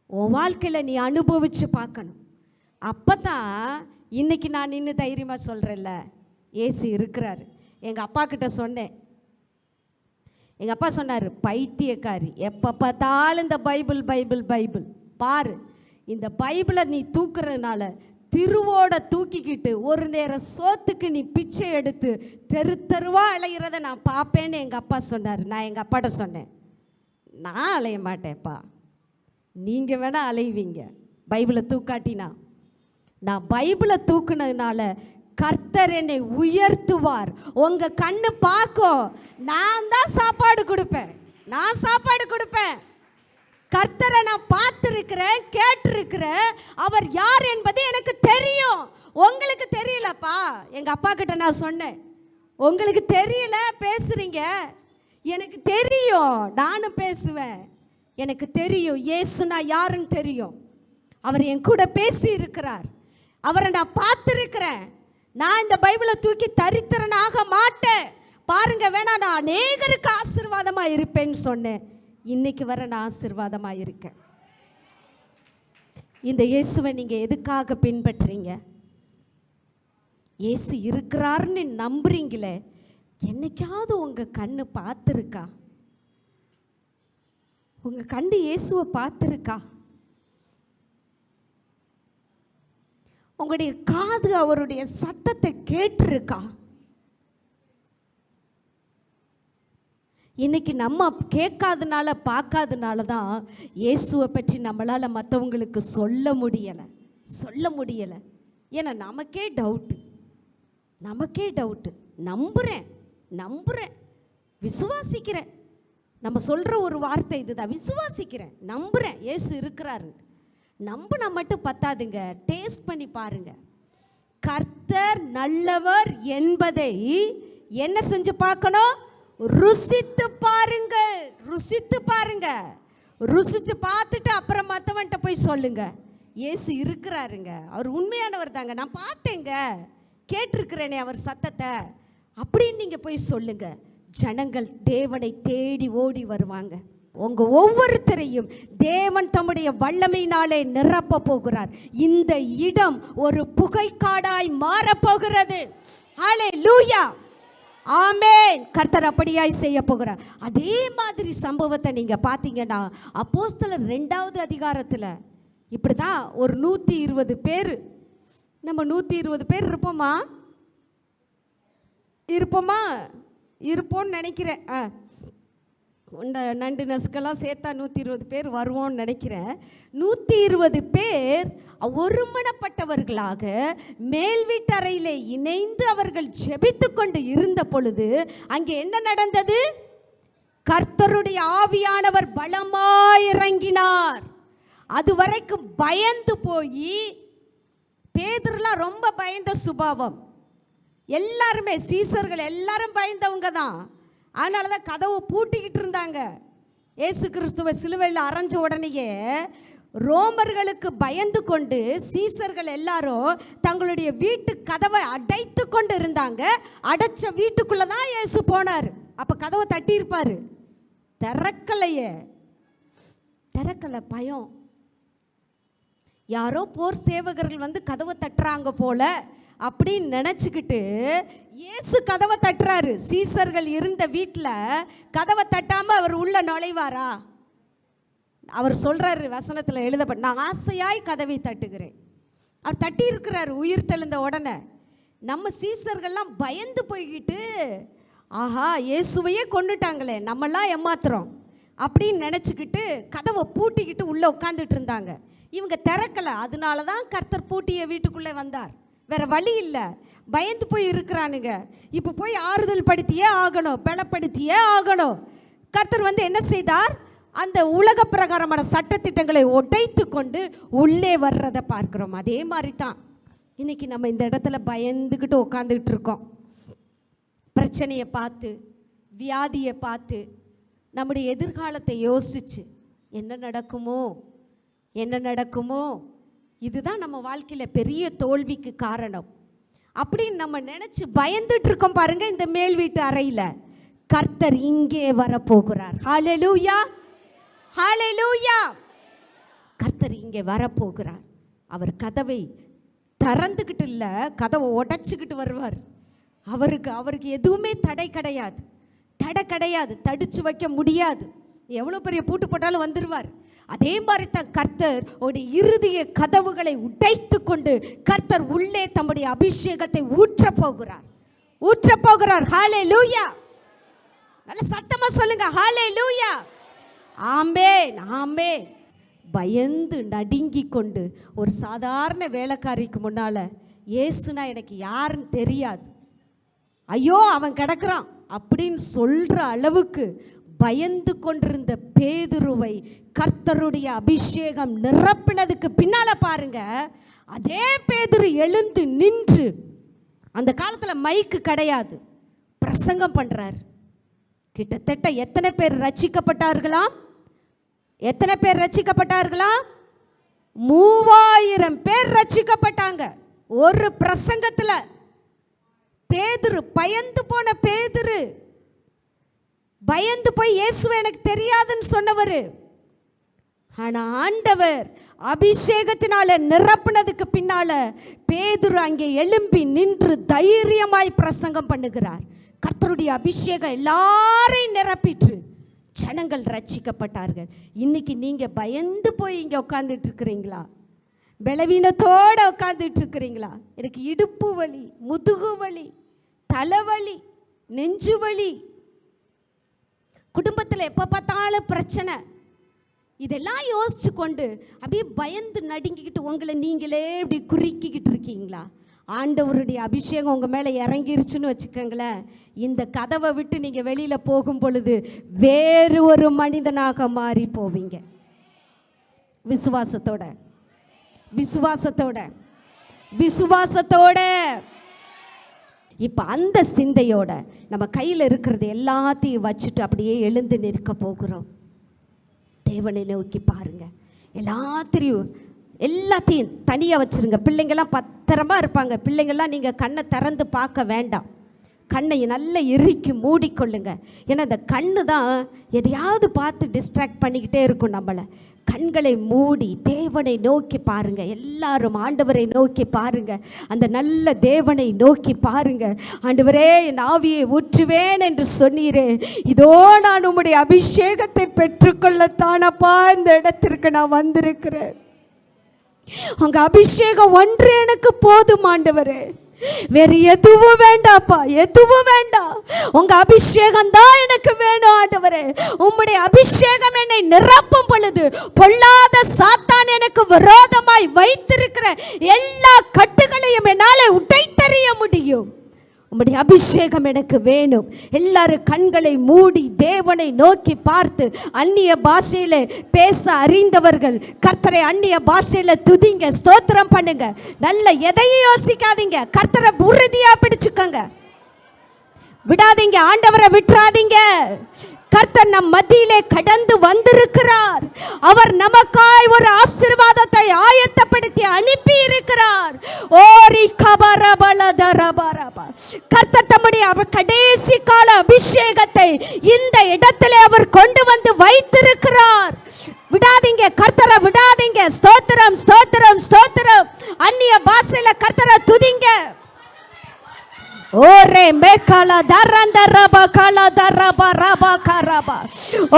உன் வாழ்க்கையில் நீ அனுபவித்து பார்க்கணும். அப்போ தான் இன்னைக்கு நான் நின்று தைரியமாக சொல்கிறேன்ல, ஏசு இருக்கிறார். எங்கள் அப்பா கிட்ட சொன்னேன். எங்கள் அப்பா சொன்னார், பைத்தியக்காரி, எப்போ பார்த்தாலும் இந்த பைபிள் பைபிள் பைபிள் பாரு, இந்த பைபிளை நீ தூக்குறதுனால திருவோட தூக்கிக்கிட்டு ஒரு நேரம் சோத்துக்கு நீ பிச்சை எடுத்து தெரு தெருவாக அலைகிறத நான் பார்ப்பேன்னு எங்கள் அப்பா சொன்னார். நான் எங்கள் அப்பாட்ட சொன்னேன், நான் அலைய மாட்டேன்ப்பா, நீங்கள் வேணால் அலைவீங்க பைபிளை தூக்காட்டினா. நான் பைபிளை தூக்குனதுனால கர்த்தர் என்னை உயர்த்துவார். உங்கள் கண்ணு பார்க்கும், நான் தான் சாப்பாடு கொடுப்பேன், நான் சாப்பாடு கொடுப்பேன். கர்த்தரை நான் பார்த்துருக்கிறேன், கேட்டிருக்கிறேன். அவர் யார் என்பது எனக்கு தெரியும். உங்களுக்கு தெரியலப்பா. எங்கள் அப்பா கிட்ட நான் சொன்னேன், உங்களுக்கு தெரியல பேசுகிறீங்க, எனக்கு தெரியும், நானும் பேசுவேன். எனக்கு தெரியும் இயேசுனா யாருன்னு தெரியும். அவர் என் கூட பேசி இருக்கிறார், அவரை நான் பார்த்துருக்கிறேன். நான் இந்த பைபிளை தூக்கி தரித்திரனாக மாட்டேன். பாருங்க, வேணா நான் அநேகருக்கு ஆசீர்வாதமாக இருப்பேன்னு சொன்னேன். இன்னைக்கு வர நான் ஆசீர்வாதமாக இருக்கேன். இந்த இயேசுவை நீங்கள் எதுக்காக பின்பற்றுறீங்க? இயேசு இருக்கிறாருன்னு நம்புறீங்களே, என்னைக்காவது உங்கள் கண்ணு பார்த்துருக்கா? உங்கள் கண்ணு இயேசுவை பார்த்துருக்கா? உங்களுடைய காது அவருடைய சத்தத்தை கேட்டிருக்கா? இன்னைக்கு நம்ம கேட்காதனால பார்க்காதனால தான் இயேசுவை பற்றி நம்மளால் மற்றவங்களுக்கு சொல்ல முடியலை. ஏன்னா நமக்கே டவுட்டு. நம்புகிறேன், விசுவாசிக்கிறேன். நம்ம சொல்கிற ஒரு வார்த்தை இதுதான், விசுவாசிக்கிறேன், நம்புகிறேன் இயேசு இருக்கிறாரு. நம்பினா மட்டும் பத்தாதுங்க, டேஸ்ட் பண்ணி பாருங்க. கர்த்தர் நல்லவர் என்பதை என்ன செஞ்சு பார்க்கணும்? ருசித்து பாருங்க. ருசிச்சு பார்த்துட்டு அப்புறம் மற்றவன்கிட்ட போய் சொல்லுங்க, இயேசு இருக்கிறாருங்க, அவர் உண்மையானவர் தாங்க, நான் பார்த்தேங்க, கேட்டிருக்கிறேனே அவர் சத்தத்தை அப்படின்னு நீங்கள் போய் சொல்லுங்க. ஜனங்கள் தேவனை தேடி ஓடி வருவாங்க. உங்க ஒவ்வொருத்தரையும் தேவன் தம்முடைய வல்லமையினாலே நிரப்ப போகிறார். இந்த இடம் ஒரு புகைக்காடாய் மாறப்போகிறது. ஹல்லேலூயா, ஆமென். கர்த்தர் அப்படியாய் செய்ய போகிறார். அதே மாதிரி சம்பவத்தை நீங்க பார்த்தீங்கன்னா அப்போஸ்தலர் 2வது அதிகாரத்தில் இப்படிதான் ஒரு 120 பேர், நம்ம 120 பேர் இருப்போம்னு நினைக்கிறேன். நண்டு நசுக்கெல்லாம் சேர்த்தா 120 பேர் வருவோம்னு நினைக்கிறேன். 120 பேர் ஒருமனப்பட்டவர்களாக மேல் வீட்டறையிலே இணைந்து அவர்கள் ஜெபித்து கொண்டு இருந்த பொழுது அங்கே என்ன நடந்தது? கர்த்தருடைய ஆவியானவர் பலமாய் இறங்கினார். அது வரைக்கும் பயந்து போய், பேதுருலாம் ரொம்ப பயந்த சுபாவம், எல்லாருமே சீசர்கள் எல்லாரும் பயந்தவங்க தான். அதனால தான் கதவை பூட்டிக்கிட்டு இருந்தாங்க. இயேசு கிறிஸ்துவை சிலுவையில் அரைஞ்ச உடனேயே ரோமர்களுக்கு பயந்து கொண்டு சீசர்கள் எல்லாரும் தங்களுடைய வீட்டு கதவை அடைத்து கொண்டு இருந்தாங்க. அடைச்ச வீட்டுக்குள்ளே தான் இயேசு போனார். அப்போ கதவை தட்டியிருப்பார், திறக்கலை, பயம். யாரோ போர் சேவகர்கள் வந்து கதவை தட்டுறாங்க போல அப்படின்னு நினச்சிக்கிட்டு இயேசு கதவை தட்டுறாரு. சீசர்கள் இருந்த வீட்டில் கதவை தட்டாமல் அவர் உள்ள நுழைவாரா? அவர் சொல்கிறாரு, வசனத்தில் எழுதப்பட்ட, நான் ஆசையாய் கதவை தட்டுகிறேன். அவர் தட்டி இருக்கிறாரு உயிர் தெழுந்த உடனே. நம்ம சீசர்கள்லாம் பயந்து போய்கிட்டு, ஆஹா இயேசுவையே கொண்டுட்டாங்களே, நம்மெல்லாம் ஏமாத்துறோம் அப்படின்னு நினச்சிக்கிட்டு கதவை பூட்டிக்கிட்டு உள்ளே உட்காந்துட்டு இருந்தாங்க. இவங்க திறக்கலை. அதனால தான் கர்த்தர் பூட்டிய வீட்டுக்குள்ளே வந்தார். வேற வழி இல்லை, பயந்து போய் இருக்கிறானுங்க. இப்போ போய் ஆறுதல் படுத்தியே ஆகணும், பலப்படுத்தியே ஆகணும். கர்த்தர் வந்து என்ன செய்தார்? அந்த உலக பிரகாரமான சட்டத்திட்டங்களை உடைத்து கொண்டு உள்ளே வர்றதை பார்க்கிறோம். அதே மாதிரி தான் இன்னைக்கு நம்ம இந்த இடத்துல பயந்துக்கிட்டு உட்காந்துக்கிட்டு இருக்கோம். பிரச்சனையை பார்த்து, வியாதியை பார்த்து, நம்முடைய எதிர்காலத்தை யோசிச்சு என்ன நடக்குமோ இதுதான் நம்ம வாழ்க்கையில் பெரிய தோல்விக்கு காரணம் அப்படின்னு நம்ம நினச்சி பயந்துட்டு இருக்கோம். பாருங்க, இந்த மேல் வீட்டு அறையில் கர்த்தர் இங்கே வரப்போகிறார். ஹல்லேலூயா, ஹல்லேலூயா. கர்த்தர் இங்கே வரப்போகிறார். அவர் கதவை திறந்துக்கிட்டு இல்லை, கதவை உடைச்சிக்கிட்டு வருவார். அவருக்கு எதுவுமே தடை கிடையாது, தடுத்து வைக்க முடியாது. எவ்வளோ பெரிய பூட்டு போட்டாலும் வந்துடுவார். அதே மாதிரி தான் கர்த்தர் உடைய இருதய கதவுகளை உடைத்து கொண்டு கர்த்தர் உள்ளே தம்முடைய அபிஷேகத்தை ஊற்றப் போகிறார். ஹல்லேலூயா. நல்ல சத்தமா சொல்லுங்க, ஹல்லேலூயா. ஆமென், ஆமென். பயந்து நடுங்கி கொண்டு ஒரு சாதாரண வேலைக்காரிக்கு முன்னால, இயேசுனா எனக்கு யாருன்னு தெரியாது, ஐயோ அவன் கிடக்குறான் அப்படின்னு சொல்ற அளவுக்கு பயந்து கொண்டிருந்த பேதுருவை கர்த்தருடைய அபிஷேகம் நிரப்பினதுக்கு பின்னால பாருங்க, அதே பேதுரு எழுந்து நின்று, அந்த காலத்தில் மைக்கு கிடையாது, பிரசங்கம் பண்றார். கிட்டத்தட்ட எத்தனை பேர் ரட்சிக்கப்பட்டார்களாம்? 3000 பேர் ரட்சிக்கப்பட்டாங்க ஒரு பிரசங்கத்தில். பேதுரு, பயந்து போன பேதுரு, பயந்து போய் இயேசுவை எனக்கு தெரியாதுன்னு சொன்னவர். ஆனா ஆண்டவர் அபிஷேகத்தினால நிரப்பினதுக்கு பின்னால பேதுரு அங்கே எழும்பி நின்று தைரியமாய் பிரசங்கம் பண்ணுகிறார். கர்த்தருடைய அபிஷேகம் எல்லாரையும் நிரப்பிற்று, ஜனங்கள் ரட்சிக்கப்பட்டார்கள். இன்னைக்கு நீங்க பயந்து போய் இங்க உட்கார்ந்துட்டு இருக்கிறீங்களா? பலவீனத்தோட உட்கார்ந்துட்டு இருக்கிறீங்களா? எனக்கு இடுப்பு வலி, முதுகு வலி, தலைவலி, நெஞ்சு வலி, குடும்பத்தில் எப்போ பார்த்தாலும் பிரச்சனை, இதெல்லாம் யோசிச்சு கொண்டு அப்படியே பயந்து நடுங்கிக்கிட்டு உங்களை நீங்களே இப்படி குறுக்கிக்கிட்டு இருக்கீங்களா? ஆண்டவருடைய அபிஷேகம் உங்கள் மேலே இறங்கிருச்சுன்னு வச்சுக்கோங்களேன், இந்த கதவை விட்டு நீங்கள் வெளியில் போகும் பொழுது வேறு ஒரு மனிதனாக மாறி போவீங்க. விசுவாசத்தோட இப்போ அந்த சிந்தையோட நம்ம கையில் இருக்கிறது எல்லாத்தையும் வச்சுட்டு அப்படியே எழுந்து நிற்க போகிறோம். தேவனை நோக்கி பாருங்க. எல்லாத்தையும் தனியாக வச்சுருங்க. பிள்ளைங்கள்லாம் பத்திரமா இருப்பாங்க. பிள்ளைங்கள்லாம் நீங்கள் கண்ணை திறந்து பார்க்க வேண்டாம், கண்ணை நல்லா இறுக்கி மூடிக்கொள்ளுங்க. ஏன்னா இந்த கண்ணு தான் எதையாவது பார்த்து டிஸ்ட்ராக்ட் பண்ணிக்கிட்டே இருக்கும் நம்மளை. கண்களை மூடி தேவனை நோக்கி பாருங்க. எல்லாரும் ஆண்டவரை நோக்கி பாருங்க, அந்த நல்ல தேவனை நோக்கி பாருங்க. ஆண்டவரே, என் ஆவியை ஊற்றுவேன் என்று சொன்னீரே, இதோ நான் உம்முடைய அபிஷேகத்தை பெற்றுக்கொள்ளத்தானப்பா இந்த இடத்திற்கு நான் வந்திருக்கிறேன். உங்க அபிஷேகம் ஒன்று எனக்கு போதும் ஆண்டவரே, வேறு எதுவும் வேண்டாப்பா, எதுவும் வேண்டாம். உங்க அபிஷேகம் தான் எனக்கு வேணும் ஆண்டவரே. உம்முடைய அபிஷேகம் என்னை நிரப்பும் பொழுது பொல்லாத சாத்தான் எனக்கு விரோதமாய் வைத்திருக்கிற எல்லா கட்டுகளையும் என்னால் உடைத்தெறிய முடியும். உம்முடைய அபிஷேகம் எனக்கு வேணும். எல்லாரும் கண்களை மூடி தேவனை நோக்கி பார்த்து, அந்நிய பாஷையில பேச அறிந்தவர்கள் கர்த்தரை அந்நிய பாஷையில துதிங்க, ஸ்தோத்திரம் பண்ணுங்க. நல்ல எதையும் யோசிக்காதீங்க, கர்த்தரை உறுதியா பிடிச்சுக்கோங்க, விடாதீங்க, ஆண்டவரை விட்டுறாதீங்க. கர்த்தர் நம் மத்தியிலே கடந்து வந்திருக்கிறார். அவர் நமக்காய் ஒரு ஆசீர்வாதத்தை ஆயத்தப்படுத்தி அனுப்பி இருக்கிறார். கர்த்தர் தம்முடைய கடைசி கால அபிஷேகத்தை இந்த இடத்திலே அவர் கொண்டு வந்து வைத்திருக்கிறார். விடாதீங்க, கர்த்தரை விடாதீங்க. ஸ்தோத்திரம், ஸ்தோத்திரம், ஸ்தோத்திரம். அந்நிய பாஷையில கர்த்தரை துதிங்க. ஓரே மேகால தரந்த ரபா கால தரபா ரபா கரபா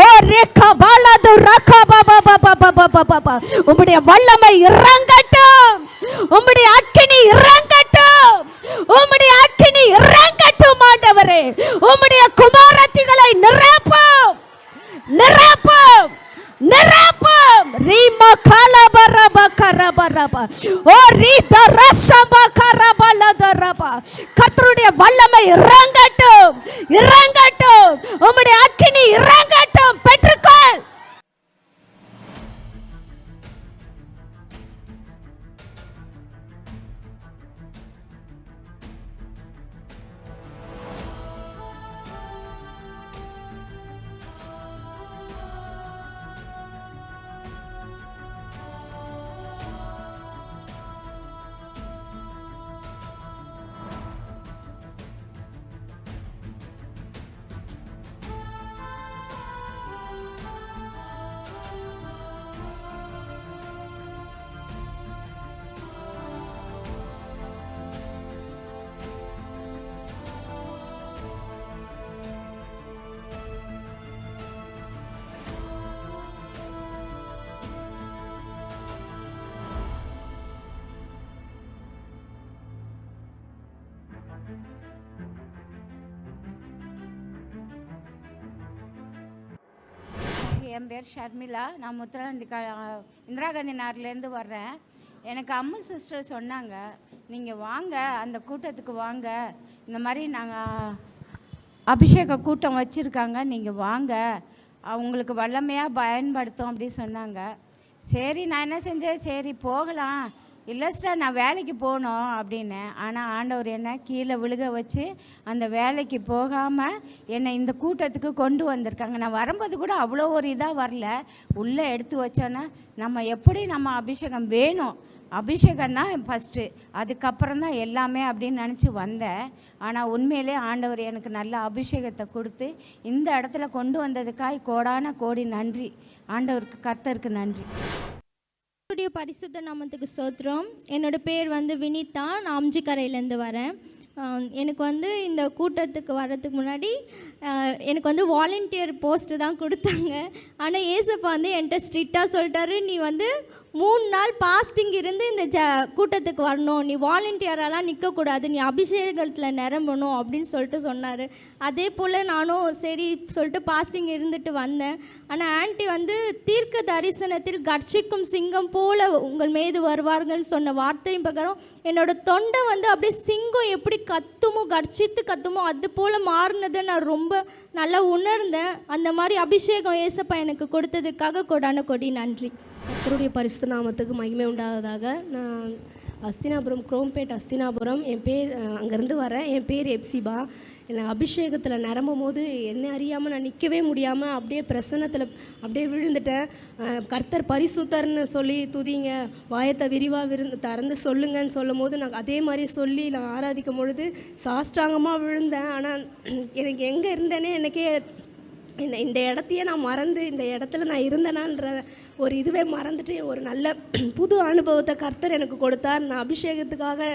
ஓரே கபால து ரகபா பபா பபா பபா. உம்முடைய வல்லமை இறங்கட்டும், உம்முடைய அக்கினி இறங்கட்டும், உம்முடைய அக்கினி இறங்கட்டும் ஆண்டவரே. உம்முடைய குமாரத்திகளை நிரப்பும், நிரப்பும், நிரப்பும். ரீமா காலபரபா கரபரபா ஓ ரீதா ரஷபா கரபலதரபா. கர்த்தருடைய வல்லமை இறங்கட்டும், இறங்கட்டும், உம்முடைய அக்கினி இறங்கட்டும். பெற்றுக்கொள். என் பேர் ஷர்மிளா. நான் முத்துராண்டி இந்திரா காந்தி நகர்லேருந்து வர்றேன். எனக்கு அம்மு சிஸ்டர் சொன்னாங்க, நீங்கள் வாங்க அந்த கூட்டத்துக்கு வாங்க, இந்த மாதிரி நாங்கள் அபிஷேக கூட்டம் வச்சுருக்காங்க, நீங்கள் வாங்க, அவங்களுக்கு வல்லமையாக பயன்படுத்தும் அப்படி சொன்னாங்க. சரி நான் என்ன செஞ்சேன், சரி போகலாம், இல்லை சார் நான் வேலைக்கு போகணும் அப்படின்னேன். ஆனால் ஆண்டவர் என்னை கீழே விழுக வச்சு அந்த வேலைக்கு போகாமல் என்னை இந்த கூட்டத்துக்கு கொண்டு வந்திருக்காங்க. நான் வரும்போது கூட அவ்வளோ ஒரு இதாக வரல. உள்ளே எடுத்து வச்சோன்னா நம்ம எப்படி நம்ம அபிஷேகம் வேணும், அபிஷேகம் தான் ஃபஸ்ட்டு, அதுக்கப்புறம் தான் எல்லாமே அப்படின்னு நினச்சி வந்தேன். ஆனால் உண்மையிலே ஆண்டவர் எனக்கு நல்ல அபிஷேகத்தை கொடுத்து இந்த இடத்துல கொண்டு வந்ததுக்காய் கோடான கோடி நன்றி. ஆண்டவருக்கு கர்த்தருக்கு நன்றி. பரிசுத்த நாமத்துக்கு ஸ்தோத்திரம். என்னோடய பேர் வினிதா. நான் அம்ஜிக்கரையிலேருந்து வரேன். எனக்கு இந்த கூட்டத்துக்கு வர்றதுக்கு முன்னாடி எனக்கு வாலண்டியர் போஸ்ட்டு தான் கொடுத்தாங்க. ஆனால் ஏசப்பா என்கிட்ட ஸ்ட்ரிக்டாக சொல்லிட்டாரு, நீ 3 நாள் பாஸ்டிங் இருந்து இந்த கூட்டத்துக்கு வரணும், நீ வாலண்டியரெல்லாம் நிற்கக்கூடாது, நீ அபிஷேகத்தில் நிரம்பணும் அப்படின்னு சொல்லிட்டு சொன்னார். அதே போல் நானும் சரி சொல்லிட்டு பாஸ்டிங் இருந்துட்டு வந்தேன். ஆனால் ஆன்ட்டி தீர்க்க தரிசனத்தில் கர்ச்சிக்கும் சிங்கம் போல உங்கள் மீது வருவார்கள்னு சொன்ன வார்த்தையும் பிரகாரம் என்னோடய தொண்டை அப்படியே சிங்கம் எப்படி கத்துமோ, கர்ச்சித்து கத்துமோ அது போல் மாறினதை நான் ரொம்ப நல்லா உணர்ந்தேன். அந்த மாதிரி அபிஷேகம் ஏசப்பா எனக்கு கொடுத்ததுக்காக கொடான கொடி நன்றி. கர்த்தருடைய பரிசுத்த நாமத்துக்கு மகிமை உண்டாவதாக. நான் அஸ்தினாபுரம், குரோம்பேட் அஸ்தினாபுரம், என் பேர் அங்கேருந்து வரேன். என் பேர் எப்சிபா. எனக்கு அபிஷேகத்தில் நிரம்பும் போது என்ன அறியாமல் நான் நிற்கவே முடியாமல் அப்படியே பிரசன்னத்தில் அப்படியே விழுந்துட்டேன். கர்த்தர் பரிசுத்தர்னு சொல்லி துதிங்க, வாயத்தை விரிவாக திறந்து சொல்லுங்கன்னு சொல்லும் போது நான் அதே மாதிரி சொல்லி நான் ஆராதிக்கும் பொழுது சாஷ்டாங்கமாக விழுந்தேன். ஆனால் எனக்கு எங்கே இருந்தேனே எனக்கே இந்த இடத்தையே நான் மறந்து இந்த இடத்துல நான் இருந்தேனான்ற ஒரு இதுவே மறந்துட்டு ஒரு நல்ல புது அனுபவத்தை கர்த்தர் எனக்கு கொடுத்தார். நான் அபிஷேகத்துக்காக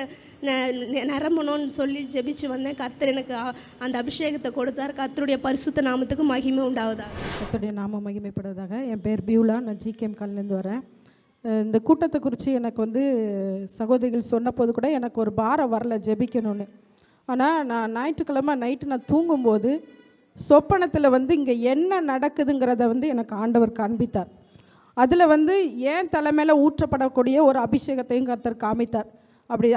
நிரம்பணும்னு சொல்லி ஜெபிச்சு வந்தேன். கர்த்தர் எனக்கு அந்த அபிஷேகத்தை கொடுத்தார். கர்த்தருடைய பரிசுத்த நாமத்துக்கு மகிமை உண்டாவதாக. கர்த்தருடைய நாம மகிமைப்படுவதாக. என் பேர் பியூலா. நான் ஜிகேஎம் கால்லேருந்து வரேன். இந்த கூட்டத்தை குறித்து எனக்கு சகோதரிகள் சொன்னபோது கூட எனக்கு ஒரு பாரம் வரல ஜெபிக்கணும்னு. ஆனால் நான் ஞாயிற்றுக்கிழமை நைட்டு நான் தூங்கும்போது சொப்பனத்தில் இங்கே என்ன நடக்குதுங்கிறத எனக்கு ஆண்டவர் காண்பித்தார். அதில் ஏன் தலைமையில் ஊற்றப்படக்கூடிய ஒரு அபிஷேகத்தையும் கர்த்தர் காமித்தார். அப்படி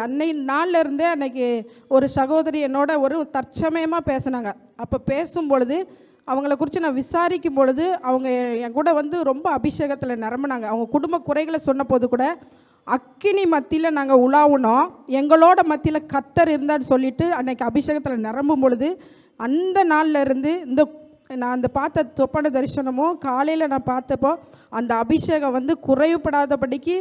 நாளில் இருந்தே அன்னைக்கு ஒரு சகோதரி என்னோட ஒரு தற்சமயமாக பேசினாங்க. அப்போ பேசும் பொழுது அவங்கள குறித்து நான் விசாரிக்கும் பொழுது அவங்க என் கூட ரொம்ப அபிஷேகத்தில் நிரம்பினாங்க. அவங்க குடும்ப குறைகளை சொன்ன போது கூட அக்கினி மத்தியில் நாங்கள் உலாவுனோம், எங்களோட மத்தியில் கர்த்தர் இருந்தான்னு சொல்லிட்டு அன்னைக்கு அபிஷேகத்தில் நிரம்பும் பொழுது அந்த நாளில் இருந்து நான் அந்த பார்த்த சொப்பன தரிசனமும் காலையில் நான் பார்த்தப்போ அந்த அபிஷேகம் குறைவுபடாதபடிக்கு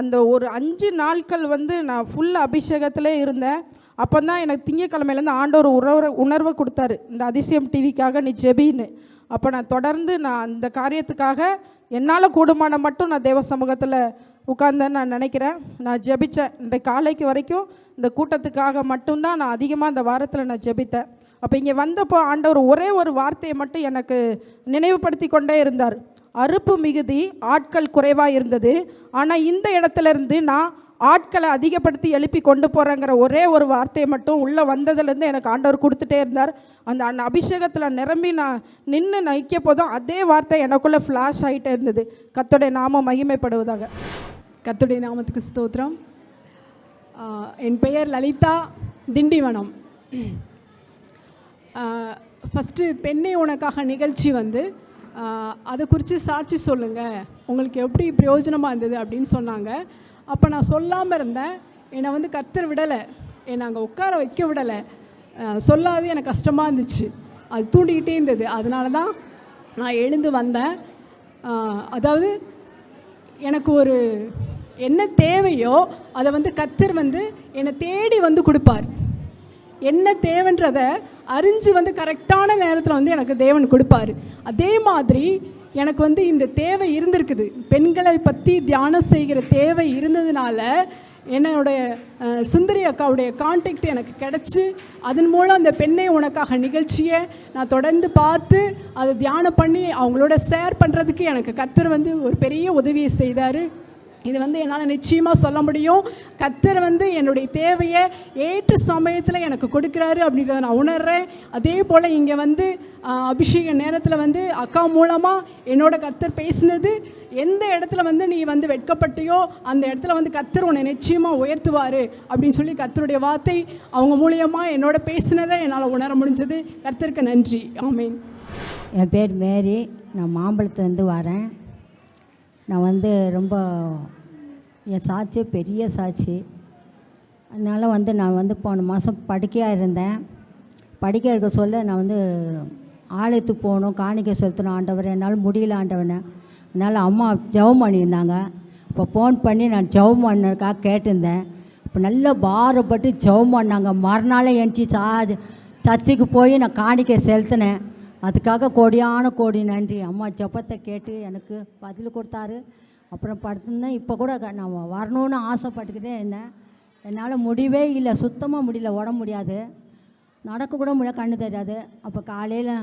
அந்த ஒரு 5 நாட்கள் நான் ஃபுல் அபிஷேகத்திலே இருந்தேன். அப்போ தான் எனக்கு திங்கக்கிழமையிலேருந்து ஆண்டவர் உணர்வை கொடுத்தாரு, இந்த அதிசயம் டிவிக்காக நீ ஜெபின்னு. அப்போ நான் தொடர்ந்து நான் அந்த காரியத்துக்காக என்னால் கூடுமான மட்டும் நான் தேவ சமூகத்தில் உட்கார்ந்தேன்னு நான் நினைக்கிறேன். நான் ஜெபித்தேன். இன்றைக்கு காலைக்கு வரைக்கும் இந்த கூட்டத்துக்காக மட்டும்தான் நான் அதிகமாக இந்த வாரத்தில் நான் ஜெபித்தேன். அப்போ இங்கே வந்தப்போ ஆண்டவர் ஒரே ஒரு வார்த்தையை மட்டும் எனக்கு நினைவுபடுத்தி கொண்டே இருந்தார். அறுப்பு மிகுதி, ஆட்கள் குறைவாக இருந்தது, ஆனால் இந்த இடத்துல இருந்து நான் ஆட்களை அதிகப்படுத்தி எழுப்பி கொண்டு போகிறேங்கிற ஒரே ஒரு வார்த்தையை மட்டும் உள்ளே வந்ததுலேருந்து எனக்கு ஆண்டவர் கொடுத்துட்டே இருந்தார். அந்த அபிஷேகத்தில் நிரம்பி நான் நின்று நிற்க போதும் அதே வார்த்தை எனக்குள்ளே ஃப்ளாஷ் ஆகிட்டே இருந்தது. கர்த்தருடைய நாமம் மகிமைப்படுவதாக. கர்த்தருடைய நாமத்துக்கு ஸ்தோத்திரம். என் பெயர் லலிதா, திண்டிவனம். ஃபஸ்ட்டு பெண்ணே உனக்காக நிகழ்ச்சி அதை குறித்து சாட்சி சொல்லுங்கள், உங்களுக்கு எப்படி பிரயோஜனமாக இருந்தது அப்படின்னு சொன்னாங்க. அப்போ நான் சொல்லாமல் இருந்தேன். என்னை கர்த்தர் விடலை, என்னை அங்கே உட்கார வைக்க விடலை. சொல்லாது எனக்கு கஷ்டமாக இருந்துச்சு, அது தூண்டிக்கிட்டே இருந்தது. அதனால தான் நான் எழுந்து வந்தேன். அதாவது எனக்கு ஒரு என்ன தேவையோ அதை கர்த்தர் என்னை தேடி கொடுப்பார். என்ன தேவைன்றதை அறிஞ்சு கரெக்டான நேரத்தில் எனக்கு தேவன் கொடுப்பார். அதே மாதிரி எனக்கு இந்த தேவை இருந்திருக்குது. பெண்களை பற்றி தியானம் செய்கிற தேவை இருந்ததுனால என்னுடைய சுந்தரி அக்காவுடைய கான்டாக்ட் எனக்கு கிடச்சி அதன் மூலம் அந்த பெண்ணை உனக்காக நிகழ்ச்சியை நான் தொடர்ந்து பார்த்து அதை தியானம் பண்ணி அவங்களோட ஷேர் பண்ணுறதுக்கு எனக்கு கர்த்தர் ஒரு பெரிய உதவியை செய்தார். இது என்னால் நிச்சயமாக சொல்ல முடியும். கர்த்தர் என்னுடைய தேவையை ஏற்ற சமயத்தில் எனக்கு கொடுக்குறாரு அப்படின்றத நான் உணர்கிறேன். அதே போல் இங்கே அபிஷேக நேரத்தில் வந்து அக்கா மூலமாக என்னோட கர்த்தர் பேசினது, எந்த இடத்துல வந்து நீ வந்து வெட்கப்பட்டியோ அந்த இடத்துல வந்து கர்த்தர் உன்னை நிச்சயமாக உயர்த்துவார் அப்படின்னு சொல்லி கர்த்தருடைய வார்த்தை அவங்க மூலியமாக என்னோட பேசினதை என்னால் உணர முடிஞ்சது. கர்த்தருக்கு நன்றி. ஆமீன். என் பேர் மேரி, நான் மாம்பழத்துலேருந்து வரேன். நான் வந்து ரொம்ப என் சாட்சி பெரிய சாட்சி. அதனால் வந்து நான் வந்து போன மாதம் படுக்கையாக இருந்தேன். படிக்க இருக்க சொல்ல நான் வந்து ஆலயத்துக்கு போகணும், காணிக்கை செலுத்தணும் ஆண்டவர், என்னால் முடியல ஆண்டவனை. அதனால் அம்மா ஜெபம் பண்ணியிருந்தாங்க. இப்போ ஃபோன் பண்ணி நான் ஜெபம் பண்ணதுக்காக கேட்டிருந்தேன். இப்போ நல்லா பாரப்பட்டு ஜெபம் பண்ணாங்க. மறுநாளே எழுந்துச்சி சர்ச்சுக்கு போய் நான் காணிக்கை செலுத்தினேன். அதுக்காக கோடியான கோடி நன்றி. அம்மா ஜெபத்தை கேட்டு எனக்கு பதில் கொடுத்தாரு. அப்புறம் படுத்துருந்தேன். இப்போ கூட நான் வரணும்னு ஆசைப்பட்டுக்கிட்டே இருந்தேன். என்னால் முடியவே இல்லை, சுத்தமாக முடியல, உடம்பு முடியாது, நடக்க கூட முடியல, கண்ணு தெரியாது. அப்போ காலையில்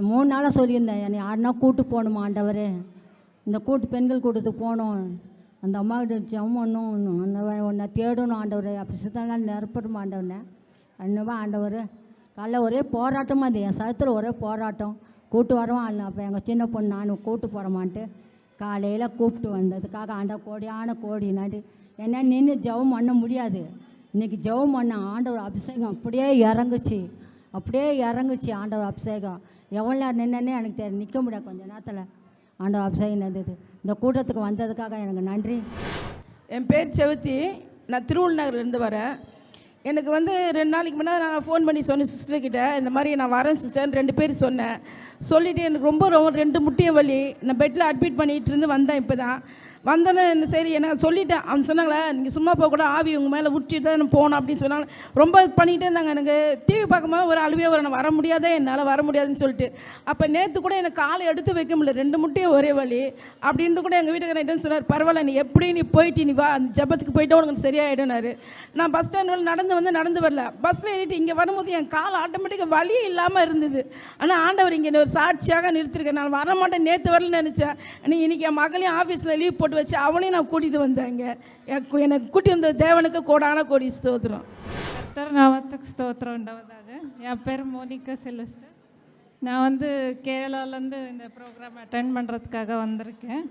3 நாளாக சொல்லியிருந்தேன், என்னை யாருன்னா கூட்டு போகணுமா ஆண்டவர், இந்த பெண்கள் கூட்டத்துக்கு போகணும், அந்த அம்மாக்கிட்ட ஜெபம் பண்ணணும், உன்னை தேடணும் ஆண்டவர், அப்படி சித்தனால் நிரப்படும் ஆண்டவனை. அண்ணவா ஆண்டவர் காலைல ஒரே போராட்டமாக இருந்தது. என் சதத்தில் ஒரே போராட்டம், கூட்டு வரவும் ஆள். அப்போ எங்கள் சின்ன பொண்ணு நான் கூட்டு போகிறோமான்ட்டு காலையில் கூப்பிட்டு வந்ததுக்காக ஆண்டவர் கோடியான கோடி நன்றி. ஏன்னா நின்று ஜெபம் பண்ண முடியாது. இன்றைக்கி ஜெபம் பண்ண ஆண்டவர் அபிஷேகம் அப்படியே இறங்குச்சு ஆண்டவர் அபிஷேகம். எவ்வளோ நேரம் நின்னே எனக்கு தெரியும், நிற்க முடியாது. கொஞ்சம் நேரத்தில் ஆண்டவர் அபிஷேகம் இருந்தது. இந்த கூட்டத்துக்கு வந்ததுக்காக எனக்கு நன்றி. என் பேர் செவத்தி, நான் திருவள்ளநகர்லேருந்து வரேன். எனக்கு வந்து 2 நாளைக்கு முன்னாடி நான் ஃபோன் பண்ணி சொன்னேன் சிஸ்டர்கிட்ட, இந்த மாதிரி நான் வரேன் சிஸ்டர்னு 2 பேர் சொன்னேன். சொல்லிவிட்டு எனக்கு ரொம்ப 2 முட்டிய வலி, நான் பெட்டில் அட்மிட் பண்ணிகிட்டு இருந்து வந்தேன். இப்போ தான் வந்தோன்னே சரி என்ன சொல்லிட்டேன். அவங்க சொன்னாங்களே, நீங்கள் சும்மா போகக்கூட, ஆவி உங்கள் மேலே விட்டுட்டு தான் போகணும் அப்படின்னு சொன்னாங்க. ரொம்ப பண்ணிகிட்டே இருந்தாங்க. எனக்கு டிவி பார்க்கும்போது ஒரு அழுவே நான் வர முடியாதே, என்னால் வர முடியாதுன்னு சொல்லிட்டு. அப்போ நேற்று கூட எனக்கு காலை எடுத்து வைக்க முடியல, 2 முட்டையும் ஒரே வலி. அப்படின்னு கூட எங்கள் வீட்டுக்கு சொன்னார், பரவாயில்ல நீ எப்படி நீ போயிட்டு நீ வா, அந்த ஜபத்துக்கு போயிட்டு உனக்கு சரியாயிடுனாரு. நான் பஸ் ஸ்டாண்ட் நடந்து வரல, பஸ்ஸில் ஏறிட்டு இங்கே வரும்போது என் கால் ஆட்டோமேட்டிக்காக வலியே இல்லாமல் இருந்தது. ஆனால் ஆண்டவர் இங்கே ஒரு சாட்சியாக நிறுத்திருக்கேன். நான் வரமாட்டேன், நேற்று வரலன்னு நினச்சேன். இன்றைக்கி என் மகளையும் ஆஃபீஸில் லீவ் போட்டு வச்சு அவளையும் நான் கூட்டிகிட்டு வந்தேங்க. எனக்கு கூட்டி வந்த தேவனுக்கு கோடான கோடி ஸ்தோத்திரம். கர்த்தர் நாமத்துக்கு ஸ்தோத்திரம் உண்டாவதாக. என் பேர் மோனிகா செல்வஸ்டர். நான் வந்து கேரளாவிலேருந்து இந்த ப்ரோக்ராம் அட்டெண்ட் பண்ணுறதுக்காக வந்திருக்கேன்.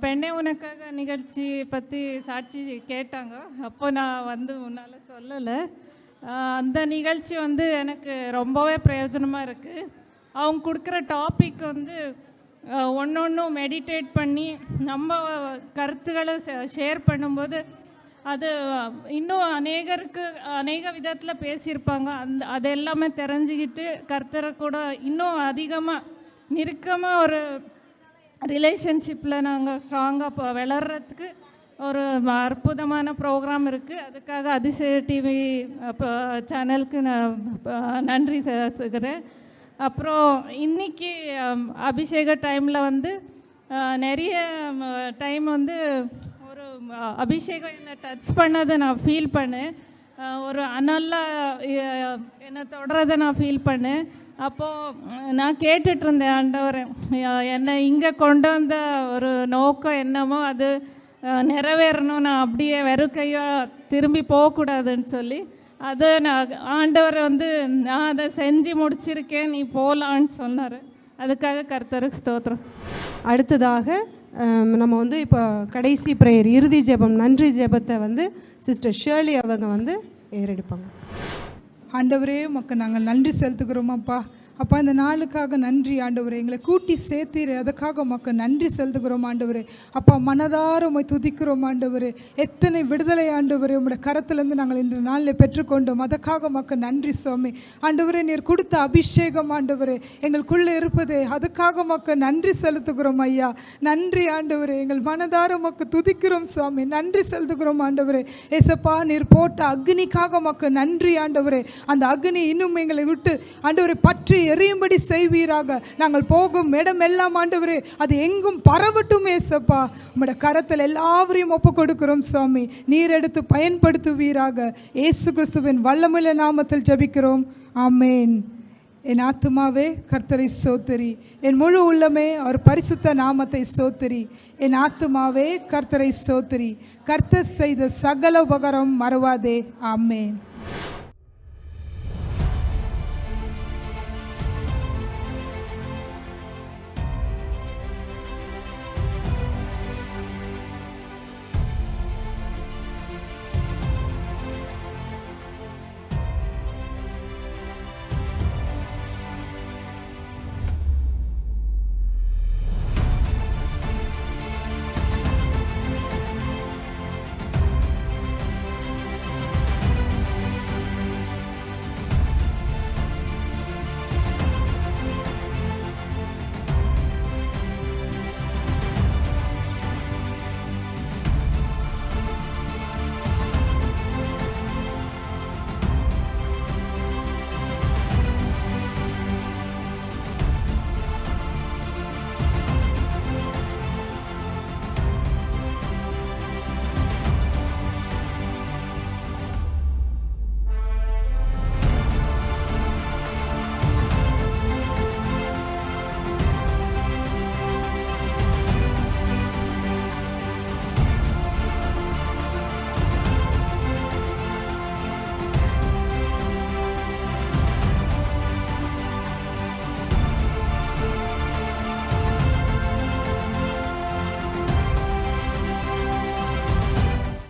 பெண்ணே உனக்காக நிகழ்ச்சி பற்றி சாட்சி கேட்டாங்க. அப்போ நான் வந்து முன்னால் சொல்லலை. அந்த நிகழ்ச்சி வந்து எனக்கு ரொம்பவே பிரயோஜனமாக இருக்குது. அவங்க கொடுக்குற டாபிக் வந்து ஒன்றொன்றும் மெடிடேட் பண்ணி நம்ம கருத்துக்களை ஷேர் பண்ணும்போது அது இன்னும் அநேக விதத்தில் பேசியிருப்பாங்க. அது எல்லாமே தெரிஞ்சுக்கிட்டு கர்த்தரை கூட இன்னும் அதிகமாக நெருக்கமாக ஒரு ரிலேஷன்ஷிப்பில் நாங்கள் ஸ்ட்ராங்காக வளர்கிறதுக்கு ஒரு அற்புதமான ப்ரோக்ராம் இருக்குது. அதுக்காக அதிசய டிவி சேனலுக்கு நான் நன்றி செலுத்துகிறேன். அப்புறம் இன்றைக்கி அபிஷேக டைமில் வந்து நிறைய டைம் வந்து ஒரு அபிஷேகம் என்னை டச் பண்ணதை நான் ஃபீல் பண்ணேன். ஒரு அனலாக என்னை தொடரதை நான் ஃபீல் பண்ணேன். அப்போது நான் கேட்டுட்ருந்தேன், ஆண்டவர் என்னை இங்கே கொண்டு வந்த ஒரு நோக்கம் என்னமோ அது நிறைவேறணும், நான் அப்படியே வெறும் கையாக திரும்பி போகக்கூடாதுன்னு சொல்லி அது நான் ஆண்டவர் வந்து நான் அதை செஞ்சு முடிச்சிருக்கேன், நீ போகலான்னு சொன்னார். அதுக்காக கர்த்தருக்கு ஸ்தோத்திரம். அடுத்ததாக நம்ம வந்து இப்போ கடைசி ப்ரேயர், இறுதி ஜெபம், நன்றி ஜெபத்தை வந்து சிஸ்டர் ஷேர்லி அவங்க வந்து ஏறெடுப்பாங்க. ஆண்டவரே உமக்கு நாங்கள் நன்றி செலுத்துகிறோம் அப்பா. அப்பா இந்த நாளுக்காக நன்றி ஆண்டவரே, எங்களை கூட்டி சேர்த்தீர், அதுக்காக உமக்கு நன்றி செலுத்துகிறோம் ஆண்டவரே. அப்பா மனதார உம்மை துதிக்கிறோம் ஆண்டவரே. எத்தனை விடுதலை ஆண்டவரே உம்முடைய கரத்திலேருந்து நாங்கள் இன்று நாளில் பெற்றுக்கொண்டோம், அதுக்காக உமக்கு நன்றி சுவாமி. ஆண்டவரே நீர் கொடுத்த அபிஷேகம் ஆண்டவரே எங்களுக்குள்ளே இருப்பதே, அதுக்காக உமக்கு நன்றி செலுத்துகிறோம் ஐயா. நன்றி ஆண்டவரே, எங்கள் மனதார உமக்கு துதிக்கிறோம் சுவாமி, நன்றி செலுத்துகிறோம் ஆண்டவரே. ஏசப்பா நீர் போட்ட அக்னிக்காக உமக்கு நன்றி ஆண்டவரே. அந்த அக்னி இன்னும் எங்களை விட்டு ஆண்டவரை பற்றி எரியும்படி செய்வீராக. நாங்கள் போகும் இடம் எல்லாம் ஆண்டவரே அது எங்கும் பரவட்டும் ஏசப்பா. உம்முடைய கரத்தில் எல்லாவரையும் ஒப்பு கொடுக்கிறோம் சுவாமி, நீர் எடுத்து பயன்படுத்துவீராக. இயேசு கிறிஸ்துவின் வல்லமையுள்ள நாமத்தில் ஜெபிக்கிறோம், ஆமேன். என் ஆத்துமாவே கர்த்தரை சோத்தரி, என் முழு உள்ளமே அவர் பரிசுத்த நாமத்தை சோத்தரி. என் ஆத்துமாவே கர்த்தரை சோத்தரி, கர்த்தர் செய்த சகல உபகாரம் மறவாதே, ஆமேன்.